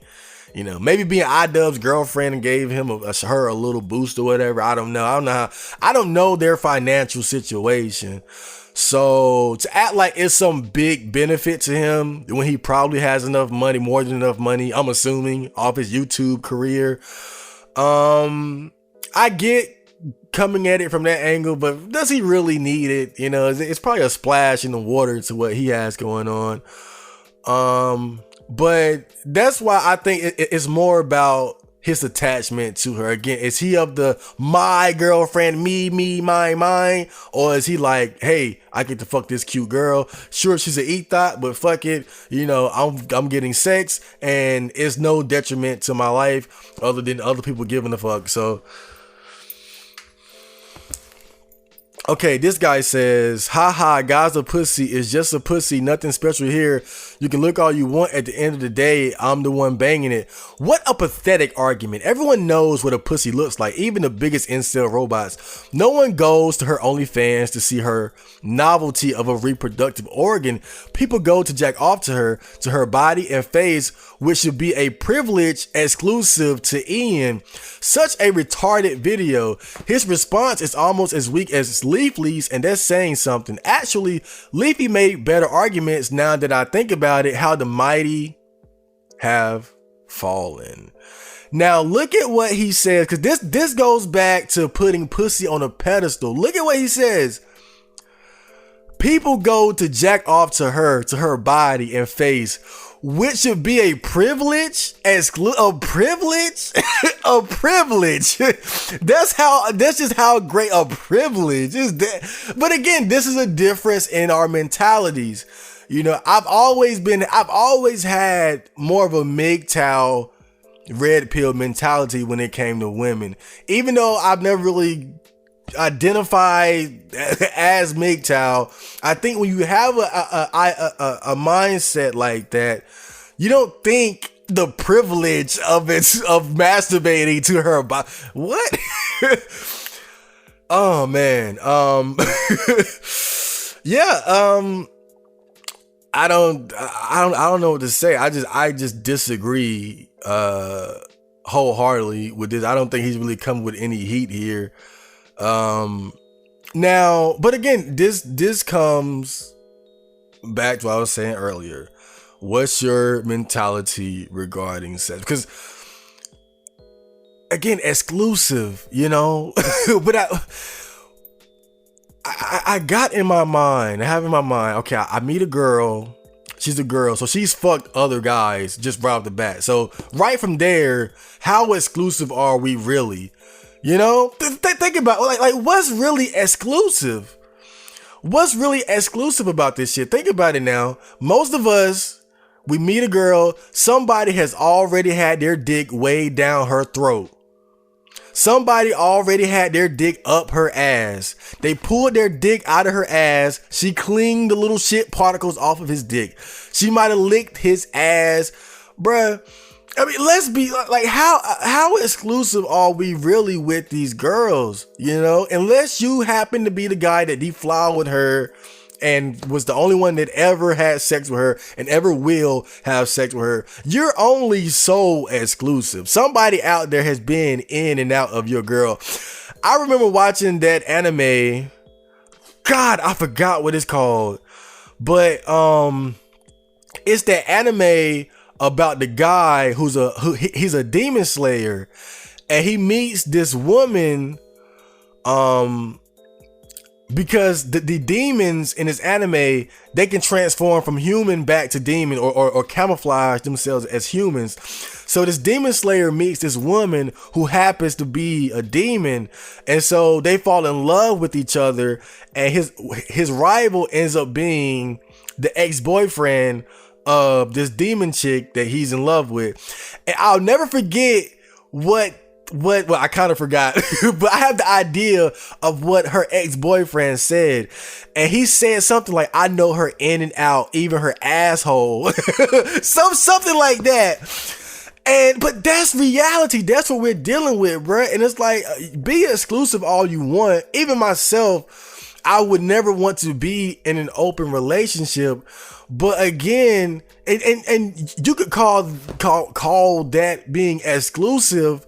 You know, maybe being iDubbbz girlfriend gave him her a little boost or whatever. I don't know. I don't know their financial situation. So to act like it's some big benefit to him when he probably has enough money, more than enough money, I'm assuming, off his YouTube career. I get coming at it from that angle, but does he really need it? You know, it's probably a splash in the water to what he has going on. But that's why I think it's more about his attachment to her. Again, is he of the my girlfriend, me, mine, or is he like, hey, I get to fuck this cute girl. Sure, she's an e-thought, but fuck it. You know, I'm getting sex, and it's no detriment to my life other than other people giving a fuck. So, okay, this guy says, haha, guys, a pussy is just a pussy, nothing special here. You can look all you want. At the end of the day, I'm the one banging it. What a pathetic argument. Everyone knows what a pussy looks like, even the biggest incel robots. No one goes to her OnlyFans to see her novelty of a reproductive organ. People go to jack off to her body and face, which should be a privilege exclusive to Ian. Such a retarded video. His response is almost as weak as Leafly's, and that's saying something. Actually, Leafy made better arguments now that I think about it, how the mighty have fallen. Now look at what he says, because this goes back to putting pussy on a pedestal. Look at what he says. People go to jack off to her body and face, which should be a privilege, a privilege. That's just how great a privilege is that. But again, this is a difference in our mentalities. You know, I've always had more of a MGTOW red pill mentality when it came to women, even though I've never really identified as MGTOW. I think when you have a mindset like that, you don't think the privilege of masturbating to her body. What? Oh man. Yeah. I don't know what to say. I just disagree wholeheartedly with this. I don't think he's really come with any heat here. Now, but again, this comes back to what I was saying earlier. What's your mentality regarding sex? Because again, exclusive, you know. But I got in my mind, I have in my mind, okay, I meet a girl, she's a girl, so she's fucked other guys just right off the bat. So right from there, how exclusive are we really? You know, think about like what's really exclusive? What's really exclusive about this shit? Think about it now. Most of us, we meet a girl, somebody has already had their dick way down her throat. Somebody already had their dick up her ass. They pulled their dick out of her ass. She cleaned the little shit particles off of his dick. She might have licked his ass. Bruh, I mean, let's be like, how exclusive are we really with these girls? You know, unless you happen to be the guy that deflowered her and was the only one that ever had sex with her and ever will have sex with her, you're only so exclusive. Somebody out there has been in and out of your girl. I remember watching that anime. God, I forgot what it's called, but it's that anime about the guy he's a demon slayer, and he meets this woman because the demons in this anime, they can transform from human back to demon or camouflage themselves as humans. So this demon slayer meets this woman who happens to be a demon, and so they fall in love with each other, and his rival ends up being the ex-boyfriend this demon chick that he's in love with. And I'll never forget well, I kind of forgot, but I have the idea of what her ex-boyfriend said. And he said something like, I know her in and out, even her asshole. Something like that. But that's reality. That's what we're dealing with, bruh. And it's like, be exclusive all you want. Even myself, I would never want to be in an open relationship. But again, and you could call that being exclusive.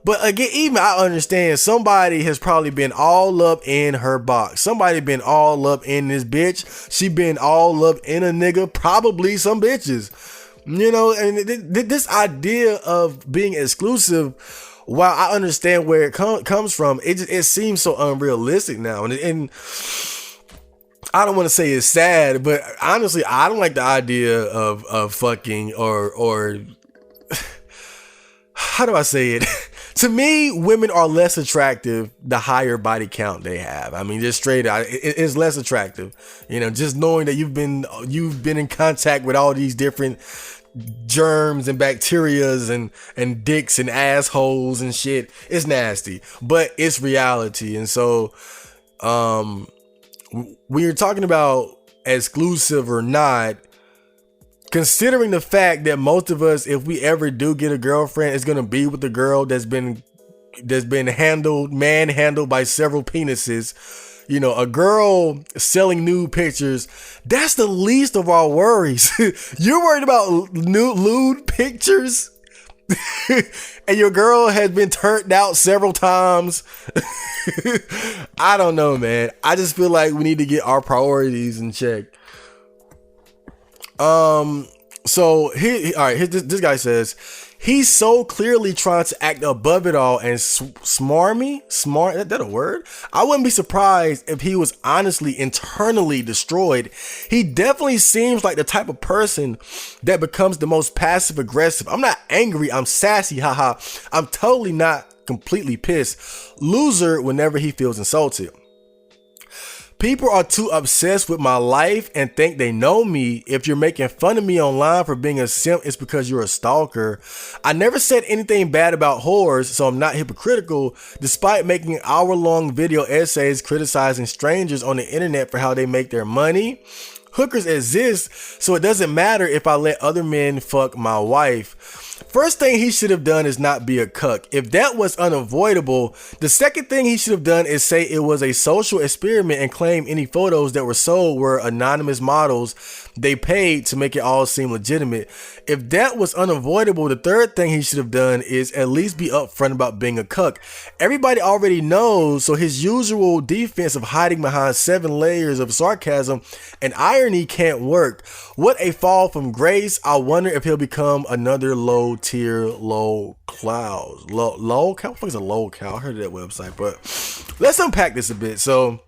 But again, even I understand somebody has probably been all up in her box. Somebody been all up in this bitch. She been all up in a nigga, probably some bitches. You know, and this idea of being exclusive, while I understand where it comes from, it seems so unrealistic now. And I don't want to say it's sad, but honestly, I don't like the idea of fucking or how do I say it? To me, women are less attractive the higher body count they have. I mean, just straight out, it's less attractive. You know, just knowing that you've been in contact with all these different germs and bacterias and dicks and assholes and shit. It's nasty, but it's reality. And so, when you're talking about exclusive or not, considering the fact that most of us, if we ever do get a girlfriend, it's gonna be with the girl that's been manhandled by several penises. You know, a girl selling nude pictures, that's the least of our worries. You're worried about lewd pictures? And your girl has been turned out several times. I don't know, man. I just feel like we need to get our priorities in check. So this guy says he's so clearly trying to act above it all and smart, that a word? I wouldn't be surprised if he was honestly internally destroyed. He definitely seems like the type of person that becomes the most passive aggressive. I'm not angry, I'm sassy, haha. I'm totally not completely pissed. Loser whenever he feels insulted. People are too obsessed with my life and think they know me. If you're making fun of me online for being a simp, it's because you're a stalker. I never said anything bad about whores, so I'm not hypocritical, despite making hour-long video essays criticizing strangers on the internet for how they make their money. Hookers exist, so it doesn't matter if I let other men fuck my wife. First thing he should have done is not be a cuck. If that was unavoidable, the second thing he should have done is say it was a social experiment and claim any photos that were sold were anonymous models they paid to make it all seem legitimate. If that was unavoidable, the third thing he should have done is at least be upfront about being a cuck. Everybody already knows, so his usual defense of hiding behind 7 layers of sarcasm and irony can't work. What a fall from grace. I wonder if he'll become another low tier low cloud. Low cow? What the fuck is a low cow? I heard of that website, but let's unpack this a bit. So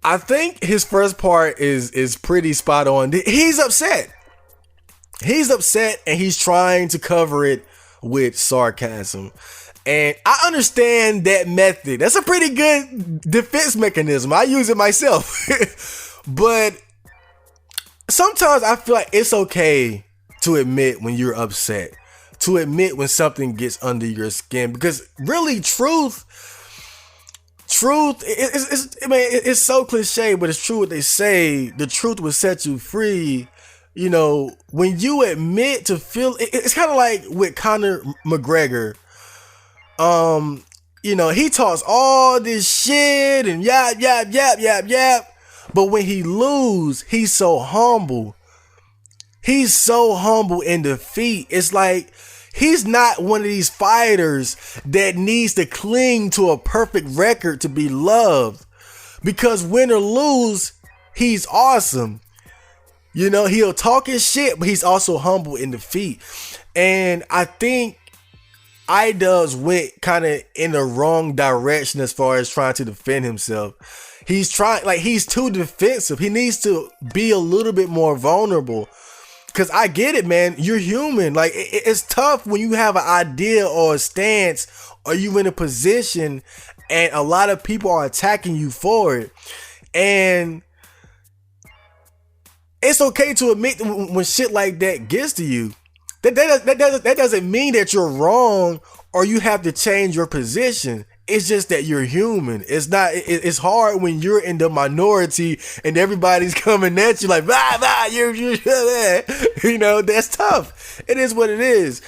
I think his first part is pretty spot on. He's upset. He's upset and he's trying to cover it with sarcasm. And I understand that method. That's a pretty good defense mechanism. I use it myself. But sometimes I feel like it's okay to admit when you're upset, to admit when something gets under your skin, because really truth, it's so cliche, but it's true what they say. The truth will set you free. You know, when you admit to feel, it's kind of like with Conor McGregor. You know, he talks all this shit and yap, but when he lose, he's so humble. He's so humble in defeat. It's like he's not one of these fighters that needs to cling to a perfect record to be loved. Because win or lose, he's awesome. You know, he'll talk his shit, but he's also humble in defeat. And I think iDubbbz went kind of in the wrong direction as far as trying to defend himself. He's too defensive. He needs to be a little bit more vulnerable. Cause I get it, man. You're human. Like it's tough when you have an idea or a stance, or you in a position, and a lot of people are attacking you for it. And it's okay to admit when shit like that gets to you. That doesn't mean that you're wrong or you have to change your position. It's just that you're human. It's hard when you're in the minority and everybody's coming at you like, you're you know, that's tough. It is what it is.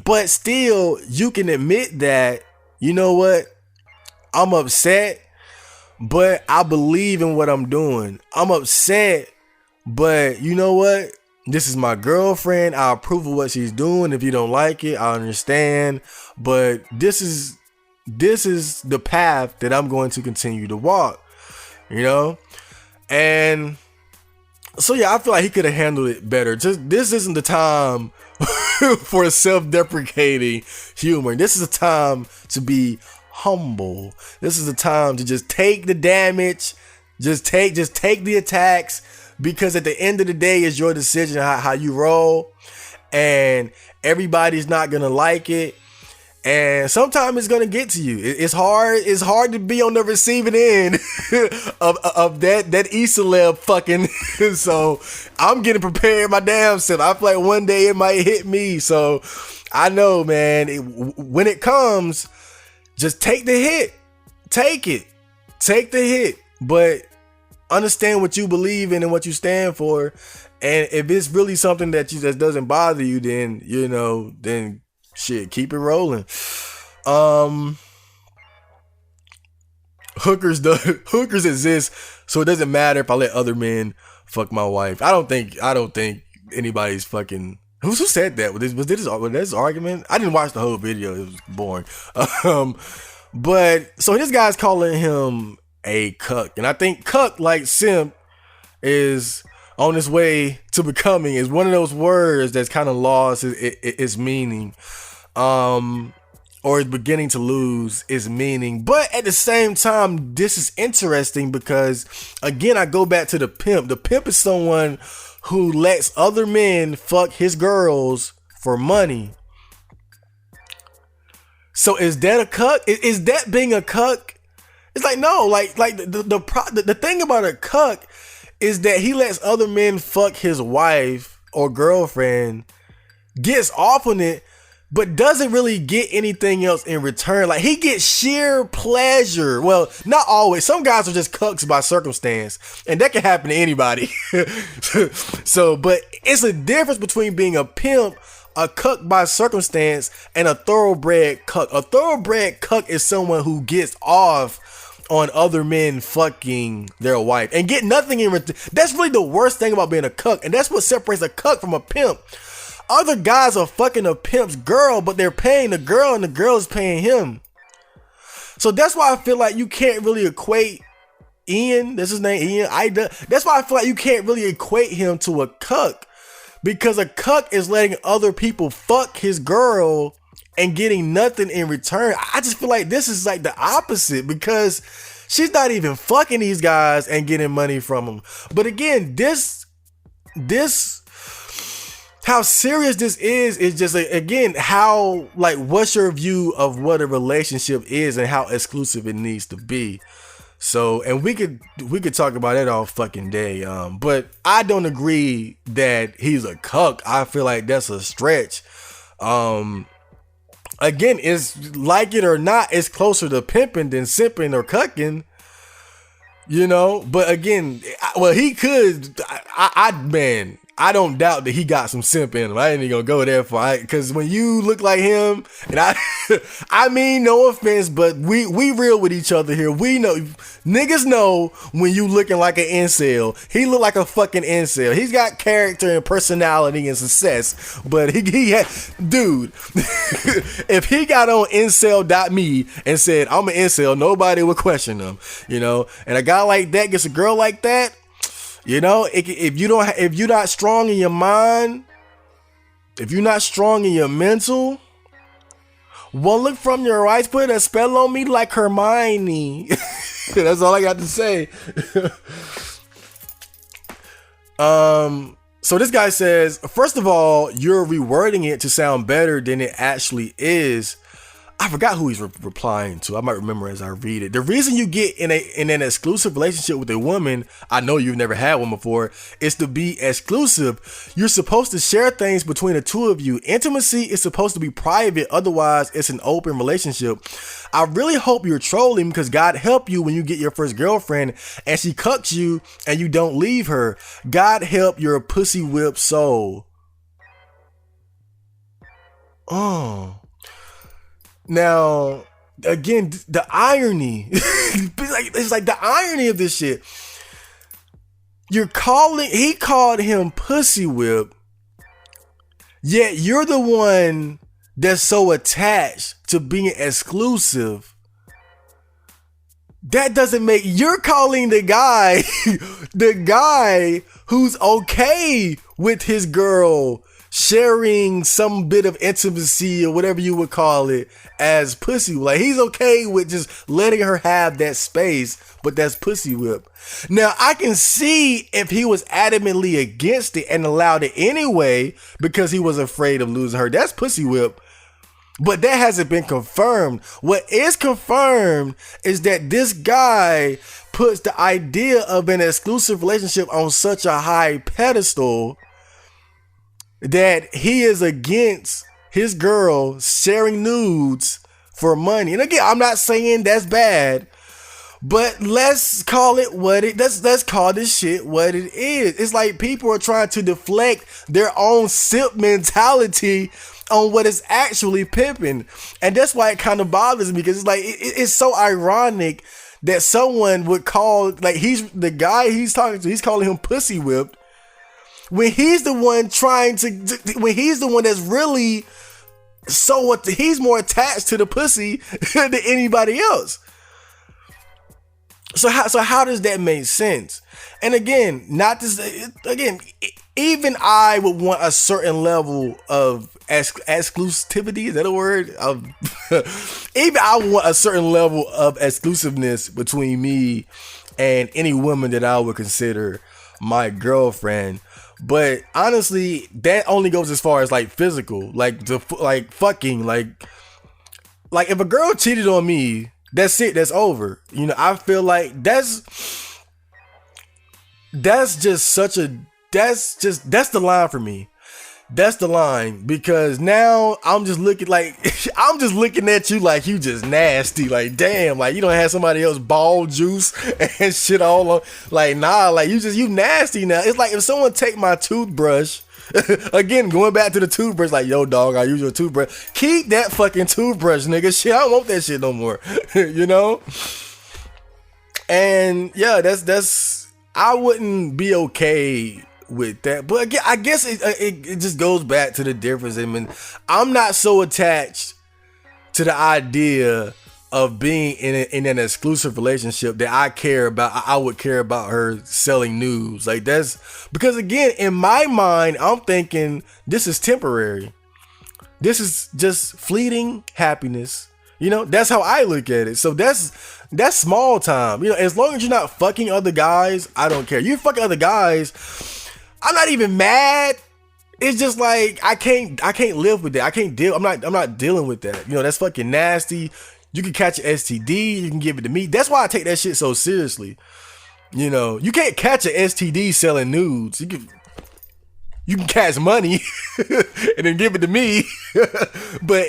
But still, you can admit that, you know what, I'm upset, but I believe in what I'm doing. I'm upset, but you know what? This is my girlfriend. I approve of what she's doing. If you don't like it, I understand. But this is the path that I'm going to continue to walk, you know? And so, yeah, I feel like he could have handled it better. Just this isn't the time for self-deprecating humor. This is a time to be humble. This is a time to just take the damage, just take the attacks, because at the end of the day, it's your decision how you roll, and everybody's not gonna like it, and sometimes it's gonna get to you. It's hard to be on the receiving end of that E-celeb fucking. So I'm getting prepared my damn self. I feel like one day it might hit me. So I know, man, when it comes, just take the hit. Take the hit, but understand what you believe in and what you stand for. And if it's really something that doesn't bother you, then, you know, then shit, keep it rolling. Hookers exist, so it doesn't matter if I let other men fuck my wife. I don't think anybody's fucking. Who said that? Was this argument? I didn't watch the whole video. It was boring. But so this guy's calling him a cuck, and I think cuck, like simp, is on its way to becoming, is one of those words that's kind of lost its meaning, or is beginning to lose its meaning. But at the same time, this is interesting because, again, I go back to the pimp. The pimp is someone who lets other men fuck his girls for money. So is that a cuck? Is that being a cuck? It's like, no, like the thing about a cuck is that he lets other men fuck his wife or girlfriend, gets off on it, but doesn't really get anything else in return. Like, he gets sheer pleasure. Well, not always. Some guys are just cucks by circumstance, and that can happen to anybody. So, but it's a difference between being a pimp, a cuck by circumstance, and a thoroughbred cuck. A thoroughbred cuck is someone who gets off on other men fucking their wife and get nothing in return. That's really the worst thing about being a cuck, and that's what separates a cuck from a pimp. Other guys are fucking a pimp's girl, but they're paying the girl and the girl is paying him. So that's why I feel like you can't really equate Ian, that's his name, Ian, iDubbbz. That's why I feel like you can't really equate him to a cuck, because a cuck is letting other people fuck his girl and getting nothing in return. I just feel like this is like the opposite, because she's not even fucking these guys and getting money from them. But again, this how serious this is just like, again, how, like, what's your view of what a relationship is and how exclusive it needs to be. So, and we could talk about that all fucking day. But I don't agree that he's a cuck. I feel like that's a stretch. Again, it's like it or not, it's closer to pimping than simping or cucking, you know. But again, well, he could. Man, I don't doubt that he got some simp in him. I ain't even gonna go there because when you look like him, and I mean, no offense, but we real with each other here. We know, niggas know when you looking like an incel. He look like a fucking incel. He's got character and personality and success, but he had, dude, if he got on incel.me and said, I'm an incel, nobody would question him, you know. And a guy like that gets a girl like that, you know, if you're not strong in your mind, if you're not strong in your mental, well, look from your eyes, put a spell on me like Hermione. That's all I got to say. So this guy says, first of all, you're rewording it to sound better than it actually is. I forgot who he's replying to. I might remember as I read it. The reason you get in an exclusive relationship with a woman, I know you've never had one before, is to be exclusive. You're supposed to share things between the two of you. Intimacy is supposed to be private. Otherwise, it's an open relationship. I really hope you're trolling because God help you when you get your first girlfriend and she cucks you and you don't leave her. God help your pussy whipped soul. Oh. Now, again, the irony, it's like the irony of this shit. He called him pussy whip, yet you're the one that's so attached to being exclusive. That doesn't make, you're calling the guy, the guy who's okay with his girl sharing some bit of intimacy or whatever you would call it as pussy. Like, he's okay with just letting her have that space, but that's pussy whip. Now, I can see if he was adamantly against it and allowed it anyway because he was afraid of losing her. That's pussy whip. But that hasn't been confirmed. What is confirmed is that this guy puts the idea of an exclusive relationship on such a high pedestal that he is against his girl sharing nudes for money. And again, I'm not saying that's bad, but let's call it what it, let's call this shit what it is. It's like people are trying to deflect their own simp mentality on what is actually pimping. And that's why it kind of bothers me, because it's like, it's so ironic that someone would call, like, he's the guy he's talking to, he's calling him pussy whipped, when he's the one when he's the one that's really he's more attached to the pussy than anybody else. So how does that make sense? And again, even I would want a certain level of exclusivity. Is that a word? Even I want a certain level of exclusiveness between me and any woman that I would consider my girlfriend. But honestly, that only goes as far as like physical, like fucking, like if a girl cheated on me, that's it, that's over. You know, I feel like that's the line for me. That's the line, because now I'm just looking at you like you just nasty. Like, damn, like you don't have somebody else ball juice and shit all on. Like, nah, like you nasty now. It's like if someone take my toothbrush, again, going back to the toothbrush, like, yo, dog, I use your toothbrush. Keep that fucking toothbrush, nigga. Shit, I don't want that shit no more. You know? And yeah, that's I wouldn't be okay with that. But again, I guess it just goes back to the difference. I mean, I'm not so attached to the idea of being in an exclusive relationship that I would care about her selling nudes. Like, that's because, again, in my mind, I'm thinking this is temporary. This is just fleeting happiness. You know, that's how I look at it. So that's small time. You know, as long as you're not fucking other guys, I don't care. You fucking other guys, I'm not even mad. It's just like I can't live with that. I can't deal. I'm not dealing with that. You know, that's fucking nasty. You can catch an STD. You can give it to me. That's why I take that shit so seriously. You know, you can't catch an STD selling nudes. You can catch money and then give it to me. But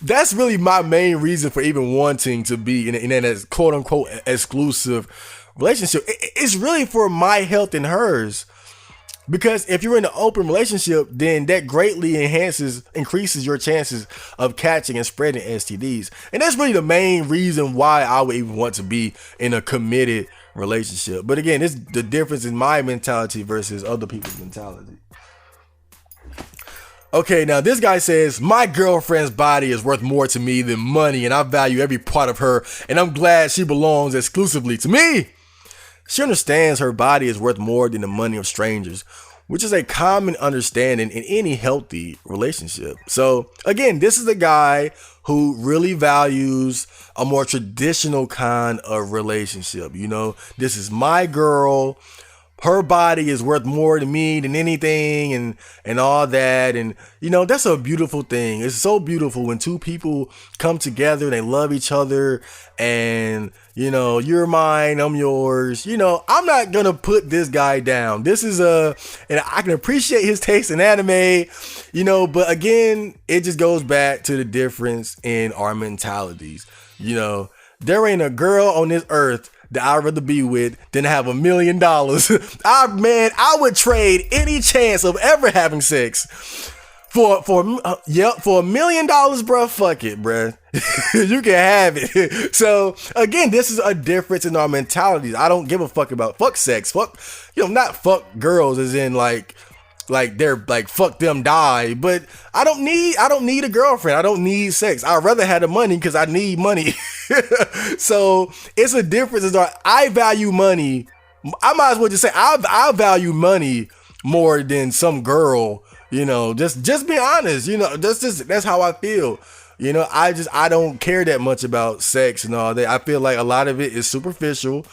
that's really my main reason for even wanting to be in a quote unquote exclusive relationship. It's really for my health and hers. Because if you're in an open relationship, then that greatly increases your chances of catching and spreading STDs. And that's really the main reason why I would even want to be in a committed relationship. But again, it's the difference in my mentality versus other people's mentality. Okay, now this guy says, my girlfriend's body is worth more to me than money, and I value every part of her, and I'm glad she belongs exclusively to me. She understands her body is worth more than the money of strangers, which is a common understanding in any healthy relationship. So again, this is a guy who really values a more traditional kind of relationship. You know, this is my girl. her body is worth more to me than anything, and all that. And that's a beautiful thing. It's so beautiful when two people come together, they love each other, and you're mine, I'm yours. I'm not gonna put this guy down. This is and I can appreciate his taste in anime, but again, it just goes back to the difference in our mentalities. There ain't a girl on this earth that I'd rather be with than have $1 million. I would trade any chance of ever having sex for $1 million, bro. Fuck it, bro. You can have it. So again, this is a difference in our mentalities. I don't give a fuck about fuck sex. Fuck, not fuck girls as in like they're like fuck them die, but I don't need a girlfriend. I don't need sex. I'd rather have the money because I need money. So it's a difference. I value money. I might as well just say I value money more than some girl. Just be honest. That's how I feel. I don't care that much about sex and all that. I feel like a lot of it is superficial.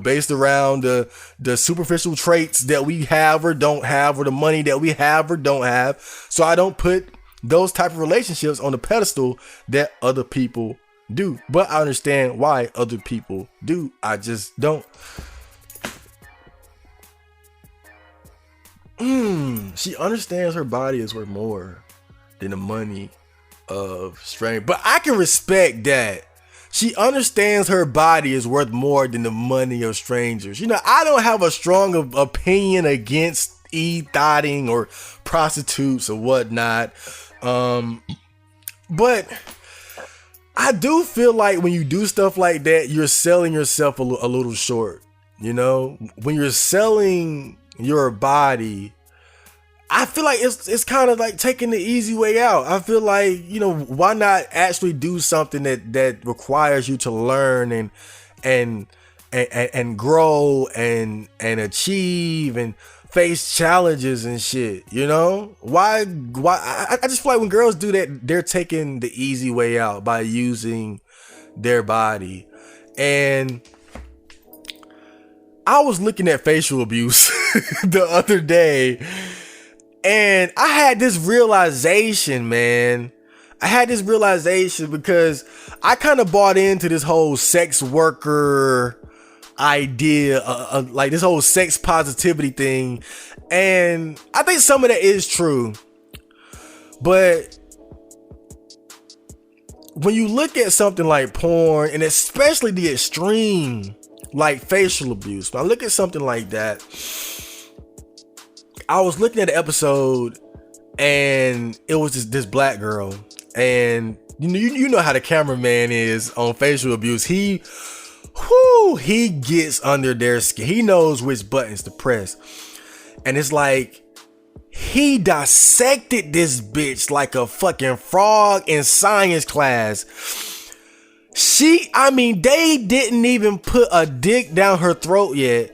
Based around the superficial traits that we have or don't have, or the money that we have or don't have. So I don't put those type of relationships on the pedestal that other people do. But I understand why other people do. I just don't. She understands her body is worth more than the money of strength. But I can respect that. She understands her body is worth more than the money of strangers. I don't have a strong opinion against e-thotting or prostitutes or whatnot. But I do feel like when you do stuff like that, you're selling yourself a little short. When you're selling your body, I feel like it's kind of like taking the easy way out. I feel like, why not actually do something that requires you to learn and grow and achieve and face challenges and shit, Why I just feel like when girls do that, they're taking the easy way out by using their body. And I was looking at facial abuse the other day, and I had this realization, man. I had this realization because I kind of bought into this whole sex worker idea, like this whole sex positivity thing. And I think some of that is true. But when you look at something like porn, and especially the extreme, like facial abuse, when I look at something like that, I was looking at an episode, and it was this black girl, and you know how the cameraman is on facial abuse. He gets under their skin. He knows which buttons to press, and it's like he dissected this bitch like a fucking frog in science class. They didn't even put a dick down her throat yet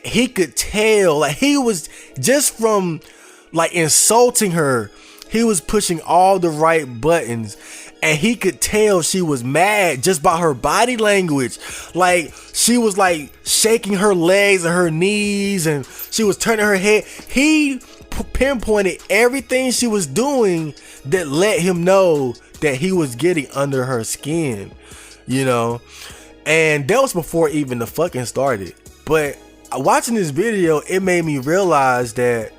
he could tell, like, he was just from like insulting her, he was pushing all the right buttons, and he could tell she was mad just by her body language. Like, she was like shaking her legs and her knees, and she was turning her head. He pinpointed everything she was doing that let him know that he was getting under her skin, and that was before even the fucking started. But watching this video, it made me realize that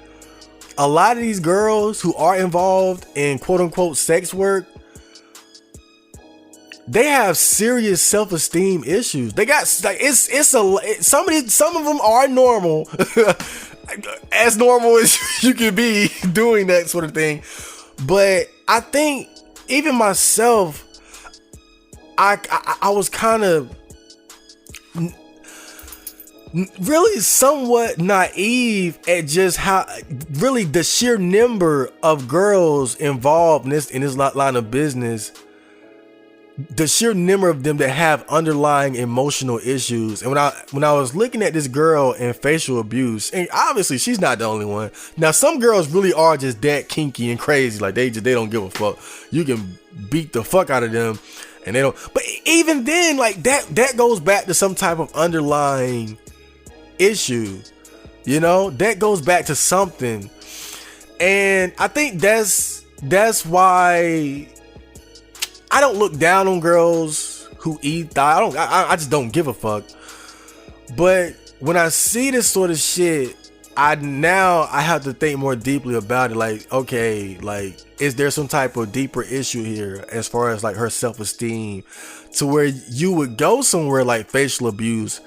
a lot of these girls who are involved in quote unquote sex work, they have serious self-esteem issues. They got like some of them are normal, as normal as you can be doing that sort of thing. But I think even myself, I was kind of really somewhat naive at just how really the sheer number of girls involved in this line of business, the sheer number of them that have underlying emotional issues. And when I was looking at this girl in facial abuse, and obviously she's not the only one. Now, some girls really are just that kinky and crazy, like they don't give a fuck. You can beat the fuck out of them and they don't. But even then, like that goes back to some type of underlying issue. You know, that goes back to something. And I think that's why I don't look down on girls who eat thigh. I just don't give a fuck. But when I see this sort of shit, I have to think more deeply about it. Like, okay, like, is there some type of deeper issue here as far as like her self-esteem, to where you would go somewhere like facial abuse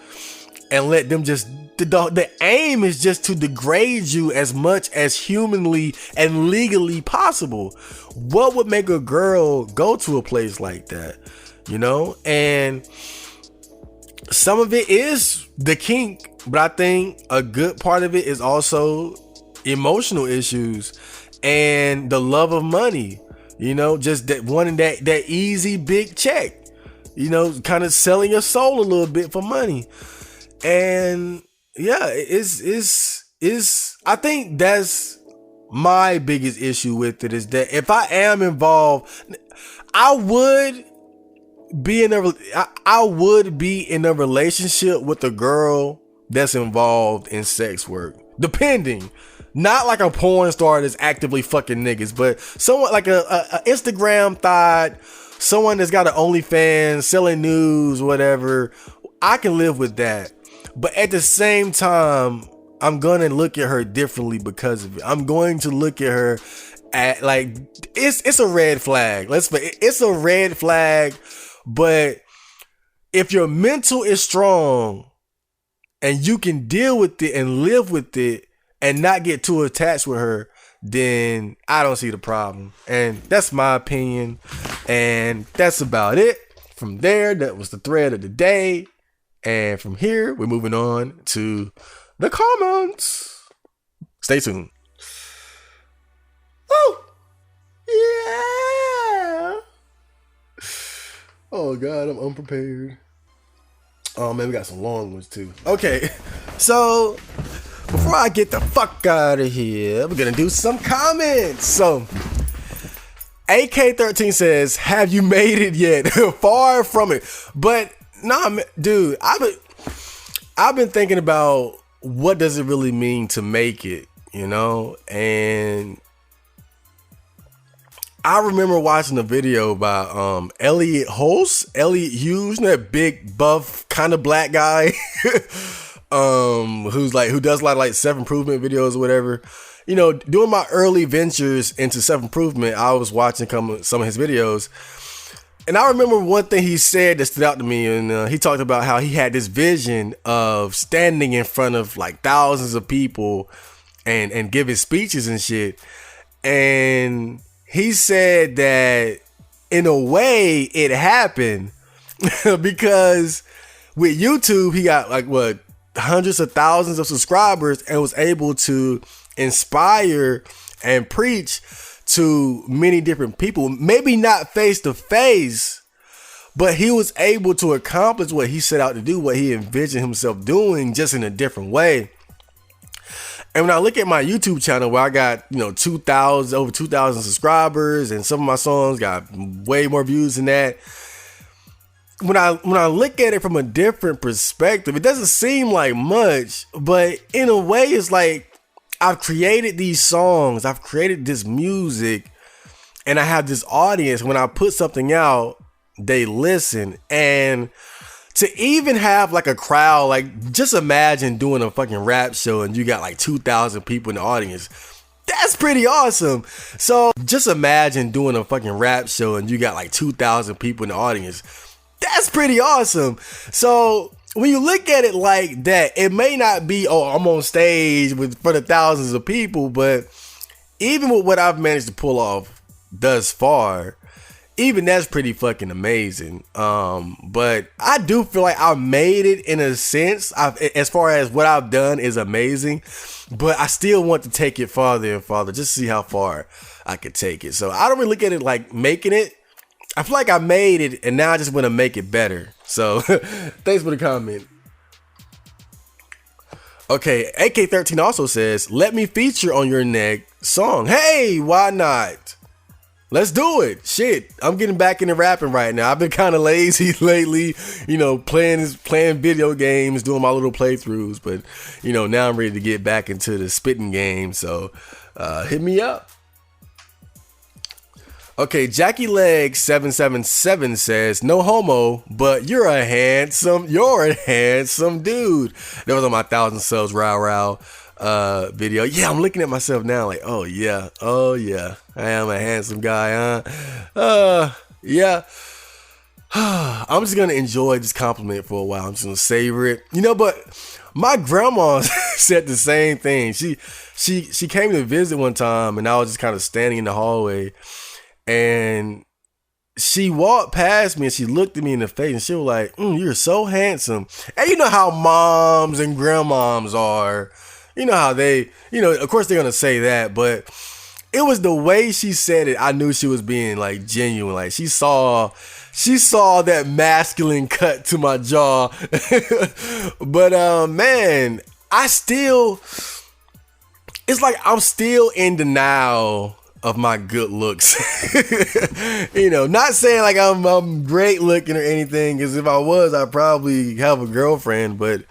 and let them just, the aim is just to degrade you as much as humanly and legally possible. What would make a girl go to a place like that? You know? And some of it is the kink, but I think a good part of it is also emotional issues and the love of money. You know, just that wanting that easy big check. You know, kind of selling your soul a little bit for money. And yeah, it's I think that's my biggest issue with it, is that if I am involved, I would be in a relationship with a girl that's involved in sex work, depending, not like a porn star that's actively fucking niggas, but someone like a Instagram thought, someone that's got an OnlyFans, selling news, whatever. I can live with that. But at the same time, I'm gonna look at her differently because of it. I'm going to look at her at like, it's a red flag. It's a red flag. But if your mental is strong and you can deal with it and live with it and not get too attached with her, then I don't see the problem. And that's my opinion. And that's about it. From there, that was the thread of the day. And from here, we're moving on to the comments. Stay tuned. Oh, yeah. Oh, God, I'm unprepared. Oh, man, we got some long ones, too. Okay, so before I get the fuck out of here, we're going to do some comments. So, AK13 says, have you made it yet? Far from it. But, nah, dude, I've been thinking about what does it really mean to make it, you know? And I remember watching a video by Elliot Hughes, you know, that big buff kind of black guy who does a lot of like self-improvement videos or whatever. You know, doing my early ventures into self-improvement, I was watching some of his videos. And I remember one thing he said that stood out to me, and he talked about how he had this vision of standing in front of like thousands of people and giving speeches and shit. And he said that in a way it happened because with YouTube, he got like what, hundreds of thousands of subscribers and was able to inspire and preach to many different people, maybe not face to face, but he was able to accomplish what he set out to do, what he envisioned himself doing, just in a different way. And when I look at my YouTube channel where I got, you know, over 2,000 subscribers, and some of my songs got way more views than that, when I look at it from a different perspective, it doesn't seem like much, but in a way it's like, I've created these songs, I've created this music, and I have this audience. When I put something out, they listen. And to even have like a crowd, like just imagine doing a fucking rap show and you got like 2,000 people in the audience. That's pretty awesome. So just imagine doing a fucking rap show and you got like 2,000 people in the audience. That's pretty awesome. So when you look at it like that, it may not be, oh, I'm on stage for the thousands of people, but even with what I've managed to pull off thus far, even that's pretty fucking amazing. But I do feel like I made it in a sense. As far as what I've done is amazing, but I still want to take it farther and farther, just to see how far I could take it. So I don't really look at it like making it. I feel like I made it, and now I just want to make it better. So, thanks for the comment. Okay, AK13 also says, let me feature on your next song. Hey, why not? let's do it. Shit, I'm getting back into rapping right now. I've been kind of lazy lately, playing video games, doing my little playthroughs. But, now I'm ready to get back into the spitting game. So hit me up. Okay, Jackie Leg 777 says, no homo, but you're a handsome dude. That was on my 1,000 subs Row video. Yeah, I'm looking at myself now like, oh yeah, I am a handsome guy, huh? Yeah. I'm just gonna enjoy this compliment for a while. I'm just gonna savor it. But my grandma said the same thing. She came to visit one time, and I was just kind of standing in the hallway. And she walked past me and she looked at me in the face and she was like, you're so handsome. And you know how moms and grandmoms are. You know how they, of course they're going to say that, but it was the way she said it. I knew she was being like genuine. Like she saw that masculine cut to my jaw. But man, it's like I'm still in denial of my good looks. Not saying like I'm great looking or anything, because if I was, I'd probably have a girlfriend. But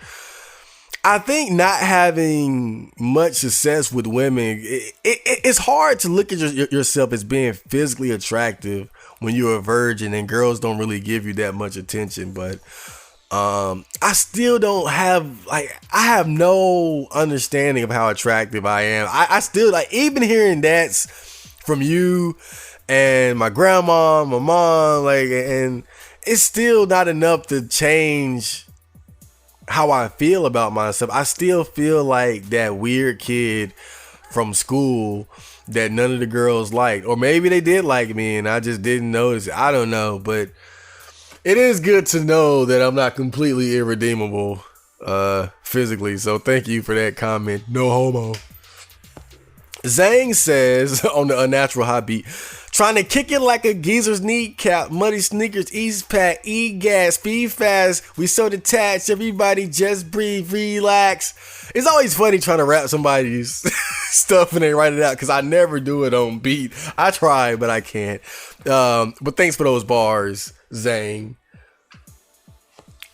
I think not having much success with women, it's hard to look at yourself as being physically attractive when you're a virgin and girls don't really give you that much attention. But I still don't have, I have no understanding of how attractive I am. I still, even hearing that's from you and my grandma, my mom, and it's still not enough to change how I feel about myself. I still feel like that weird kid from school that none of the girls liked, or maybe they did like me and I just didn't notice it. I don't know, but it is good to know that I'm not completely irredeemable physically. So thank you for that comment. No homo. Zang says on the Unnatural Hot Beat, trying to kick it like a geezer's kneecap, muddy sneakers, East Pack, E-gas, speed fast, we so detached, everybody just breathe, relax. It's always funny trying to rap somebody's stuff and they write it out, because I never do it on beat. I try, but I can't. But thanks for those bars, Zang.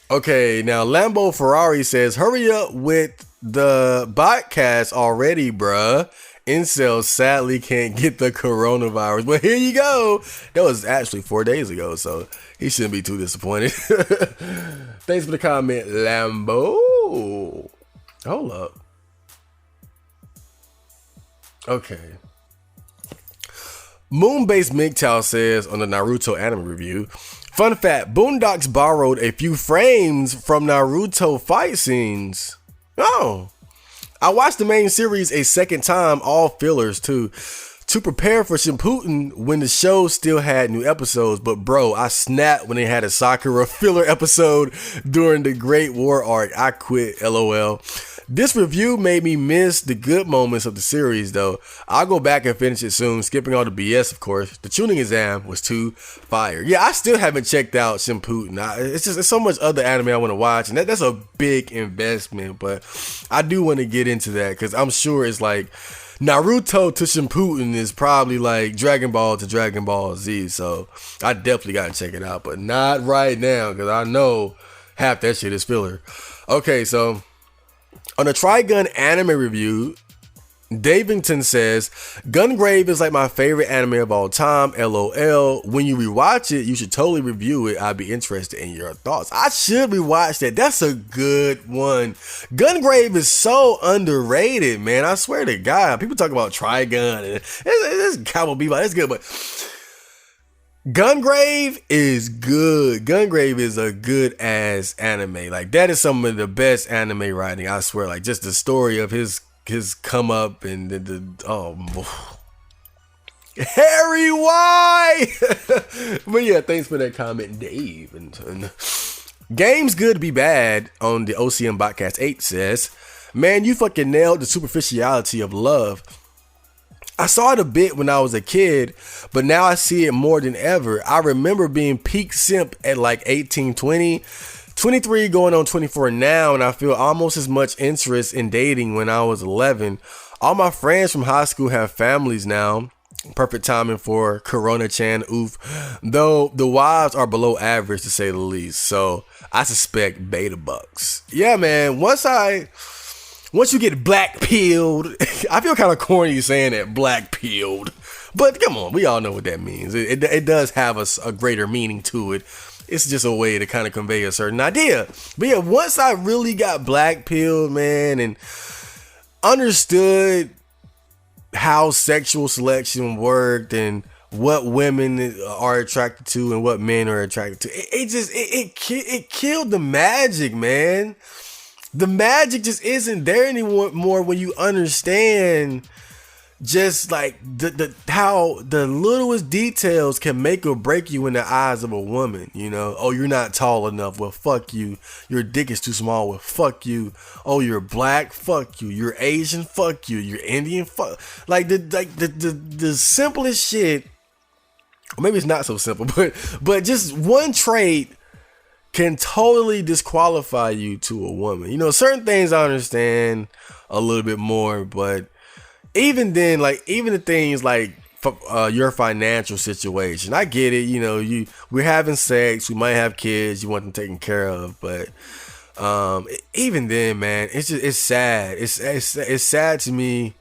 Okay, now Lambo Ferrari says, hurry up with the Botcast already, bruh. Incels sadly can't get the coronavirus. But here you go. That was actually 4 days ago, so he shouldn't be too disappointed. Thanks for the comment, Lambo. Hold up. Okay. Moonbase MGTOW says on the Naruto anime review, fun fact, Boondocks borrowed a few frames from Naruto fight scenes. Oh. I watched the main series a second time, all fillers too, to prepare for Shippuden when the show still had new episodes. But bro, I snapped when they had a Sakura filler episode during the Great War arc. I quit, LOL. This review made me miss the good moments of the series though. I'll go back and finish it soon, skipping all the BS of course. The tuning exam was too fire. Yeah, I still haven't checked out Shippuden. It's so much other anime I want to watch, and that's a big investment, but I do want to get into that because I'm sure it's like Naruto to Shippuden is probably like Dragon Ball to Dragon Ball Z, so I definitely gotta check it out, but not right now because I know half that shit is filler. Okay, so on a Trigun anime review, Davington says, Gungrave is like my favorite anime of all time, LOL. When you rewatch it, you should totally review it. I'd be interested in your thoughts. I should rewatch that. That's a good one. Gungrave is so underrated, man. I swear to God. People talk about Trigun and it's Cowboy Bebop. It's good, but Gungrave is good. Gungrave is a good ass anime. Like that is some of the best anime writing. I swear. Like just the story of his come up and the Harry, why? But yeah, thanks for that comment, Dave. And Game's Good to Be Bad on the OCM Botcast 8 says, man, you fucking nailed the superficiality of love. I saw it a bit when I was a kid, but now I see it more than ever. I remember being peak simp at like 18, 20, 23 going on 24 now, and I feel almost as much interest in dating when I was 11. All my friends from high school have families now, Perfect timing for Corona Chan, oof. Though the wives are below average to say the least. So I suspect beta bucks. Yeah, man. Once you get black pilled, I feel kind of corny saying that, black pilled. But come on, we all know what that means. It does have a greater meaning to it. It's just a way to kind of convey a certain idea. But yeah, once I really got black pilled, man, and understood how sexual selection worked and what women are attracted to and what men are attracted to, it killed the magic, man. The magic just isn't there anymore when you understand just like how the littlest details can make or break you in the eyes of a woman. You know, oh, you're not tall enough, well, fuck you. Your dick is too small, well, fuck you. Oh, you're black, fuck you. You're Asian, fuck you. You're Indian, fuck. Like the simplest shit. Or maybe it's not so simple, but just one trait can totally disqualify you to a woman. You know, certain things I understand a little bit more, but even then, like, even the things like your financial situation, I get it. You know, we're having sex, we might have kids, you want them taken care of, but even then, man, it's sad. It's sad to me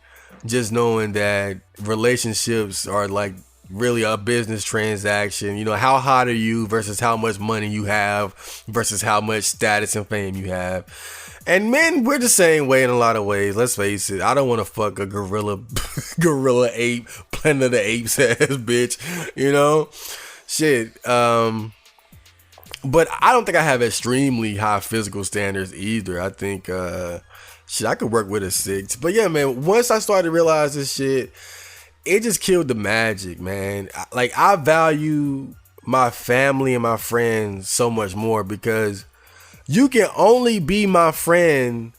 just knowing that relationships are like really a business transaction. You know, how hot are you versus how much money you have versus how much status and fame you have. And men, we're the same way in a lot of ways. Let's face it. I don't want to fuck a gorilla ape, Planet of the Apes ass bitch, you know? Shit. But I don't think I have extremely high physical standards either. I think, I could work with a 6. But yeah, man, once I started to realize this shit, it just killed the magic, man. Like, I value my family and my friends so much more because you can only be my friend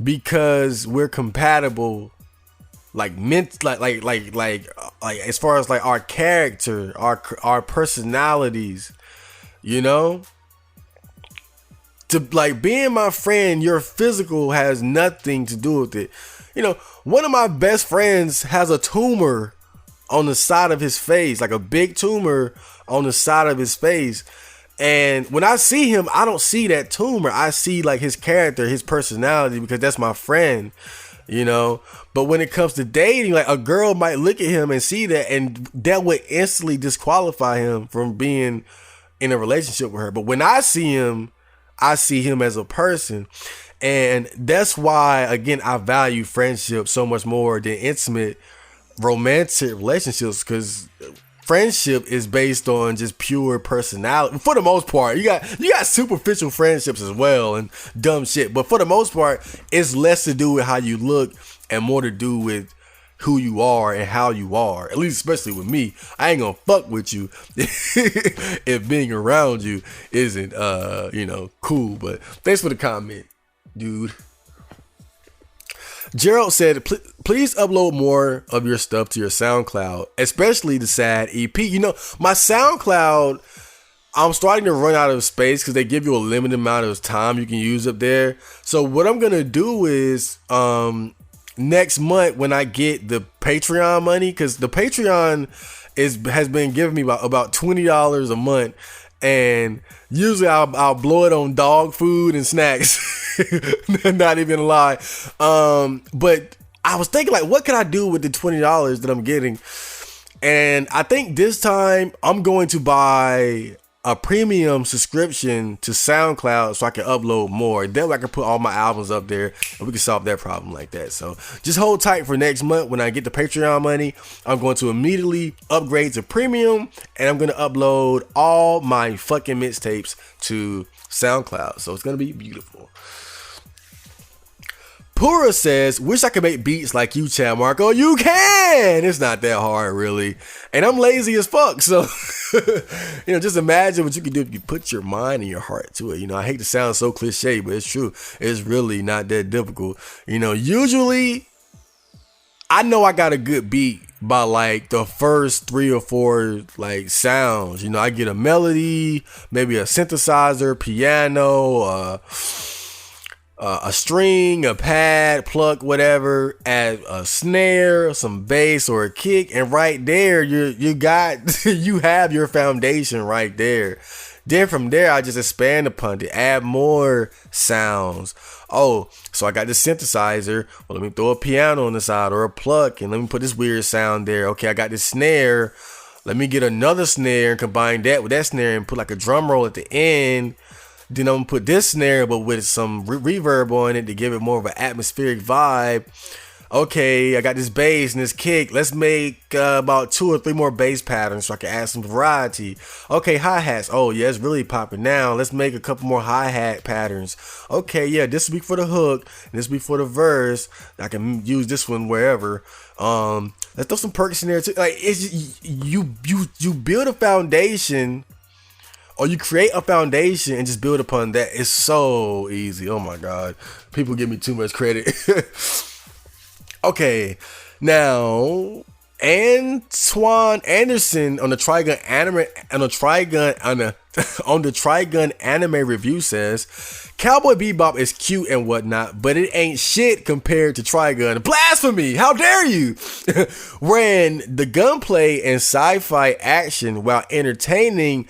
because we're compatible, like as far as like our character, our personalities, you know. To like being my friend, your physical has nothing to do with it. You know, one of my best friends has a tumor on the side of his face, like a big tumor on the side of his face. And when I see him, I don't see that tumor. I see like his character, his personality, because that's my friend, you know. But when it comes to dating, like a girl might look at him and see that, and that would instantly disqualify him from being in a relationship with her. But when I see him as a person. And that's why, again, I value friendship so much more than intimate romantic relationships, because friendship is based on just pure personality. For the most part, you got superficial friendships as well and dumb shit. But for the most part, it's less to do with how you look and more to do with who you are and how you are. At least, especially with me, I ain't gonna fuck with you if being around you isn't, cool. But thanks for the comment, dude. Gerald said, please upload more of your stuff to your SoundCloud, especially the Sad EP. You know, my SoundCloud, I'm starting to run out of space because they give you a limited amount of time you can use up there. So what I'm going to do is next month when I get the Patreon money, because the Patreon has been giving me about $20 a month. And usually I'll blow it on dog food and snacks. Not even a lie. But I was thinking, like, what can I do with the $20 that I'm getting? And I think this time I'm going to buy a premium subscription to SoundCloud so I can upload more. That way I can put all my albums up there and we can solve that problem like that. So just hold tight for next month. When I get the Patreon money, I'm going to immediately upgrade to premium and I'm going to upload all my fucking mixtapes to SoundCloud. So it's going to be beautiful. Pura says, wish I could make beats like you, Chad Marco. You can! It's not that hard, really. And I'm lazy as fuck, so, just imagine what you can do if you put your mind and your heart to it. You know, I hate to sound so cliche, but it's true. It's really not that difficult. You know, usually, I know I got a good beat by, like, the first 3 or 4, like, sounds. You know, I get a melody, maybe a synthesizer, piano, a string, a pad, pluck, whatever, add a snare, some bass or a kick, and right there you got you have your foundation right there. Then from there I just expand upon it, add more sounds. Oh, so I got this synthesizer. Well, let me throw a piano on the side or a pluck, and let me put this weird sound there. Okay, I got this snare. Let me get another snare and combine that with that snare and put like a drum roll at the end. Then I'm gonna put this snare but with some reverb on it to give it more of an atmospheric vibe. Okay, I got this bass and this kick. Let's make about 2 or 3 more bass patterns so I can add some variety. Okay, hi-hats. Oh, yeah, it's really popping now. Let's make a couple more hi-hat patterns. Okay, yeah, this will be for the hook. This will be for the verse. I can use this one wherever. Let's throw some perks in there too. Like, it's you build a foundation, or you create a foundation and just build upon that. It's so easy. Oh my God, people give me too much credit. Okay, now Antoine Anderson on the Trigun anime review says Cowboy Bebop is cute and whatnot, but it ain't shit compared to Trigun. Blasphemy! How dare you? When the gunplay and sci-fi action, while entertaining,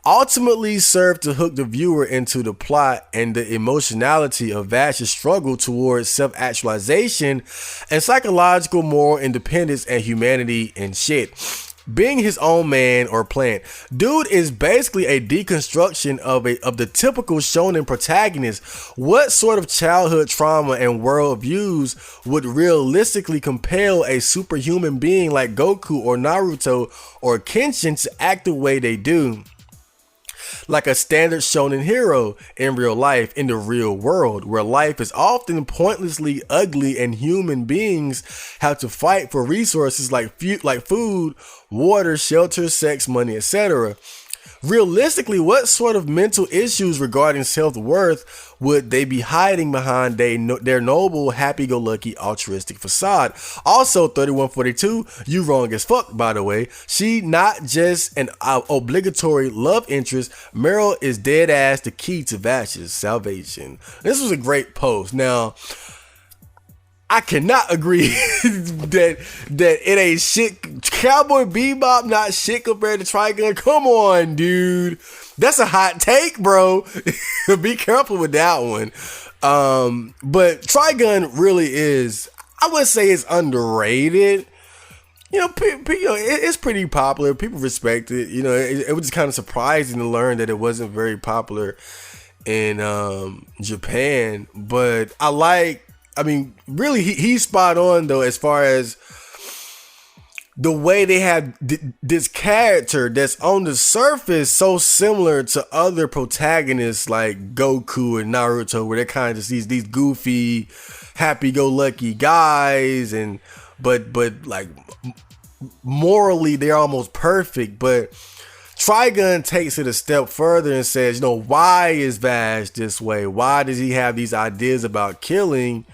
ultimately serve to hook the viewer into the plot and the emotionality of Vash's struggle towards self-actualization and psychological moral independence and humanity and shit. Being his own man or plant. Dude is basically a deconstruction of the typical shonen protagonist. What sort of childhood trauma and worldviews would realistically compel a superhuman being like Goku or Naruto or Kenshin to act the way they do? Like a standard shonen hero in real life, in the real world, where life is often pointlessly ugly and human beings have to fight for resources like food, water, shelter, sex, money, etc. Realistically, what sort of mental issues regarding self-worth would they be hiding behind their noble, happy-go-lucky, altruistic facade? Also, 3142, you wrong as fuck, by the way. She not just an obligatory love interest. Meryl is dead ass the key to Vash's salvation. This was a great post. Now, I cannot agree that it ain't shit. Cowboy Bebop not shit compared to Trigun. Come on, dude. That's a hot take, bro. Be careful with that one. But Trigun really is, I would say it's underrated. You know, it's pretty popular. People respect it. You know, it was just kind of surprising to learn that it wasn't very popular in Japan. But I mean, really, he's spot on, though, as far as the way they have this character that's on the surface so similar to other protagonists like Goku and Naruto, where they're kind of just these goofy, happy-go-lucky guys, but like morally they're almost perfect. But Trigun takes it a step further and says, you know, why is Vash this way? Why does he have these ideas about killing,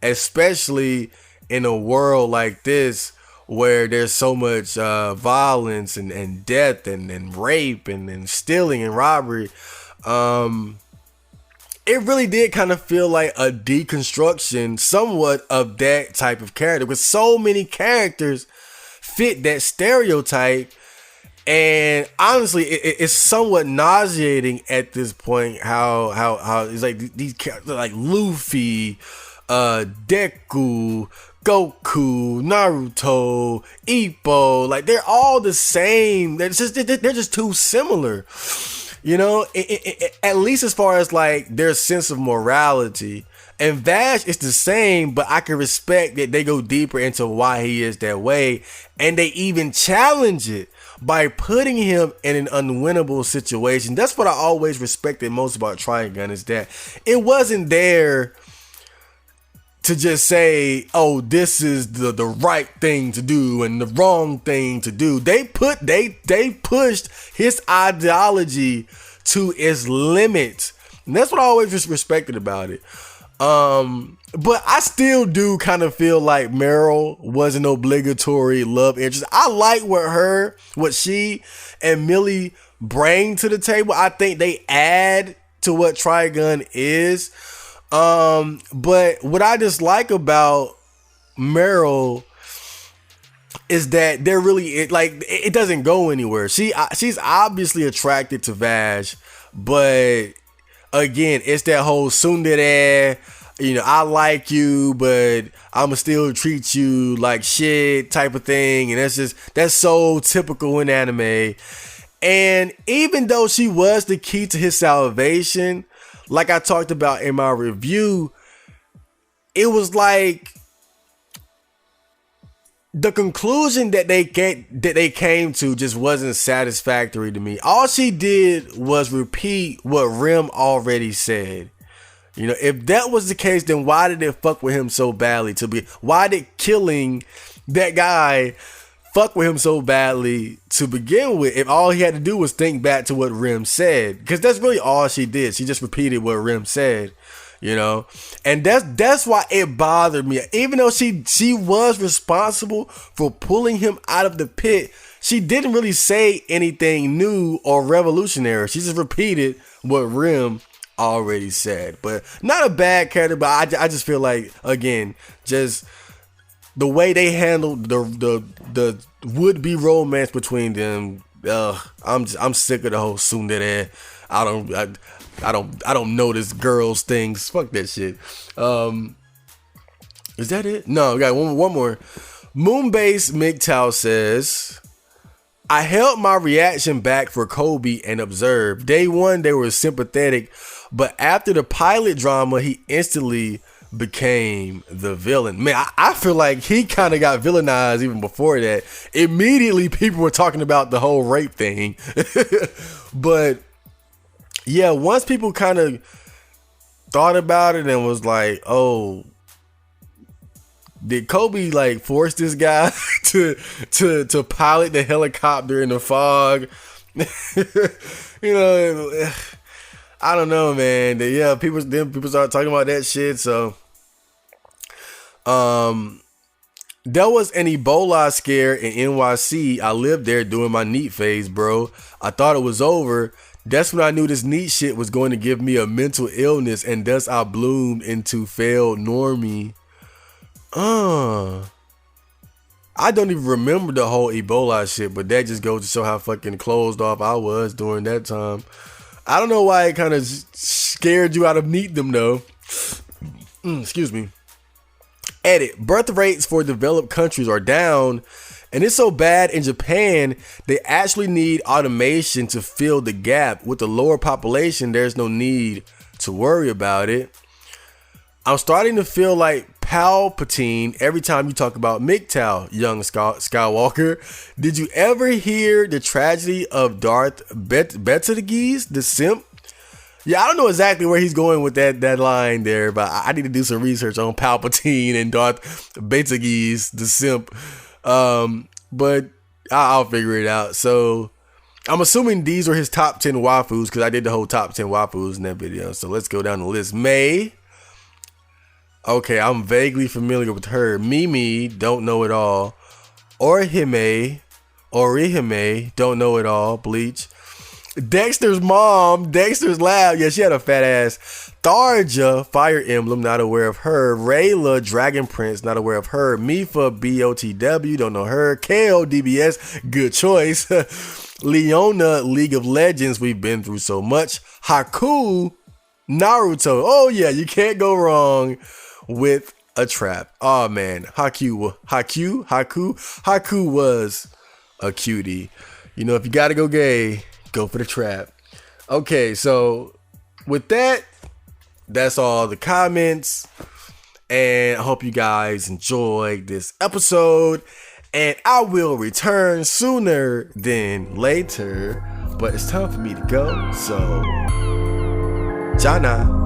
especially in a world like this where there's so much violence and death and rape and stealing and robbery? It really did kind of feel like a deconstruction somewhat of that type of character, because so many characters fit that stereotype. And honestly, it's somewhat nauseating at this point how it's like these characters like Luffy, Deku, Goku, Naruto, Ippo, like they're all the same. They're just too similar, you know. At least as far as like their sense of morality. And Vash is the same, but I can respect that they go deeper into why he is that way, and they even challenge it by putting him in an unwinnable situation. That's what I always respected most about Trigun, is that it wasn't there to just say, oh, this is the right thing to do and the wrong thing to do. They pushed his ideology to its limits. And that's what I always respected about it. But I still do kind of feel like Meryl was an obligatory love interest. I like what she and Millie bring to the table. I think they add to what Trigun is. But what I dislike about Meryl is that they're really it doesn't go anywhere. She's obviously attracted to Vash, but again, it's that whole tsundere, I like you, but I'ma still treat you like shit type of thing, and that's so typical in anime. And even though she was the key to his salvation, like I talked about in my review, it was like the conclusion that they came to just wasn't satisfactory to me. All she did was repeat what Rim already said. If that was the case, then why did it fuck with him so badly? Why did killing that guy fuck with him so badly to begin with, if all he had to do was think back to what Rim said? Because that's really all she did. She just repeated what Rim said. And that's why it bothered me. Even though she was responsible for pulling him out of the pit, she didn't really say anything new or revolutionary. She just repeated what Rim already said. But not a bad character, but I just feel like, again, just the way they handled the would-be romance between them. I'm sick of the whole tsundere. I don't notice girls things. Fuck that shit. Is that it? No, we got one more. Moonbase MGTOW says, I held my reaction back for Kobe and observed. Day one, they were sympathetic, but after the pilot drama, he instantly became the villain. Man, I feel like he kind of got villainized even before that. Immediately, people were talking about the whole rape thing. But yeah, once people kind of thought about it and was like, oh, did Kobe like force this guy to pilot the helicopter in the fog? I don't know, man. Yeah, people start talking about that shit. So, there was an Ebola scare in NYC. I lived there during my NEAT phase, bro. I thought it was over. That's when I knew this NEAT shit was going to give me a mental illness, and thus I bloomed into failed normie. I don't even remember the whole Ebola shit, but that just goes to show how fucking closed off I was during that time. I don't know why it kind of scared you out of NEATdom though. Excuse me. Edit. Birth rates for developed countries are down, and it's so bad in Japan, they actually need automation to fill the gap. With the lower population, there's no need to worry about it. I'm starting to feel like Palpatine every time you talk about MGTOW, young Skywalker. Did you ever hear the tragedy of Darth Betelgeuse, the Simp? Yeah, I don't know exactly where he's going with that line there, but I need to do some research on Palpatine and Darth Betelgeuse, the Simp. But I'll figure it out. So I'm assuming these were his top 10 waifus, because I did the whole top 10 waifus in that video. So let's go down the list. Mei. Okay, I'm vaguely familiar with her. Mimi, don't know it all. Orihime, don't know it all. Bleach. Dexter's mom, Dexter's Lab. Yeah, she had a fat ass. Tharja, Fire Emblem, not aware of her. Rayla, Dragon Prince, not aware of her. Mifa, BOTW, don't know her. KO, DBS, good choice. Leona, League of Legends, we've been through so much. Haku, Naruto. Oh yeah, you can't go wrong with a trap. Oh man, Haku was a cutie. If you gotta go gay, go for the trap. Okay, so with that's all the comments, and I hope you guys enjoyed this episode, and I will return sooner than later, but it's time for me to go, so Jana.